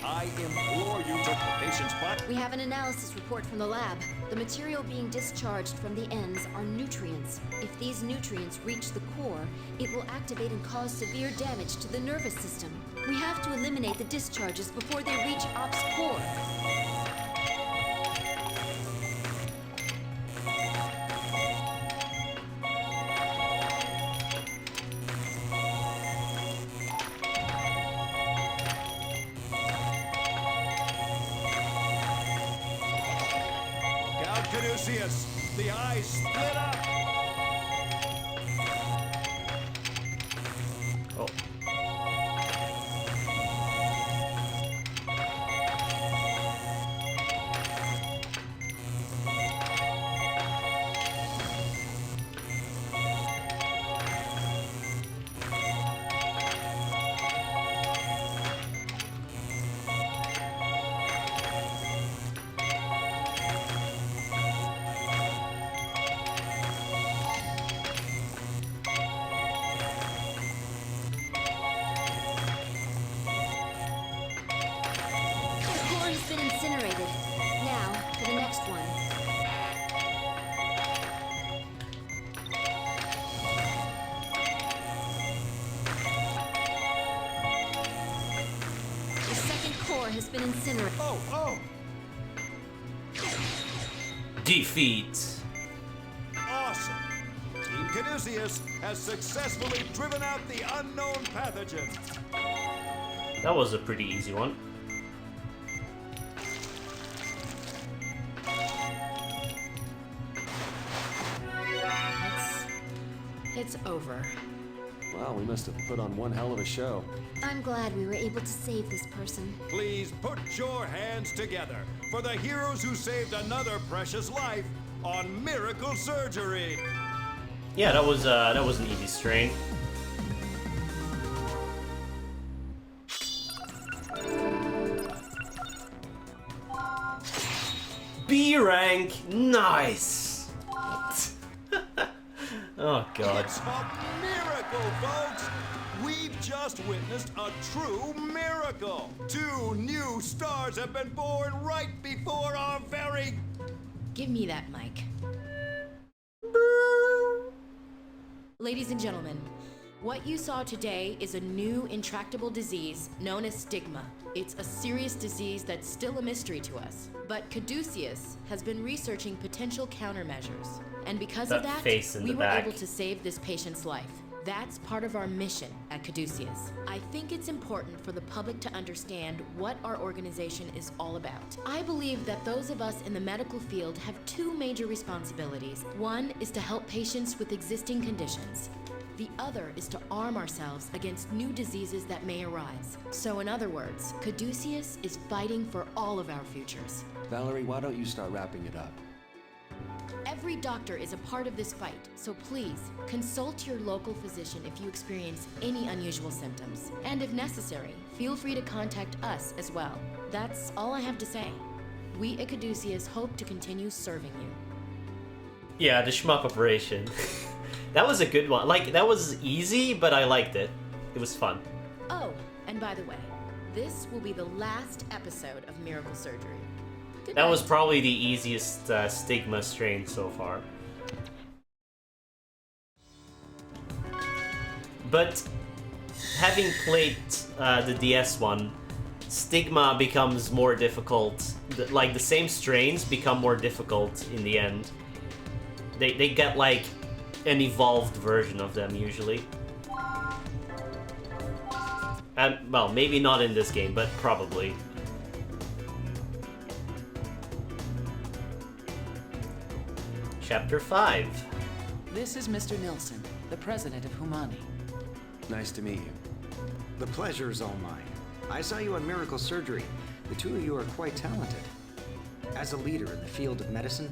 I implore you to the patient's body. We have an analysis report from the lab. The material being discharged from the ends are nutrients. If these nutrients reach the core, it will activate and cause severe damage to the nervous system. We have to eliminate the discharges before they reach Ops' core. Look out, Caduceus! The eyes split up! Oh. Oh! Defeat. Awesome! Team Caduceus has successfully driven out the unknown pathogen. That was a pretty easy one. It's over. Well, we must have put on one hell of a show. I'm glad we were able to save this person. Please put your hands together for the heroes who saved another precious life on Miracle Surgery. Yeah, that was an easy strain. B rank, nice. Oh god. It's a miracle, folks! We've just witnessed a true miracle! 2 new stars have been born right before our very... Give me that mic. Ladies and gentlemen, what you saw today is a new intractable disease known as stigma. It's a serious disease that's still a mystery to us. But Caduceus has been researching potential countermeasures. And because of that, we were able to save this patient's life. That's part of our mission at Caduceus. I think it's important for the public to understand what our organization is all about. I believe that those of us in the medical field have 2 major responsibilities. One is to help patients with existing conditions. The other is to arm ourselves against new diseases that may arise. So in other words, Caduceus is fighting for all of our futures. Valerie, why don't you start wrapping it up? Every doctor is a part of this fight, so please, consult your local physician if you experience any unusual symptoms. And if necessary, feel free to contact us as well. That's all I have to say. We at Caduceus hope to continue serving you. Yeah, the shmup operation. That was a good one. Like, that was easy, but I liked it. It was fun. Oh, and by the way, this will be the last episode of Miracle Surgery. Good That night. was probably the easiest stigma strain so far. But having played the DS one, stigma becomes more difficult. Like, the same strains become more difficult in the end. They get like an evolved version of them usually. And, well, maybe not in this game, but probably. Chapter 5. This is Mr. Nilsson, the president of Humani. Nice to meet you. The pleasure is all mine. I saw you on Miracle Surgery. The 2 of you are quite talented. As a leader in the field of medicine,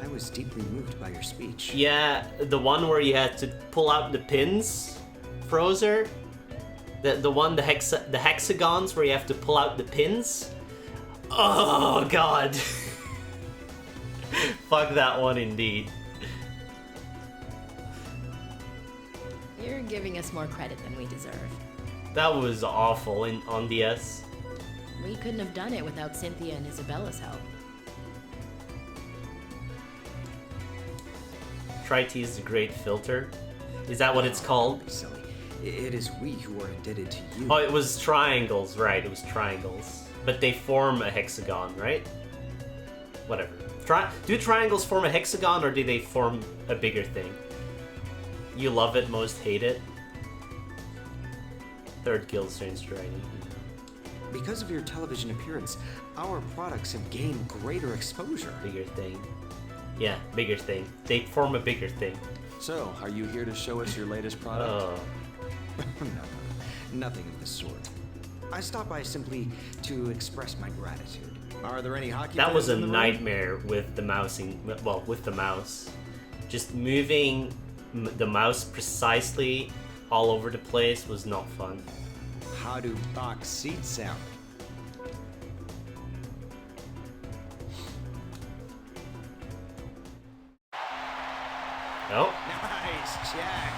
I was deeply moved by your speech. Yeah, the one where you had to pull out the pins, Frozer. The hexagons where you have to pull out the pins. Oh god. Fuck that one indeed. You're giving us more credit than we deserve. That was awful on DS. We couldn't have done it without Cynthia and Isabella's help. Try to use the great filter. Is that what it's called? Silly. It is we who are indebted to you. Oh, it was triangles, right? It was triangles. But they form a hexagon, right? Whatever. Do triangles form a hexagon or do they form a bigger thing? You love it, most hate it. Third guild strange writing. Because of your television appearance, our products have gained greater exposure. Bigger thing. Yeah, bigger thing. They form a bigger thing. So, are you here to show us your latest product? Oh. No, nothing of the sort. I stopped by simply to express my gratitude. Are there any hockey That was fans a in the nightmare with the mousing. Well, with the mouse. Just moving the mouse precisely all over the place was not fun. How do box seats sound? Oh. Nice, Jack.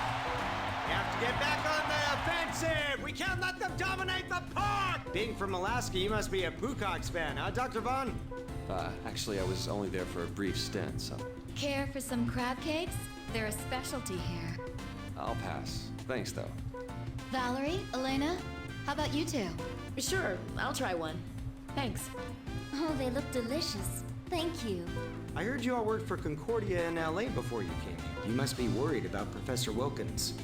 We have to get back on the offensive. We can't let them dominate the park. Being from Alaska, you must be a Poohawks fan, huh, Dr. Vaughn? Actually, I was only there for a brief stint, so Care for some crab cakes? They're a specialty here. I'll pass. Thanks, though. Valerie, Elena, how about you two? Sure, I'll try one. Thanks. Oh, they look delicious. Thank you. I heard you all worked for Concordia in LA before you came here. You must be worried about Professor Wilkins.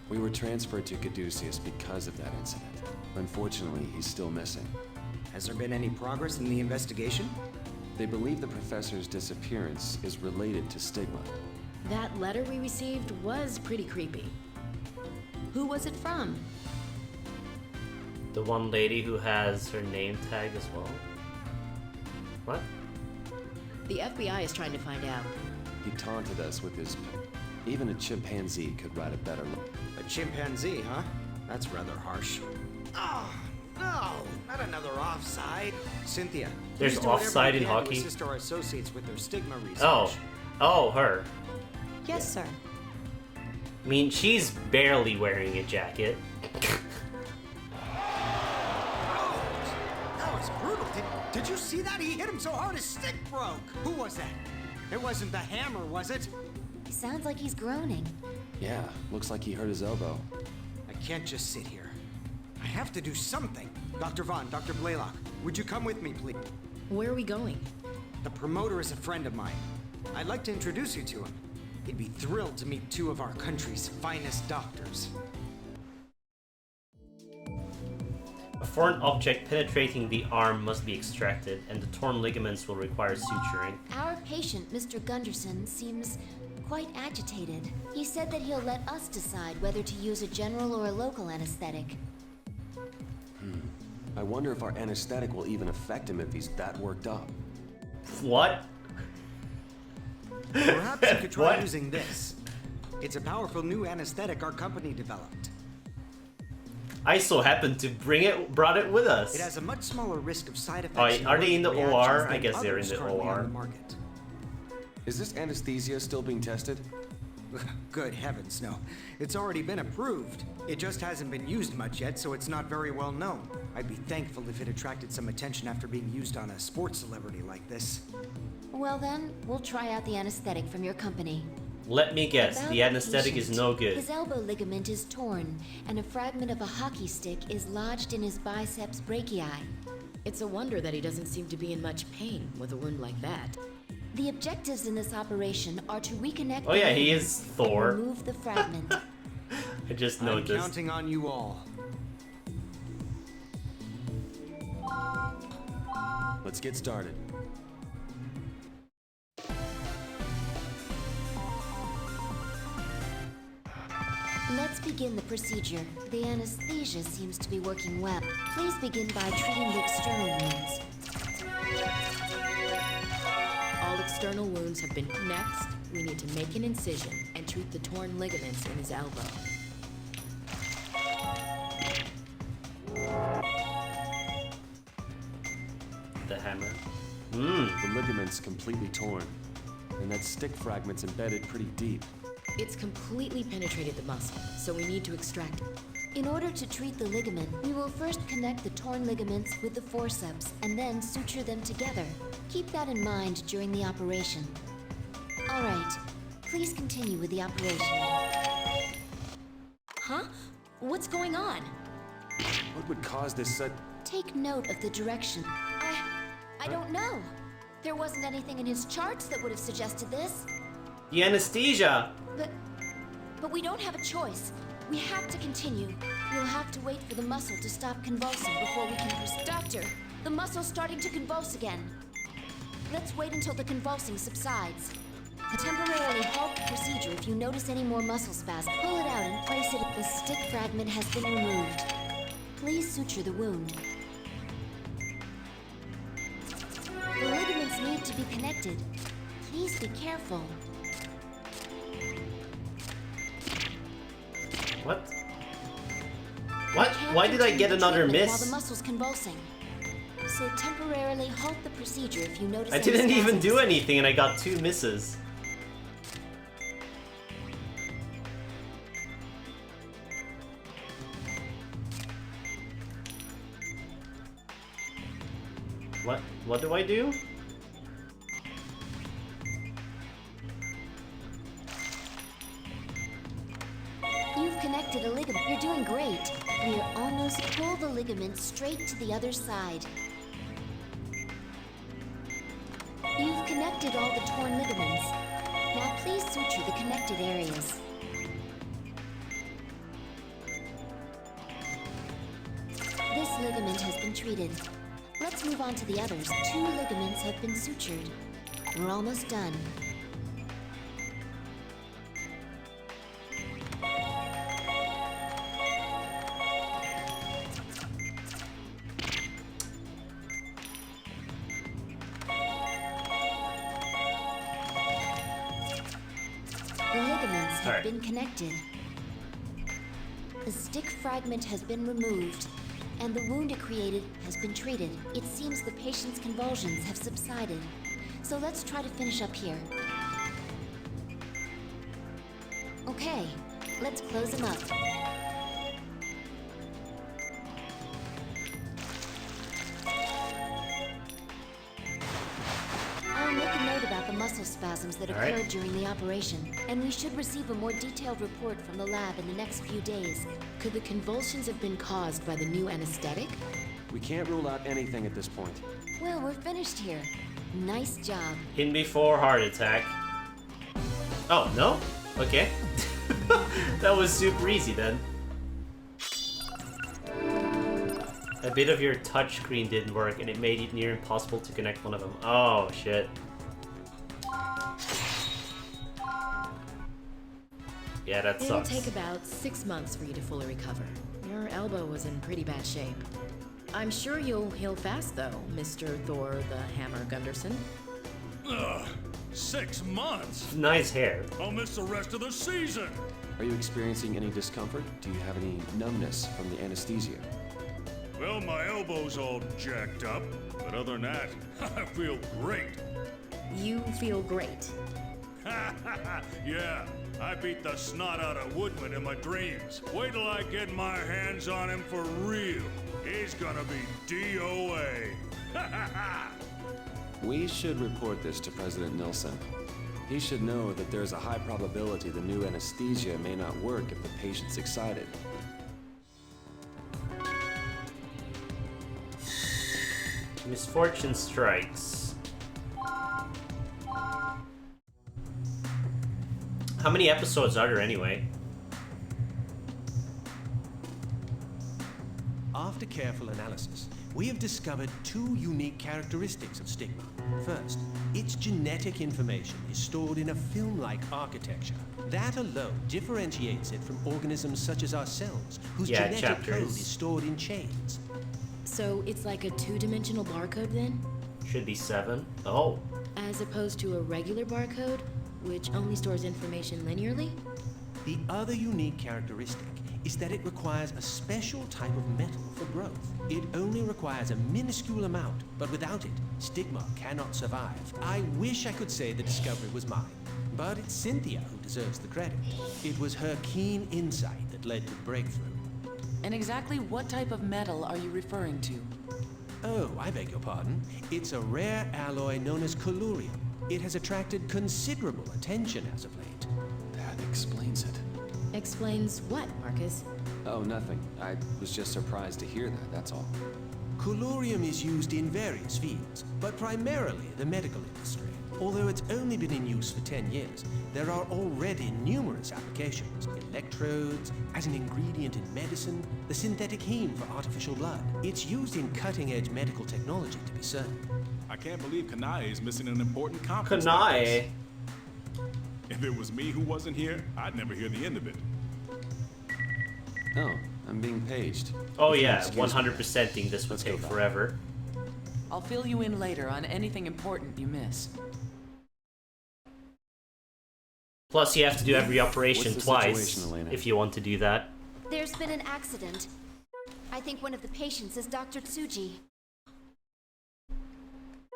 We were transferred to Caduceus because of that incident. Unfortunately, he's still missing. Has there been any progress in the investigation? They believe the professor's disappearance is related to stigma. That letter we received was pretty creepy. Who was it from? The one lady who has her name tagged as well? What? The FBI is trying to find out. He taunted us with his... Even a chimpanzee could write a better... A chimpanzee, huh? That's rather harsh. Oh, no! Not another offside. Cynthia. There's please do whatever offside you in can to hockey? assist our associates with their stigma research. Oh, her. Yes, sir. I mean, she's barely wearing a jacket. That was brutal. Did you see that? He hit him so hard his stick broke. Who was that? It wasn't the hammer, was it? Sounds like he's groaning. Yeah, looks like he hurt his elbow. I can't just sit here. I have to do something. Dr. Vaughn, Dr. Blaylock, would you come with me, please? Where are we going? The promoter is a friend of mine. I'd like to introduce you to him. He'd be thrilled to meet two of our country's finest doctors. A foreign object penetrating the arm must be extracted, and the torn ligaments will require suturing. Our patient, Mr. Gunderson, seems quite agitated. He said that he'll let us decide whether to use a general or a local anesthetic. I wonder if our anesthetic will even affect him if he's that worked up. What? Perhaps you could try What? using this. It's a powerful new anesthetic our company developed. I so happened to brought it with us. It has a much smaller risk of side effects. Oh, and are they in the allergic OR? reactions I than guess they're in others the currently OR. on the market. Is this anesthesia still being tested? Good heavens, no. It's already been approved. It just hasn't been used much yet, so it's not very well known. I'd be thankful if it attracted some attention after being used on a sports celebrity like this. Well then, we'll try out the anesthetic from your company. Let me guess, About the anesthetic is patient, no good. His elbow ligament is torn, and a fragment of a hockey stick is lodged in his biceps brachii. It's a wonder that he doesn't seem to be in much pain with a wound like that. The objectives in this operation are to reconnect Oh the yeah, he ligament is and Thor. remove the fragment. I just I'm noticed. counting on you all. Let's get started. Let's begin the procedure. The anesthesia seems to be working well. Please begin by treating the external wounds. All external wounds have been... Next, we need to make an incision and treat the torn ligaments in his elbow. The hammer. The ligament's completely torn, and that stick fragment's embedded pretty deep. It's completely penetrated the muscle, so we need to extract it. In order to treat the ligament, we will first connect the torn ligaments with the forceps and then suture them together. Keep that in mind during the operation. All right, please continue with the operation. Huh? What's going on? What would cause this Take note of the direction. I don't know. There wasn't anything in his charts that would have suggested this. The anesthesia! But we don't have a choice. We have to continue. We'll have to wait for the muscle to stop convulsing before we can proceed. Doctor, the muscle's starting to convulse again. Let's wait until the convulsing subsides. Temporarily halt the procedure if you notice any more muscle spasms. Pull it out and place it. The stick fragment has been removed. Please suture the wound. The ligaments need to be connected. Please be careful. What? What? Why did I get another miss? While the muscle's convulsing. So temporarily halt the procedure if you notice I any didn't even spasms. do anything and I got 2 misses. What do I do? You've connected a ligament. You're doing great. We are almost pull the ligament straight to the other side. connected all the torn ligaments. Now please suture the connected areas. This ligament has been treated. Let's move on to the others. 2 ligaments have been sutured. We're almost done. The ligaments have been connected. A stick fragment has been removed, and the wound it created has been treated. It seems the patient's convulsions have subsided. So let's try to finish up here. Okay, let's close him up. I'll make a note about the muscle spasms that occurred during the operation, and we should receive a more detailed report from the lab in the next few days. Could the convulsions have been caused by the new anesthetic? We can't rule out anything at this point. Well, we're finished here. Nice job. In before heart attack. Oh, no? Okay. That was super easy then. A bit of your touchscreen didn't work and it made it near impossible to connect one of them. Oh, shit. Yeah, that sucks. It'll take about 6 months for you to fully recover. Your elbow was in pretty bad shape. I'm sure you'll heal fast, though, Mr. Thor the Hammer Gunderson. Ugh, 6 months? Nice hair. I'll miss the rest of the season. Are you experiencing any discomfort? Do you have any numbness from the anesthesia? Well, my elbow's all jacked up, but other than that, I feel great. You feel great. Yeah, I beat the snot out of Woodman in my dreams. Wait till I get my hands on him for real. He's gonna be DOA. We should report this to President Nilsson. He should know that there's a high probability the new anesthesia may not work if the patient's excited. Misfortune strikes. How many episodes are there anyway? After careful analysis, we have discovered 2 unique characteristics of stigma. First, its genetic information is stored in a film-like architecture. That alone differentiates it from organisms such as ourselves, whose genetic code is stored in chains. So it's like a 2-dimensional barcode then? Should be 7. Oh. As opposed to a regular barcode, which only stores information linearly? The other unique characteristic is that it requires a special type of metal for growth. It only requires a minuscule amount, but without it, stigma cannot survive. I wish I could say the discovery was mine, but it's Cynthia who deserves the credit. It was her keen insight that led to the breakthrough. And exactly what type of metal are you referring to? Oh, I beg your pardon. It's a rare alloy known as collurium. It has attracted considerable attention as of late. That explains it. Explains what, Marcus? Oh, nothing. I was just surprised to hear that, that's all. Collurium is used in various fields, but primarily the medical industry. Although it's only been in use for 10 years, there are already numerous applications. Electrodes, as an ingredient in medicine, the synthetic heme for artificial blood. It's used in cutting-edge medical technology, to be certain. I can't believe Kanae is missing an important conference. Kanae? If it was me who wasn't here, I'd never hear the end of it. Oh, I'm being paged. Oh yeah, 100%ing this would take forever. I'll fill you in later on anything important you miss. Plus, you have to do every operation What's the twice situation, Elena? if you want to do that. There's been an accident. I think one of the patients is Dr. Tsuji.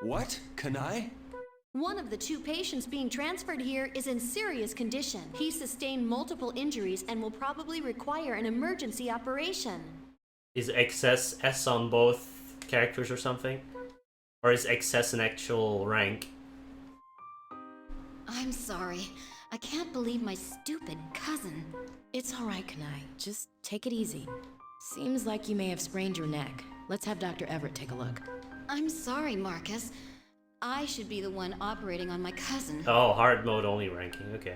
What? Kanae? One of the 2 patients being transferred here is in serious condition. He sustained multiple injuries and will probably require an emergency operation. Is XS S on both characters or something? Or is XS an actual rank? I'm sorry. I can't believe my stupid cousin. It's alright, Kanae. Just take it easy. Seems like you may have sprained your neck. Let's have Dr. Everett take a look. I'm sorry, Marcus. I should be the one operating on my cousin. Oh, hard mode only ranking. Okay.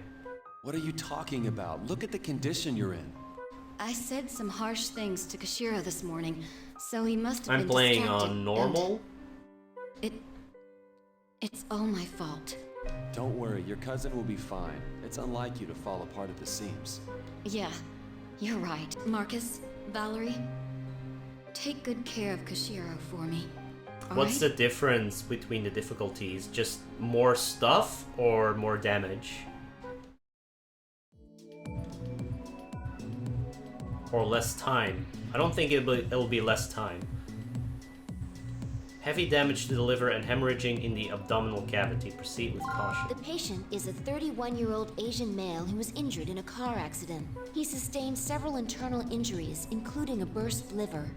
What are you talking about? Look at the condition you're in. I said some harsh things to Kashiro this morning, so he must have I'm been playing distracted, on normal. It's all my fault. Don't worry, your cousin will be fine. It's unlike you to fall apart at the seams. Yeah, you're right. Marcus, Valerie, take good care of Kashiro for me. All What's right? the difference between the difficulties? Just more stuff or more damage? Or less time? I don't think it'll be less time. Heavy damage to the liver and hemorrhaging in the abdominal cavity. Proceed with caution. The patient is a 31-year-old Asian male who was injured in a car accident. He sustained several internal injuries, including a burst liver.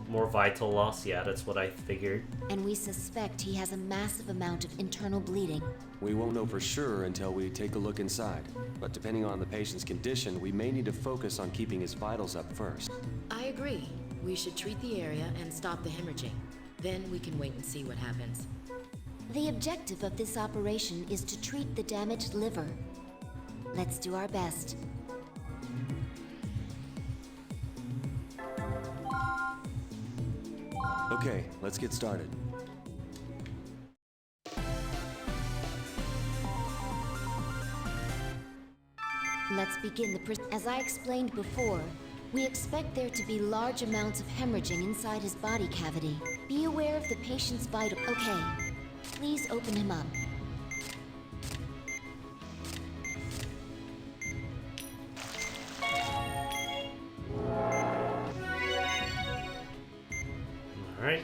More vital loss? Yeah, that's what I figured. And we suspect he has a massive amount of internal bleeding. We won't know for sure until we take a look inside. But depending on the patient's condition, we may need to focus on keeping his vitals up first. I agree. We should treat the area and stop the hemorrhaging. Then we can wait and see what happens. The objective of this operation is to treat the damaged liver. Let's do our best. Okay, let's get started. Let's begin the As I explained before, we expect there to be large amounts of hemorrhaging inside his body cavity. Be aware of the patient's vital. Okay, please open him up. Alright.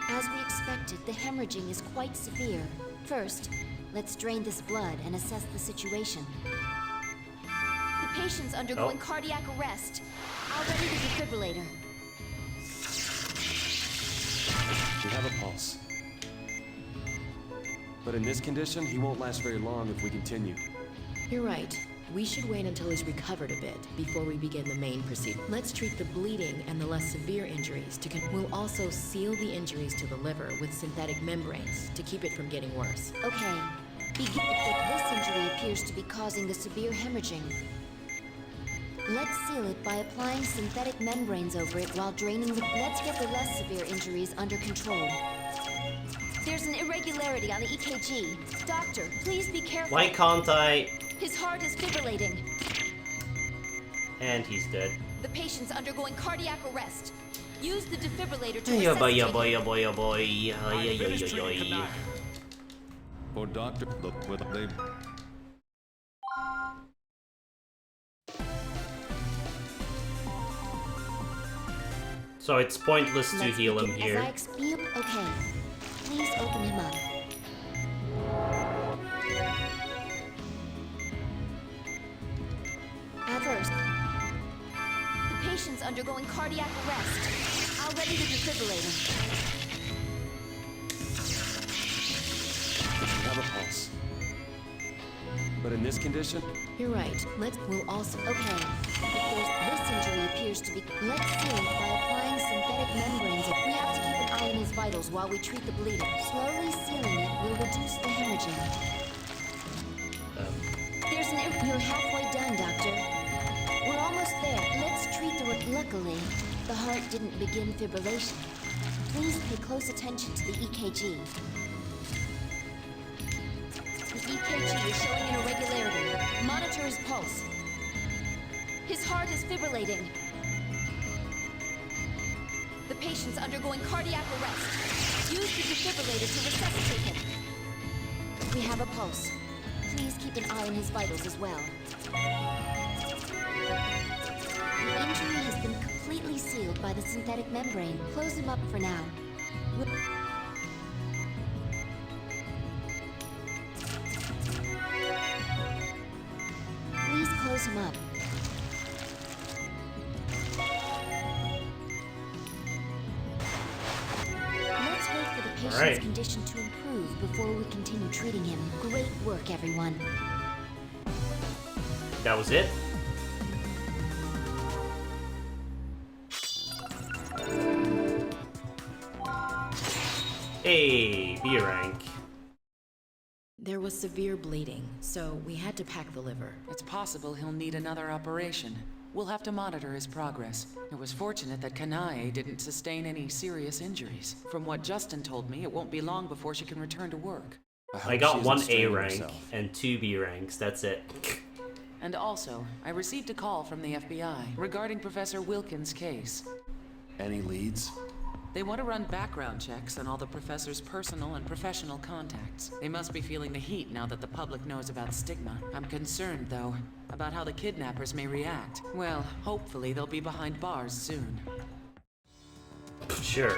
As we expected, the hemorrhaging is quite severe. First, let's drain this blood and assess the situation. The patient's undergoing cardiac arrest. I'll ready the defibrillator. We have a pulse. But in this condition, he won't last very long if we continue. You're right. We should wait until he's recovered a bit before we begin the main procedure. Let's treat the bleeding and the less severe injuries. We'll also seal the injuries to the liver with synthetic membranes to keep it from getting worse. Okay. If this injury appears to be causing the severe hemorrhaging, let's seal it by applying synthetic membranes over it while draining the... Let's get the less severe injuries under control. There's an irregularity on the EKG. Doctor, please be careful. Why can't I... His heart is fibrillating. And he's dead. The patient's undergoing cardiac arrest. Use the defibrillator to Yeah, boy, resuscitate yeah, him. boy, yeah, boy, yeah, boy. Yeah, yeah, yeah. For Dr. Look with they. So it's pointless to Let's heal him begin. here. Okay. Please open him up. At first, the patient's undergoing cardiac arrest. I'll ready the defibrillator. We have a pulse. But in this condition, You're right. We'll also... Okay. This injury appears to be... Let's seal it by applying synthetic membranes. We have to keep an eye on his vitals while we treat the bleeding. Slowly sealing it will reduce the hemorrhaging. There's an... You're halfway done, Doctor. We're almost there. Let's treat the... Luckily, the heart didn't begin fibrillation. Please pay close attention to the EKG. The EKG is showing an irregularity. Monitor his pulse. His heart is fibrillating. The patient's undergoing cardiac arrest. Use the defibrillator to resuscitate him. We have a pulse. Please keep an eye on his vitals as well. The injury has been completely sealed by the synthetic membrane. Close him up for now. Please close him up. Let's wait for the patient's Alright. condition to improve before we continue treating him. Great work, everyone. That was it? Hey, B rank. There was severe bleeding, so we had to pack the liver. It's possible he'll need another operation. We'll have to monitor his progress. It was fortunate that Kanae didn't sustain any serious injuries. From what Justin told me, it won't be long before she can return to work. I got 1 A rank and 2 B ranks, that's it. And also, I received a call from the FBI regarding Professor Wilkins' case. Any leads? They want to run background checks on all the professor's personal and professional contacts. They must be feeling the heat now that the public knows about stigma. I'm concerned, though, about how the kidnappers may react. Well, hopefully they'll be behind bars soon. Sure.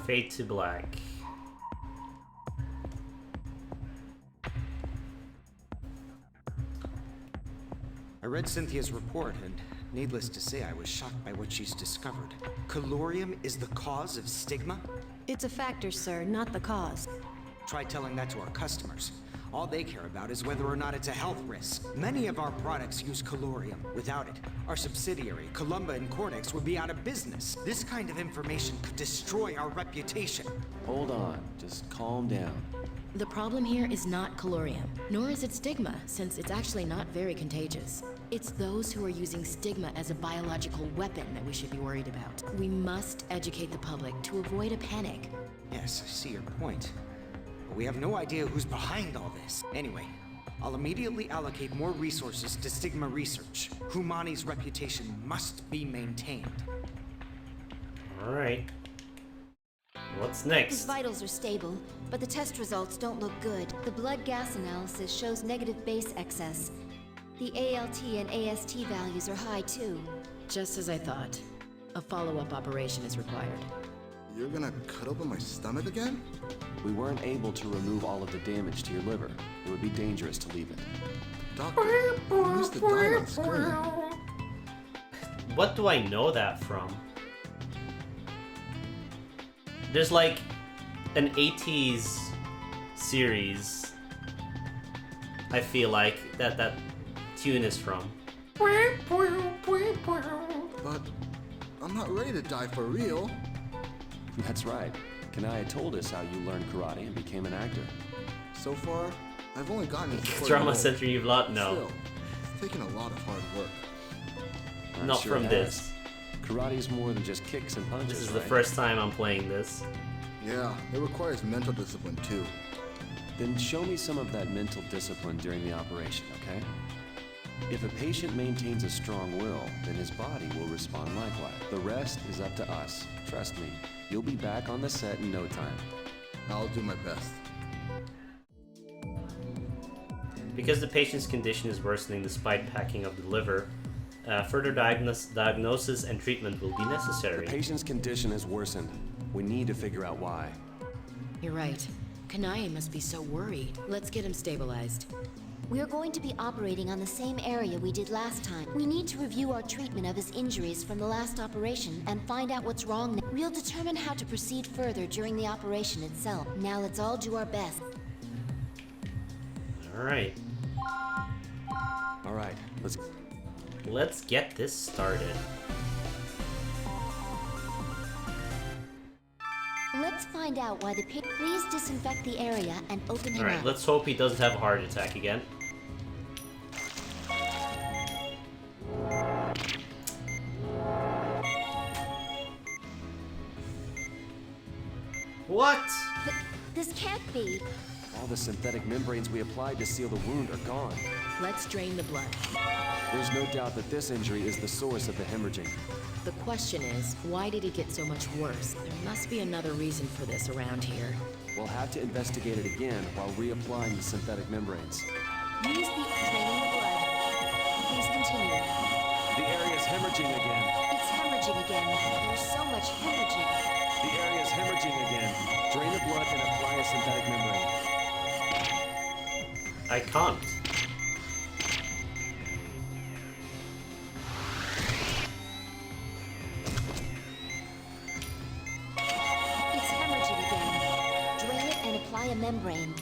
Fade to black. I read Cynthia's report, and needless to say, I was shocked by what she's discovered. Colorium is the cause of stigma? It's a factor, sir, not the cause. Try telling that to our customers. All they care about is whether or not it's a health risk. Many of our products use colorium. Without it, our subsidiary, Columba and Cornix, would be out of business. This kind of information could destroy our reputation. Hold on, just calm down. The problem here is not colorium, nor is it stigma, since it's actually not very contagious. It's those who are using stigma as a biological weapon that we should be worried about. We must educate the public to avoid a panic. Yes, I see your point. But we have no idea who's behind all this. Anyway, I'll immediately allocate more resources to stigma research. Humani's reputation must be maintained. Alright. What's His next? vitals are stable, but the test results don't look good. The blood gas analysis shows negative base excess. The ALT and AST values are high too. Just as I thought. A follow-up operation is required. You're gonna cut open my stomach again? We weren't able to remove all of the damage to your liver. It would be dangerous to leave it. Doctor, you used to die on screen. What do I know that from? There's like an 80s series, I feel like, that tune is from. But I'm not ready to die for real. That's right. Kanaya told us how you learned karate and became an actor. So far, I've only gotten it for Trauma Center you've lot? No. Still, it's taken a lot of hard work. Not sure from it this. has. Karate is more than just kicks and punches, This is right? the first time I'm playing this. Yeah, it requires mental discipline too. Then show me some of that mental discipline during the operation, okay? If a patient maintains a strong will, then his body will respond likewise. The rest is up to us. Trust me, you'll be back on the set in no time. I'll do my best. Because the patient's condition is worsening despite packing of the liver, further diagnosis and treatment will be necessary. The patient's condition has worsened. We need to figure out why. You're right. Kanai must be so worried. Let's get him stabilized. We're going to be operating on the same area we did last time. We need to review our treatment of his injuries from the last operation and find out what's wrong. We'll determine how to proceed further during the operation itself. Now let's all do our best. Alright. Alright, let's get this started. Let's find out why the pig. Please disinfect the area and open him Alright, up. let's hope he doesn't have a heart attack again. What? This can't be. all the synthetic membranes we applied to seal the wound are gone. Let's drain the blood. There's no doubt that this injury is the source of the hemorrhaging. The question is, why did it get so much worse? There must be another reason for this around here. We'll have to investigate it again while reapplying the synthetic membranes. Use the draining the blood. Please continue. The area's hemorrhaging again. It's hemorrhaging again. There's so much hemorrhaging. The area's hemorrhaging again. Drain the blood and apply a synthetic membrane. I can't. It's hemorrhaging again. Drain it and apply a membrane.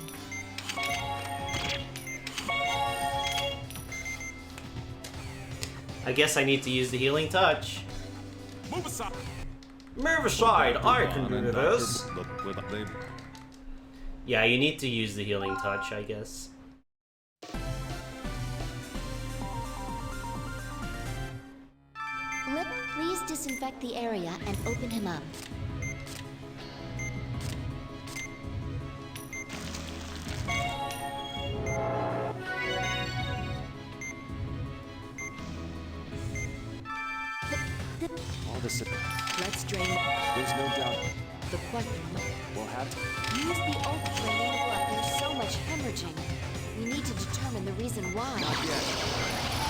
I guess I need to use the healing touch. Move aside. Move aside, I can do this. They Yeah, you need to use the healing touch, I guess. Lip, please disinfect the area and open him up. All this. Let's drain. There's no doubt. The question. We'll have to. Use the oak draining blood. There's so much hemorrhaging. We need to determine the reason why. Not yet.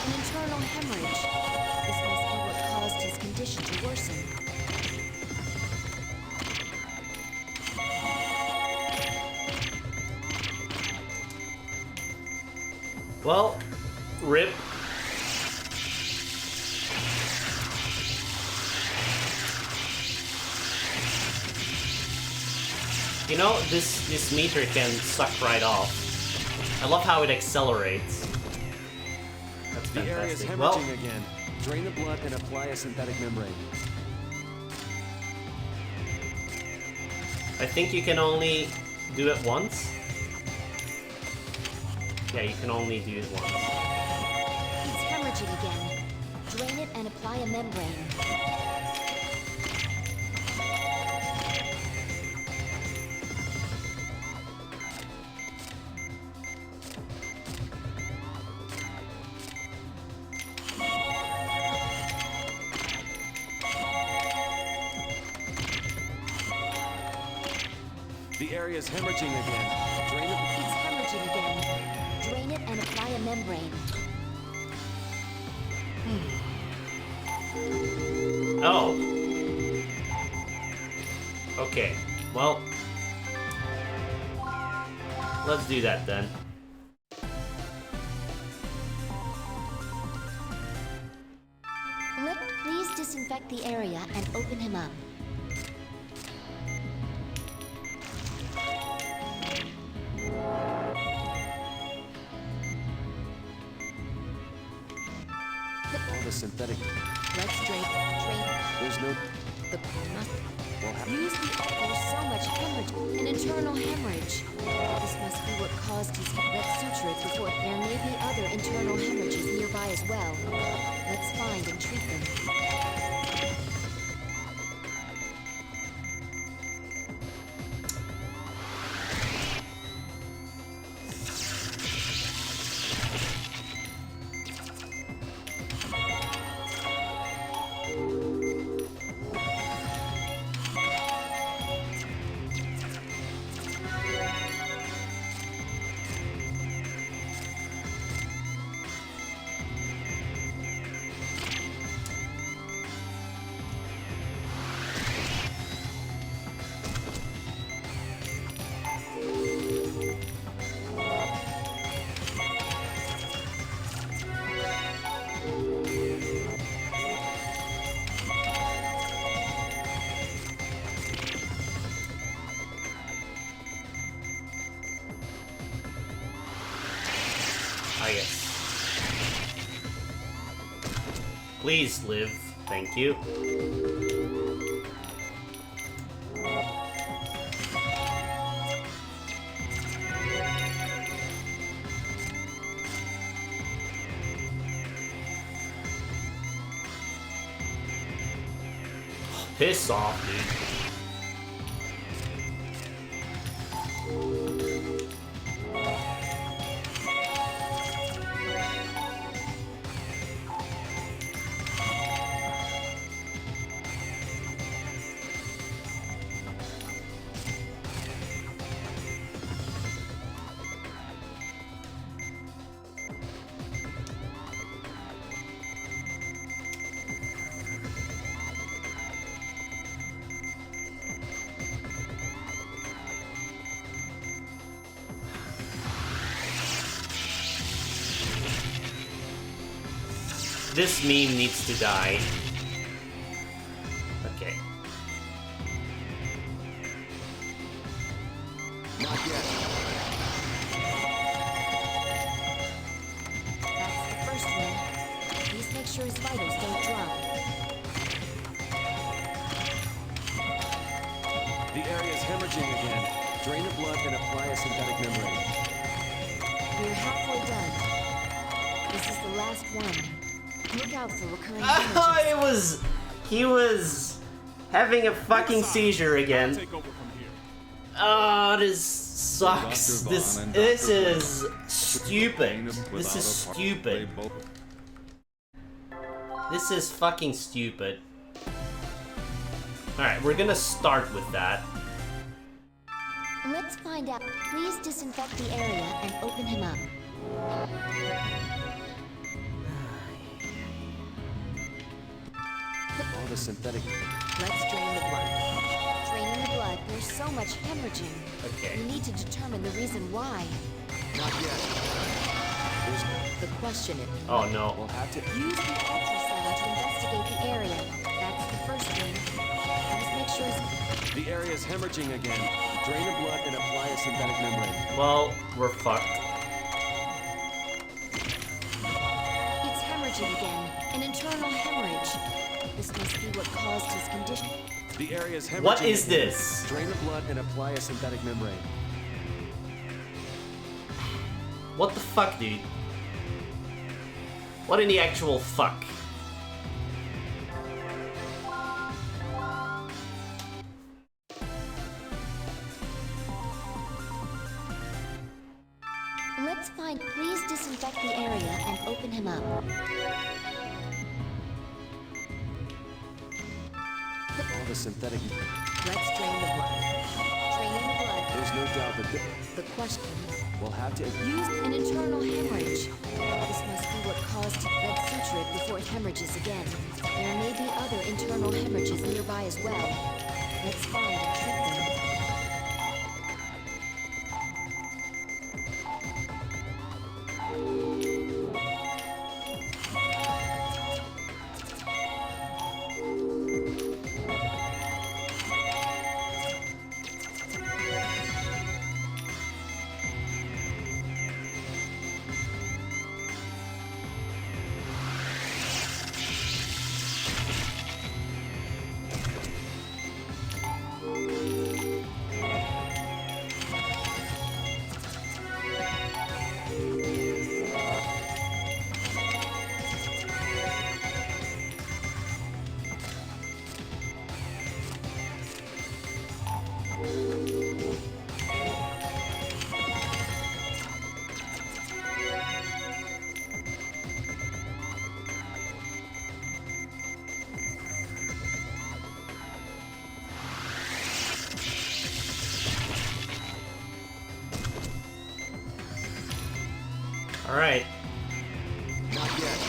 An internal hemorrhage. This must be what caused his condition to worsen. Well, rip. You know, this meter can suck right off. I love how it accelerates. That's The area is fantastic. hemorrhaging Well, again. Drain the blood and apply a synthetic membrane. I think you can only do it once. Yeah, you can only do it once. He's hemorrhaging again. Drain it and apply a membrane. The area is hemorrhaging again. Drain it. He's hemorrhaging again. Drain it and apply a membrane. Oh. Okay. Well, let's do that then. Lip, please disinfect the area and open him up. All the synthetic. Let's drain. There's no. The must. We'll have. Use the there's so much hemorrhage. An internal hemorrhage. This must be what caused his. Let's suture it before. There may be other internal hemorrhages nearby as well. Let's find and treat them. Ah, yes. Please live. Thank you. Piss off, dude. This meme needs to die. Okay. Not yet. That's the first one. Please make sure his vitals don't drop. The area's hemorrhaging again. Drain the blood and apply a synthetic membrane. We're halfway done. This is the last one. Look out for recurring hemorrhages. He was having a fucking seizure again. Oh, this sucks. This is stupid. This is stupid. This is fucking stupid. Alright, we're gonna start with that. Let's find out. Please disinfect the area and open him up. All the synthetic... Let's drain the blood. Draining the blood, there's so much hemorrhaging. Okay. We need to determine the reason why. Not yet. The question is... Oh no. We'll have to... Use the ultrasound to investigate the area. That's the first thing. Let's make sure it's... The area's hemorrhaging again. Drain the blood and apply a synthetic membrane. Well, we're fucked. It's hemorrhaging again. An internal hemorrhage. This must be what caused his condition. The area's hemorrhaging. What is again. this? Drain the blood and apply a synthetic membrane. What the fuck, dude? What in the actual fuck? Let's find. Please disinfect the area and open him up. All the synthetic... Let's drain the blood. Draining the blood. There's no doubt that The question. we'll have to... Use an internal hemorrhage. This must be what caused. Let's suture it before it hemorrhages again. There may be other internal hemorrhages nearby as well. Let's find and treat them. All right. Not yet.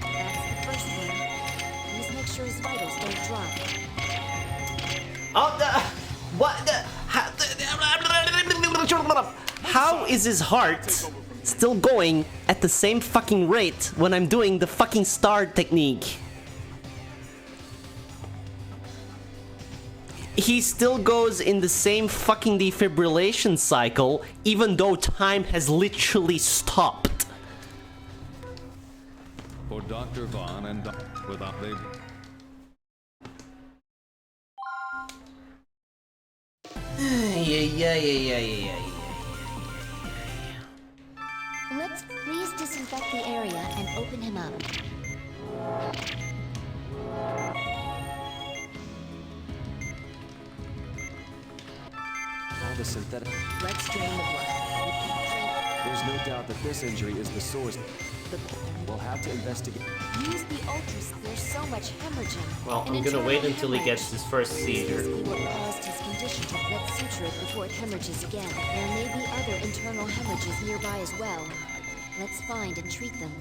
That's the first one. Please make sure his vitals don't drop. Oh, what? How is his heart still going at the same fucking rate when I'm doing the fucking star technique? He still goes in the same fucking defibrillation cycle, even though time has literally stopped. For Dr. Vaughn and without they... Let's please disinfect the area and open him up. All the synthetic... Let's drain the blood. There's no doubt that this injury is the source. We'll have to investigate. Use the ultrasound. There's so much hemorrhaging. Well, An I'm gonna wait internal until he hemorrhage. gets his first This seizure. must be what caused his condition. Let's suture it before it hemorrhages again. There may be other internal hemorrhages nearby as well. Let's find and treat them.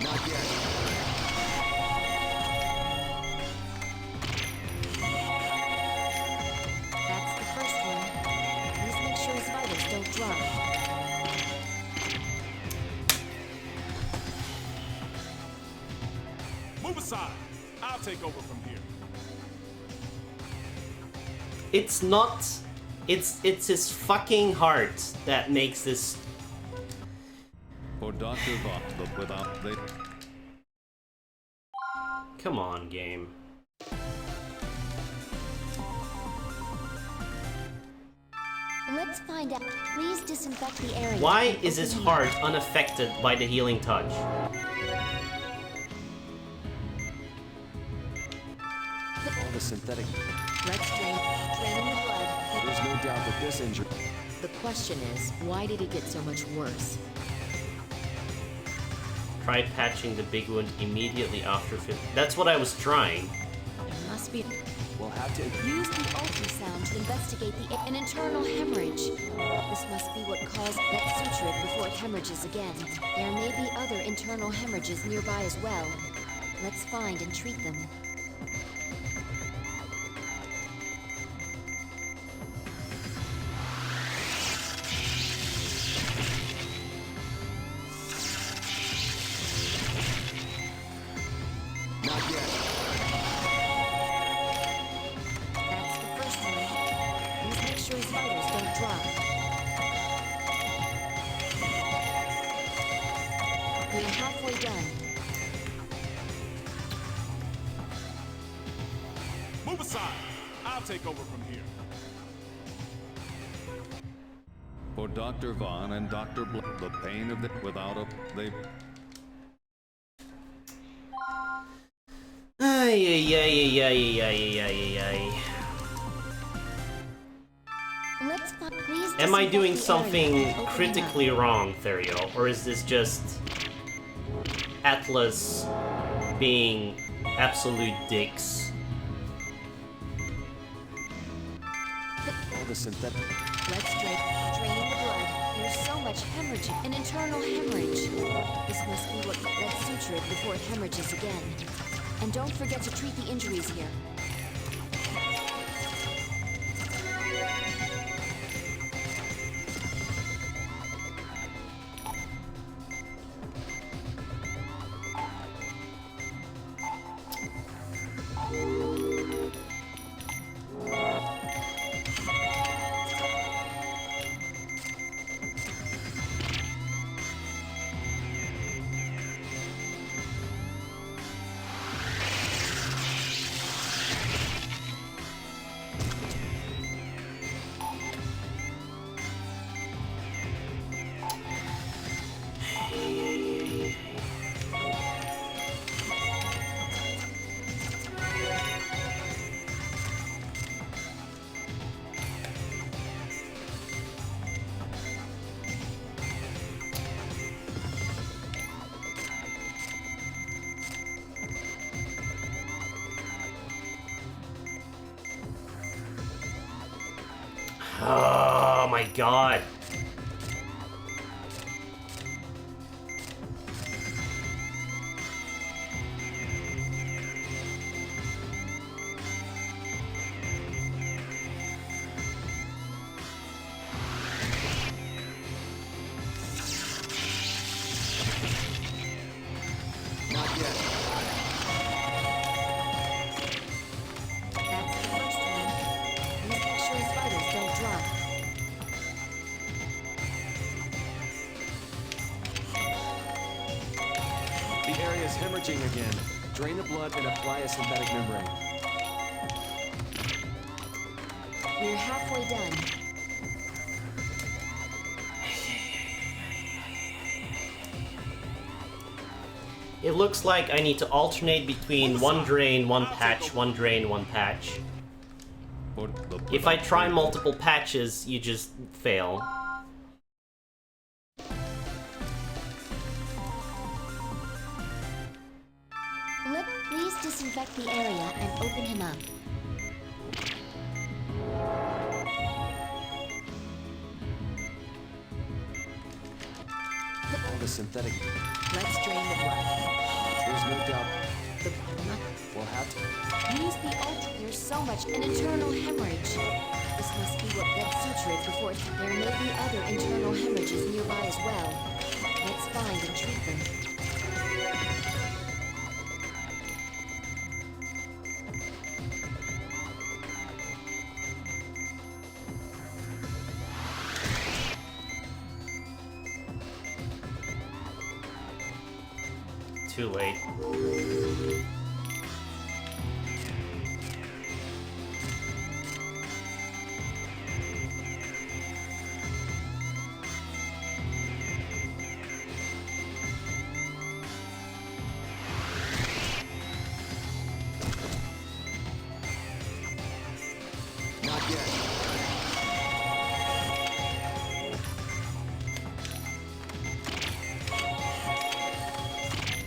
Not yet. That's the first one. Please make sure his vitals don't drop. Move aside. I'll take over from here. It's not... It's his fucking heart that makes this... For Dr. Vought, without the... Come on, game. Let's find out. Please disinfect the area. Why is his heart unaffected by the healing touch? All the synthetic... Let's draining the blood. There's no doubt that this injury... The question is, why did it get so much worse? Try patching the big wound immediately after... That's what I was trying. There must be... We'll have to... Use the ultrasound to investigate an internal hemorrhage. This must be what caused that suture it before it hemorrhages again. There may be other internal hemorrhages nearby as well. Let's find and treat them. Move aside. I'll take over from here. For Dr. Vaughn and Dr. the pain of the... Without a... They... Am I doing something critically wrong, Therio? Or is this just Atlas being absolute dicks? All the synthetic... Let's draining the blood. There's so much hemorrhage, an internal hemorrhage. This must be what let's suture it before it hemorrhages again. And don't forget to treat the injuries here. Oh my god. Hemorrhaging again. Drain the blood and apply a synthetic membrane. We're halfway done. It looks like I need to alternate between one drain, one patch, one drain, one patch. If I try multiple patches, you just fail. Please disinfect the area and open him up. All the synthetic... Let's drain the blood. There's no doubt... We'll have to... Use the ultra... There's so much... An internal hemorrhage. This must be what let's suture it before it... There may be other internal hemorrhages nearby as well. Let's find and treat them. too late. Not yet.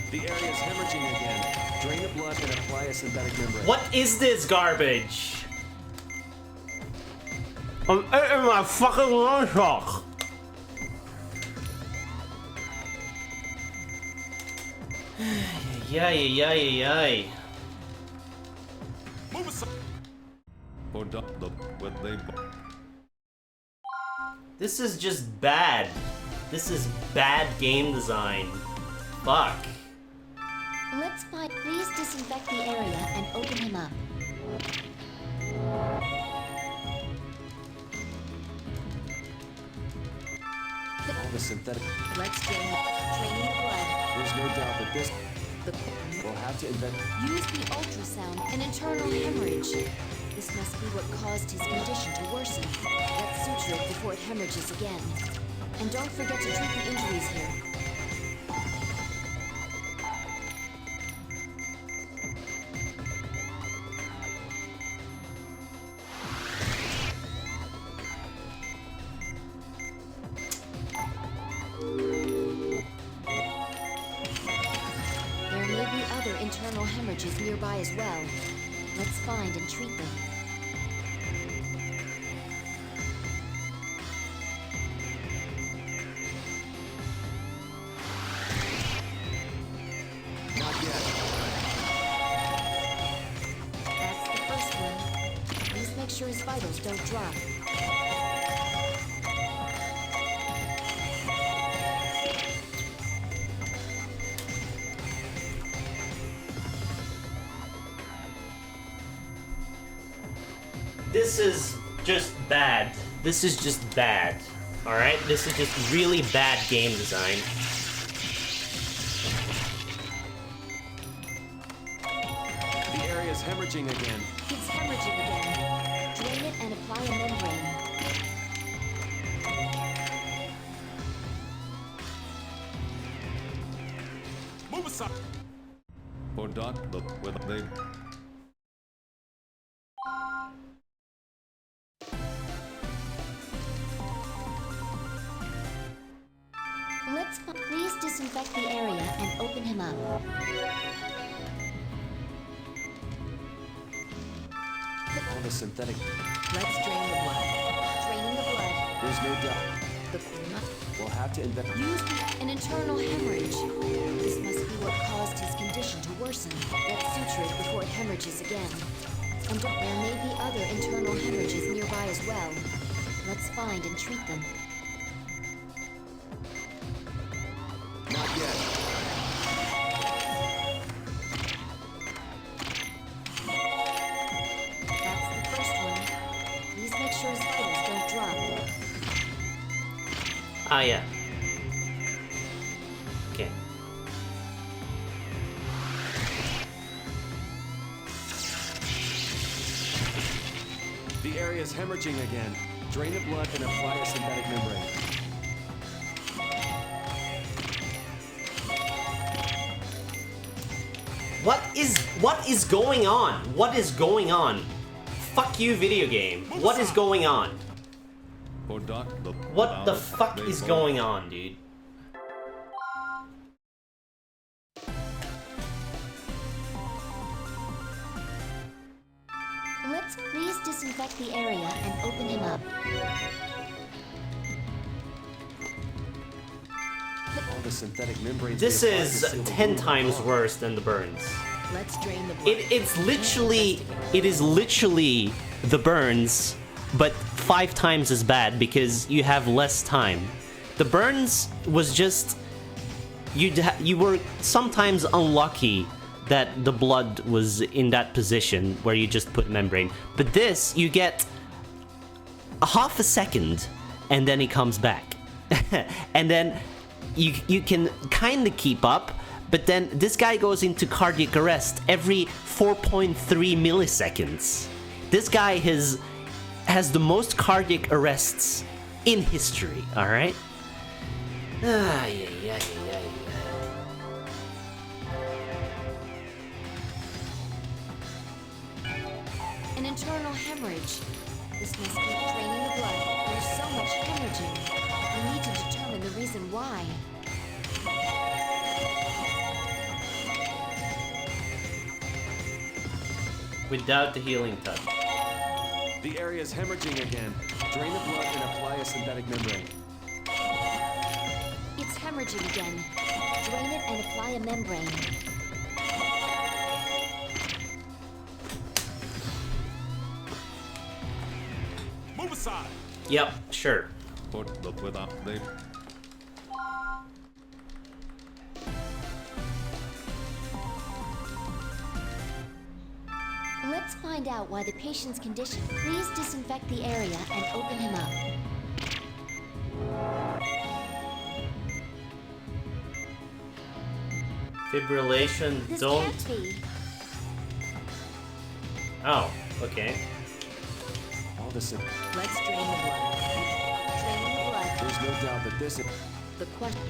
The area is hemorrhaging again. Drain the blood and apply a synthetic membrane. What is this garbage? I'm eating my fucking lunch rock. Yay. This is just bad. This is bad game design. Fuck. Let's find. Please disinfect the area and open him up. All the synthetic. Let's drain the blood. There's no doubt that this will have to invent. Use the ultrasound and internal hemorrhage. This must be what caused his condition to worsen. Let's suture it before it hemorrhages again. And don't forget to treat the injuries here. There may be other internal hemorrhages nearby as well. Let's find and treat them. Not yet. That's the first one. Please make sure his vitals don't drop. This is just bad. This is just bad. Alright? This is just really bad game design. The area is hemorrhaging again. It's hemorrhaging again. Drain it and apply a membrane. Move aside. For doctor, whether they Please disinfect the area and open him up. All the synthetic. Let's drain the blood. Draining the blood. There's no doubt. The We'll have to invent. Use an internal hemorrhage. This must be what caused his condition to worsen. Let's suture it before it hemorrhages again. And there may be other internal hemorrhages nearby as well. Let's find and treat them. Not yet. That's the first one. Please make sure his vitals don't drop. Ah, yeah. Okay. The area is hemorrhaging again. Drain the blood and apply a synthetic membrane. What is going on? What is going on? Fuck you, video game. What is going on? What the fuck is going on, dude? Let's please disinfect the area and open him up. All the synthetic membranes. This is 10 times worse than the burns. Let's drain the blood. It is literally the burns, but 5 times as bad because you have less time. The burns was just you were sometimes unlucky that the blood was in that position where you just put membrane. But this, you get a half a second and then he comes back. And then you can kind of keep up, But then this guy goes into cardiac arrest every 4.3 milliseconds. This guy has the most cardiac arrests in history, alright? An internal hemorrhage. This must be draining the blood. There's so much hemorrhaging. We need to determine the reason why. Without the healing touch. The area is hemorrhaging again. Drain the blood and apply a synthetic membrane. It's hemorrhaging again. Drain it and apply a membrane. Move aside. Yep, sure. Put the without the. Let's find out why the patient's condition. Please disinfect the area and open him up. Fibrillation, This don't... can't be. Oh, okay. All this. Let's drain the blood. Draining the blood. There's no doubt that this The question.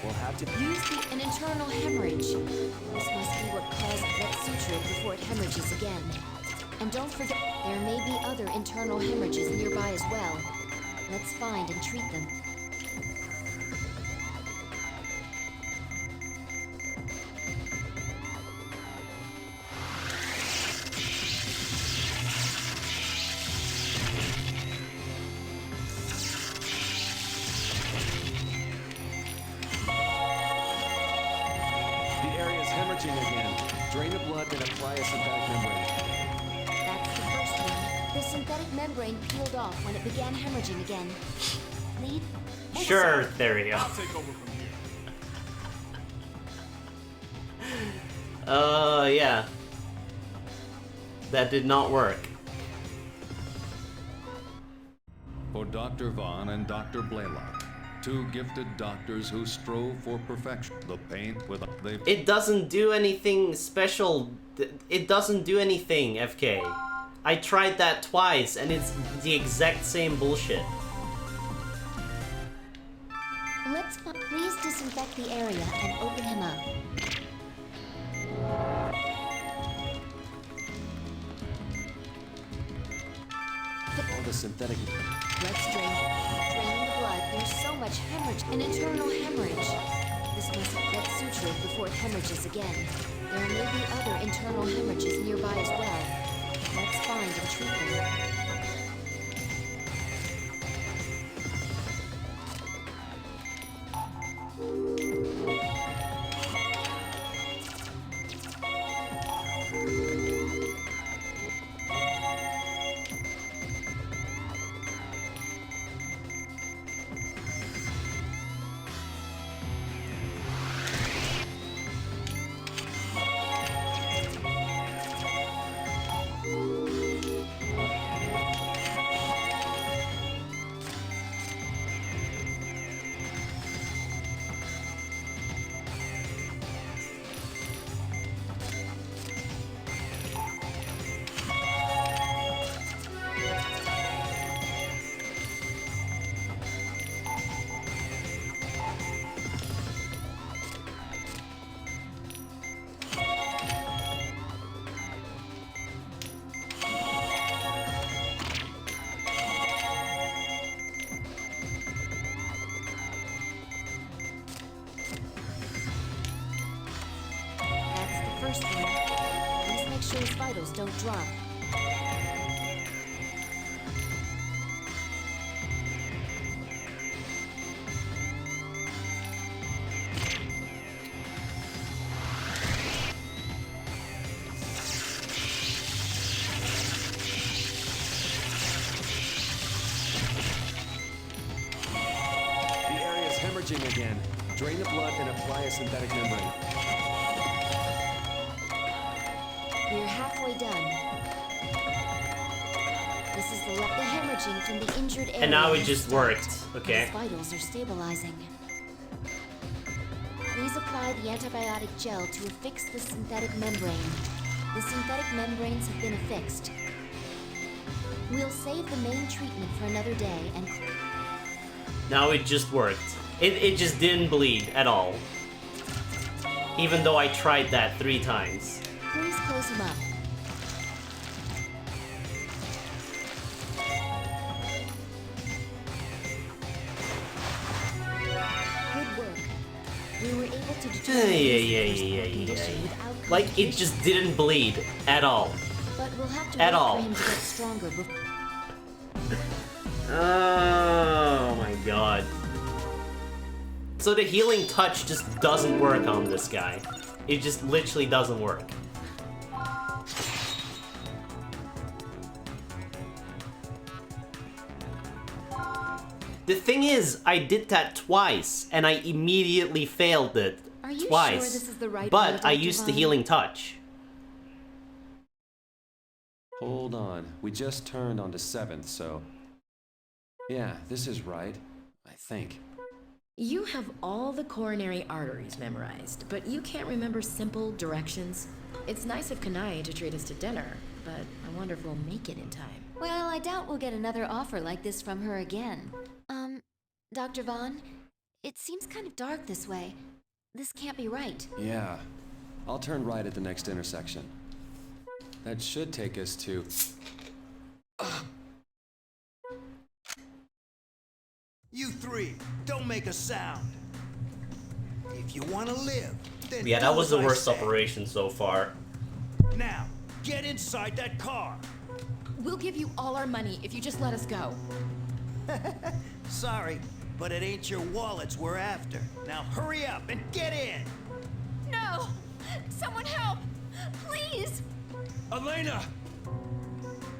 will have to. Use an internal hemorrhage. This must be what caused that suture before it hemorrhages again. And don't forget, there may be other internal hemorrhages nearby as well. Let's find and treat them. The area is hemorrhaging again. Drain the blood and apply a synthetic membrane. That's the first one. The synthetic membrane peeled off when it began hemorrhaging again. Lead? Sure, there we go. I'll take over from here. Yeah. That did not work. For Dr. Vaughn and Dr. Blaylock, two gifted doctors who strove for perfection. The pain with they. It doesn't do anything special. It doesn't do anything, FK. I tried that twice and it's the exact same bullshit. Please disinfect the area and open him up. All the synthetic. Let's draining the blood. There's so much hemorrhage. An internal hemorrhage. This must get sutured before it hemorrhages again. There may be other internal hemorrhages nearby as well. Let's find and treat them. First one. Please make sure his vitals don't drop. The area is hemorrhaging again. Drain the blood and apply a synthetic membrane. We're halfway done. This is the hemorrhaging from the injured area. And now it just worked. Okay. His vitals are stabilizing. Please apply the antibiotic gel to affix the synthetic membrane. The synthetic membranes have been affixed. We'll save the main treatment for another day and... Now it just worked. It just didn't bleed at all. Even though I tried that 3 times. Please close him up. Good work. We were able to determine his condition without Like, it just didn't bleed at all. But we'll have to At wait all. for him to get stronger before... Oh my god. So the healing touch just doesn't work on this guy. It just literally doesn't work. The thing is, I did that twice, and I immediately failed it Are you twice. sure this is the right way, but I Dr. used the Vaughn? healing touch. Hold on. We just turned onto 7th, so... Yeah, this is right. I think. You have all the coronary arteries memorized, but you can't remember simple directions. It's nice of Kanai to treat us to dinner, but I wonder if we'll make it in time. Well, I doubt we'll get another offer like this from her again. Dr. Vaughn, it seems kind of dark this way. This can't be right. Yeah. I'll turn right at the next intersection. That should take us to... You 3, don't make a sound. If you want to live, then Yeah, do that was as the I worst say. operation so far. Now, get inside that car. We'll give you all our money if you just let us go. Sorry, but it ain't your wallets we're after. Now hurry up and get in. No! Someone help! Please! Elena!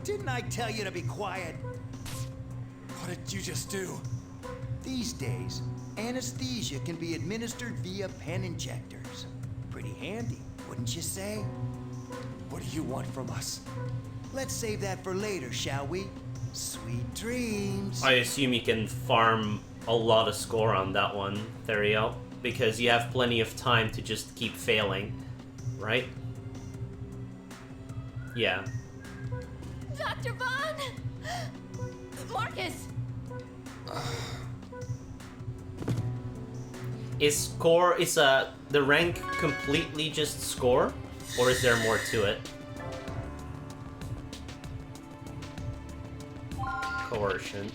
Didn't I tell you to be quiet? What did you just do? These days, anesthesia can be administered via pen injectors. Pretty handy, wouldn't you say? What do you want from us? Let's save that for later, shall we? Sweet dreams. I assume you can farm a lot of score on that one, Theriel, because you have plenty of time to just keep failing, right? Yeah. Dr. Vaughn! Marcus! Is the rank completely just score? Or is there more to it? Coercion.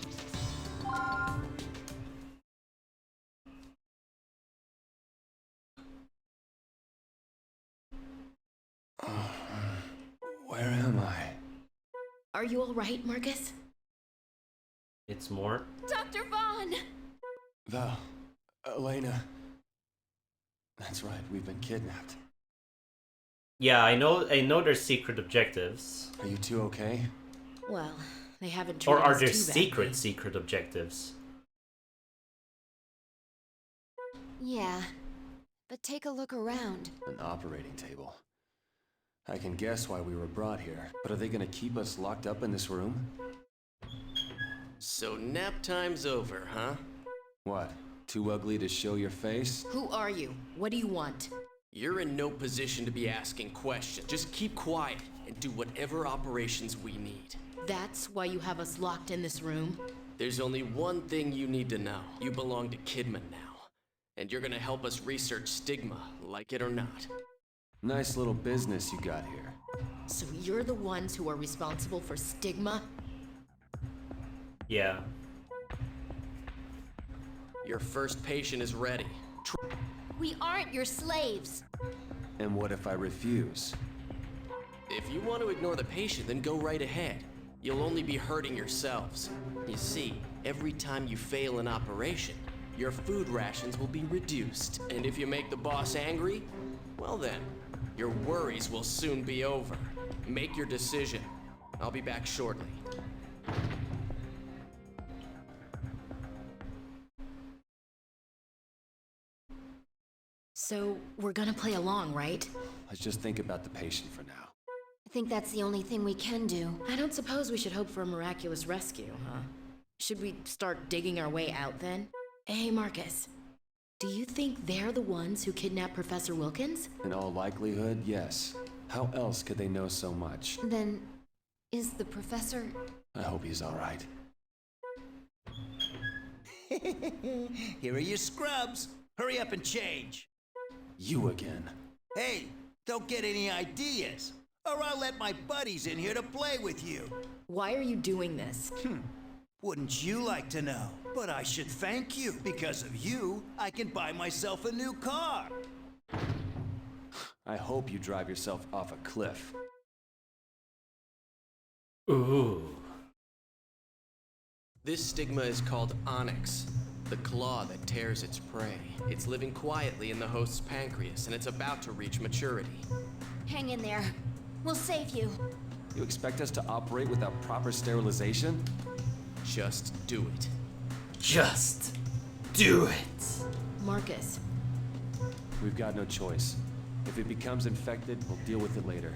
Where am I? Are you alright, Marcus? It's more. Dr. Vaughn! Val. Elena. That's right, we've been kidnapped. Yeah, I know there's secret objectives. Are you two okay? Well, they haven't Or treated are us there too badly. secret objectives? Yeah, but take a look around. An operating table. I can guess why we were brought here, but are they gonna keep us locked up in this room? So nap time's over, huh? What? Too ugly to show your face? Who are you? What do you want? You're in no position to be asking questions. Just keep quiet and do whatever operations we need. That's why you have us locked in this room? There's only one thing you need to know. You belong to Kidman now. And you're gonna help us research stigma, like it or not. Nice little business you got here. So you're the ones who are responsible for stigma? Yeah. Your first patient is ready. We aren't your slaves. And what if I refuse? If you want to ignore the patient, then go right ahead. You'll only be hurting yourselves. You see, every time you fail an operation, your food rations will be reduced. And if you make the boss angry, well then, your worries will soon be over. Make your decision. I'll be back shortly. So, we're gonna play along, right? Let's just think about the patient for now. I think that's the only thing we can do. I don't suppose we should hope for a miraculous rescue, huh? Should we start digging our way out then? Hey, Marcus. Do you think they're the ones who kidnapped Professor Wilkins? In all likelihood, yes. How else could they know so much? Then, is the professor... I hope he's alright. Here are your scrubs. Hurry up and change. You again. Hey, don't get any ideas, or I'll let my buddies in here to play with you. Why are you doing this? Wouldn't you like to know? But I should thank you. Because of you, I can buy myself a new car. I hope you drive yourself off a cliff. Ooh. This stigma is called onyx, the claw that tears its prey. It's living quietly in the host's pancreas, and it's about to reach maturity. Hang in there. We'll save you. You expect us to operate without proper sterilization? Just do it. Just do it. Marcus. We've got no choice. If it becomes infected, we'll deal with it later.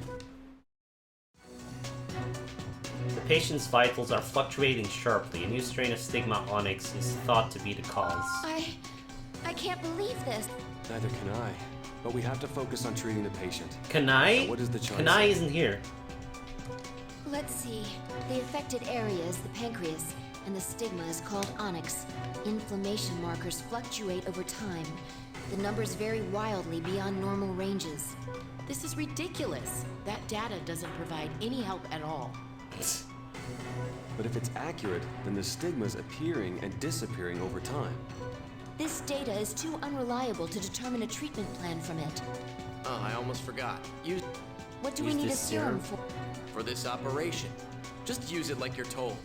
The patient's vitals are fluctuating sharply. A new strain of stigma onyx is thought to be the cause. I can't believe this. Neither can I. But we have to focus on treating the patient. Kanai? Now, what is the chart? Kanai isn't here. Let's see. The affected area is the pancreas, and the stigma is called onyx. Inflammation markers fluctuate over time. The numbers vary wildly beyond normal ranges. This is ridiculous. That data doesn't provide any help at all. But if it's accurate, then the stigma's appearing and disappearing over time. This data is too unreliable to determine a treatment plan from it. Oh, I almost forgot. What do we need a serum for? For this operation. Just use it like you're told.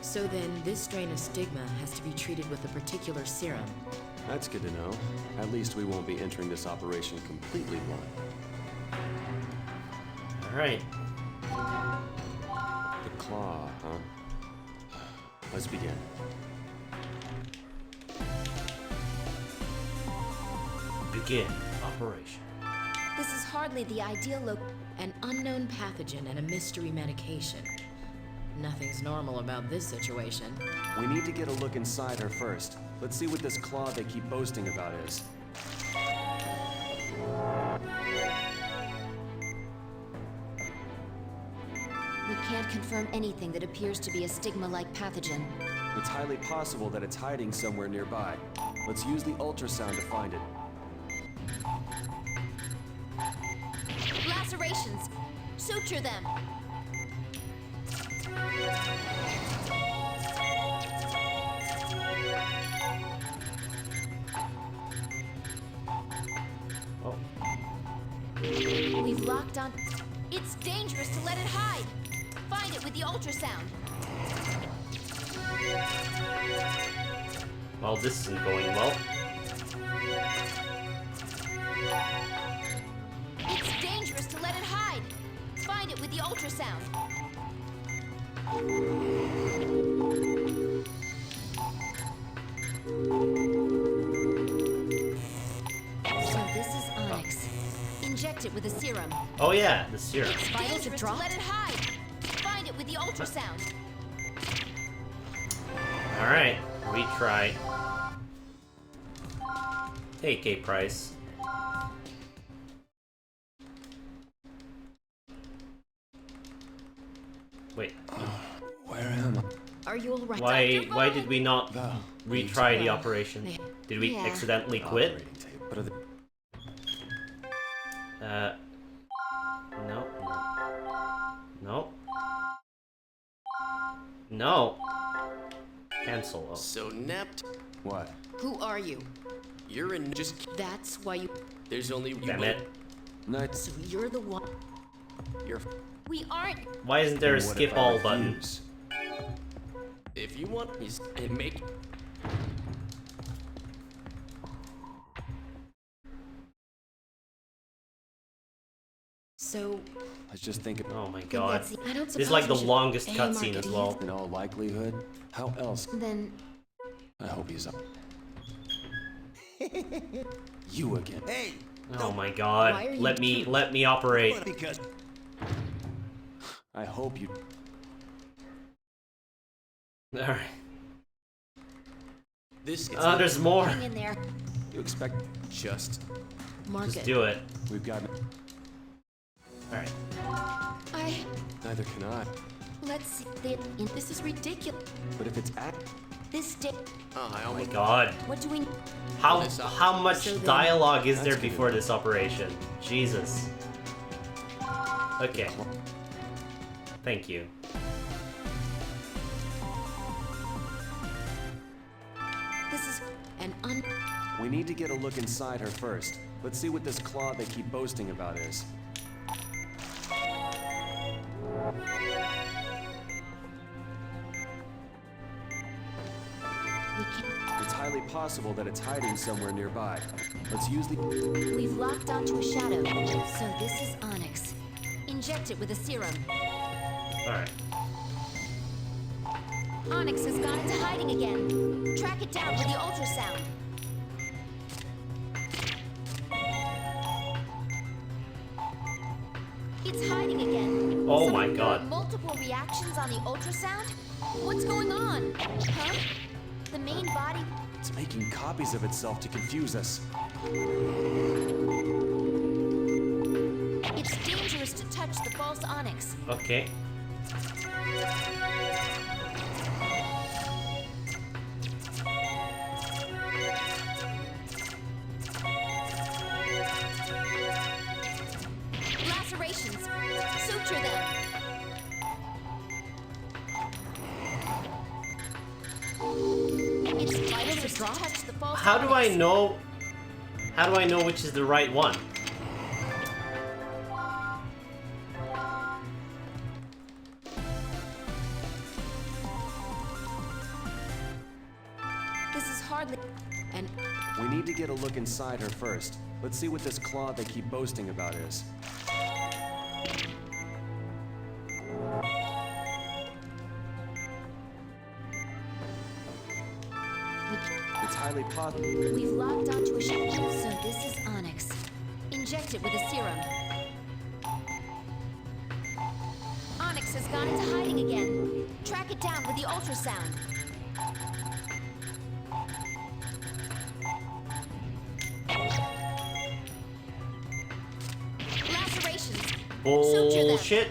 So then, this strain of stigma has to be treated with a particular serum. That's good to know. At least we won't be entering this operation completely blind. Alright. The claw, huh? Let's begin. Begin operation. This is hardly the ideal An unknown pathogen and a mystery medication. Nothing's normal about this situation. We need to get a look inside her first. Let's see what this claw they keep boasting about is. We can't confirm anything that appears to be a stigma-like pathogen. It's highly possible that it's hiding somewhere nearby. Let's use the ultrasound to find it. Lacerations! Suture them! Oh. We've locked on... It's dangerous to let it hide! Find it with the ultrasound! Well, this isn't going well. It's dangerous to let it hide! Find it with the ultrasound! So this is onyx. Inject it with a serum. Oh yeah, the serum. It's dangerous to let it hide! Find it with the ultrasound! Alright, retry. Hey, K Price. Wait. Where am I? Are you alright? Why did we not retry the operation? Did we accidentally quit? No. No. No. Cancel. Oh. So Nept. What? Who are you? You're in just. That's why you... There's only you. Damn it. Night. So you're the one... You're. We aren't... Why isn't there a skip all button? If you want, make. So... Let's just think of... Oh my god. I don't This is like the suppose we should- longest Hey, cutscene as Marketing. well. In all likelihood, how else? Then... I hope he's up. You again. Hey! Oh my Why are god. you Let me operate. Because... I hope you... Alright. This. There's more. Hang in there. You expect... Just... Mark Just it. do it. We've got... Alright. Neither can I. Let's see. This is ridiculous. But if it's This day. Oh, I Oh my almost... god. What do we? How much So then- dialogue is there That's good. before this operation? Jesus. Okay. Thank you. This is We need to get a look inside her first. Let's see what this claw they keep boasting about is. It's highly possible that it's hiding somewhere nearby. Let's use the... We've locked onto a shadow. So this is Onyx. Inject it with a serum. Alright. Onyx has gone into hiding again. Track it down with the ultrasound. It's hiding again. Oh my There god. are multiple reactions on the ultrasound? What's going on? Huh? The main body... It's making copies of itself to confuse us. It's dangerous to touch the false Onyx. Okay. Lacerations. Suture them. It's dangerous to touch the false How do I Onyx. know... How do I know which is the right one? This is hardly... And We need to get a look inside her first. Let's see what this claw they keep boasting about is. It's highly possible. We've locked onto a shadow. So this is Onyx. Inject it with a serum. Onyx has gone into hiding again. Track it down with the ultrasound. Lacerations. Suture them. Bullshit.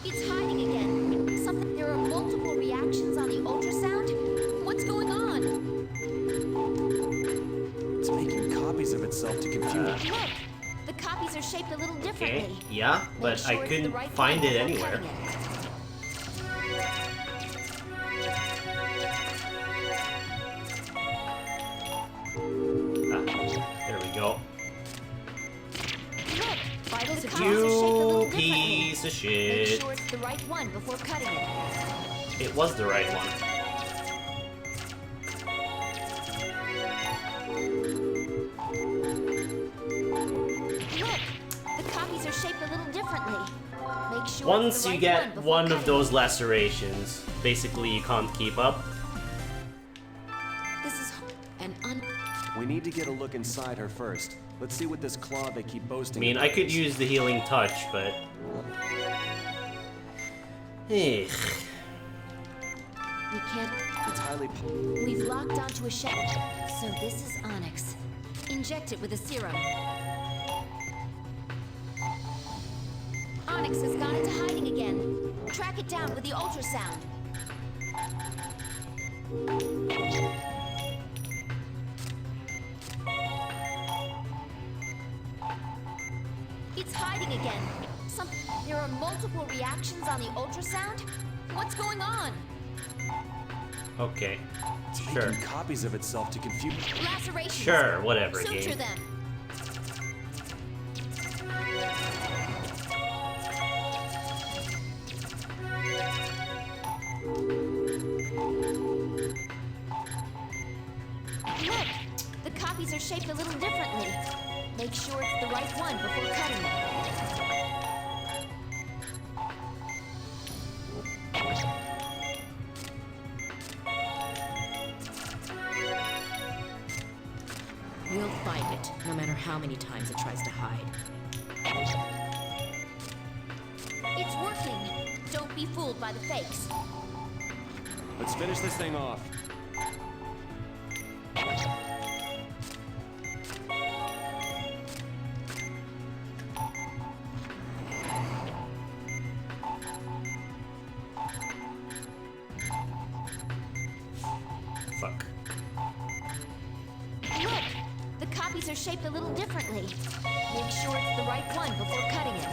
It's hiding again. Something. There are multiple reactions on the ultrasound. What's going on? It's making copies of itself to confuse. Look, the copies are shaped a little Okay. differently. Yeah, Make but sure I it's the couldn't right find one it before anywhere. cutting it. There we go. Look, the copies are shaped a You little differently. piece of Make shit. sure it's the right one before cutting it. It was the right one. Look, the copies are shaped a little differently. Make sure Once it's the you right get one before one of cutting those lacerations, basically you can't keep up. it. This is an We need to get a look inside her first. Let's see what this claw they keep I boasting mean, about I could is. use the healing touch, but... Eh. We can't. It's highly... We've locked onto a shadow. So this is Onyx. Inject it with a serum. Onyx has gone into hiding again. Track it down with the ultrasound. It's hiding again. There are multiple reactions on the ultrasound? What's going on? Okay. It's Sure. making copies of itself to confuse... Lacerations. Sure, whatever, Suture game. them. Look, the copies are shaped a little differently. Make sure it's the right one before cutting it. We'll find it, no matter how many times it tries to hide. It's working. Don't be fooled by the fakes. Let's finish this thing off. Fuck. Look! The copies are shaped a little differently. Make sure it's the right one before cutting it.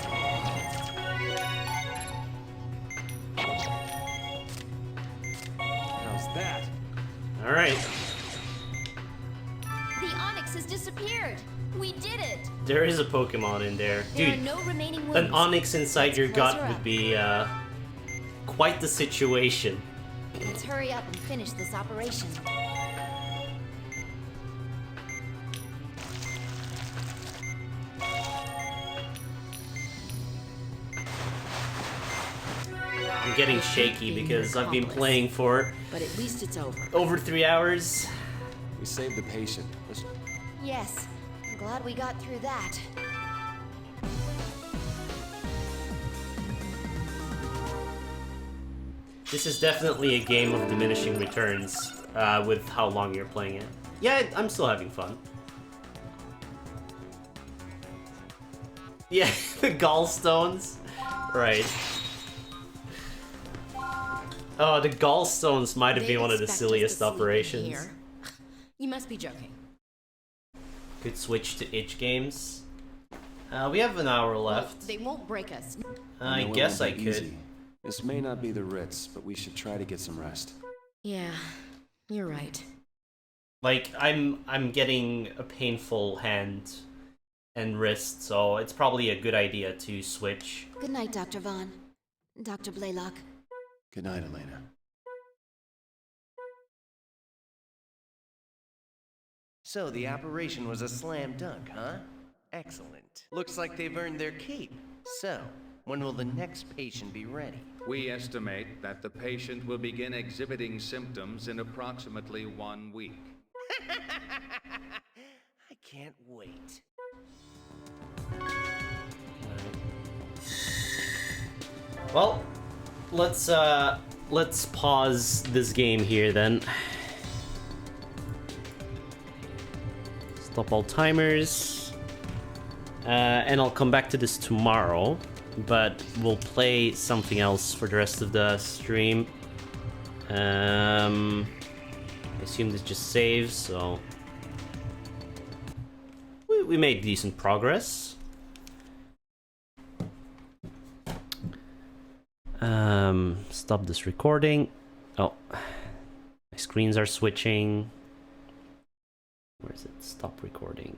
How's that? All right. The onyx has disappeared. We did it. There is a Pokemon in there. There Dude, are no remaining wounds. an Onyx inside Let's your close gut her would up. be quite the situation. Let's hurry up and finish this operation. I'm getting shaky because I've been playing for But at least it's over. over 3 hours. We saved the patient. Let's... Yes, I'm glad we got through that. This is definitely a game of diminishing returns with how long you're playing it. Yeah, I'm still having fun. Yeah, the gallstones. Right. Oh, the gallstones might have been one of the silliest operations. Here. You must be joking. Could switch to itch games. We have an hour left. They won't break us. I know it guess I won't be could. easy. This may not be the Ritz, but we should try to get some rest. Yeah, you're right. Like I'm getting a painful hand and wrist, so it's probably a good idea to switch. Good night, Dr. Vaughn. Dr. Blaylock. Good night, Elena. So the operation was a slam dunk, huh? Excellent. Looks like they've earned their keep. So, when will the next patient be ready? We estimate that the patient will begin exhibiting symptoms in approximately 1 week. I can't wait. Well, let's pause this game here then. Stop all timers. And I'll come back to this tomorrow, but we'll play something else for the rest of the stream. I assume this just saves, so we made decent progress. Stop this recording. Oh, my screens are switching. Where is it? Stop recording.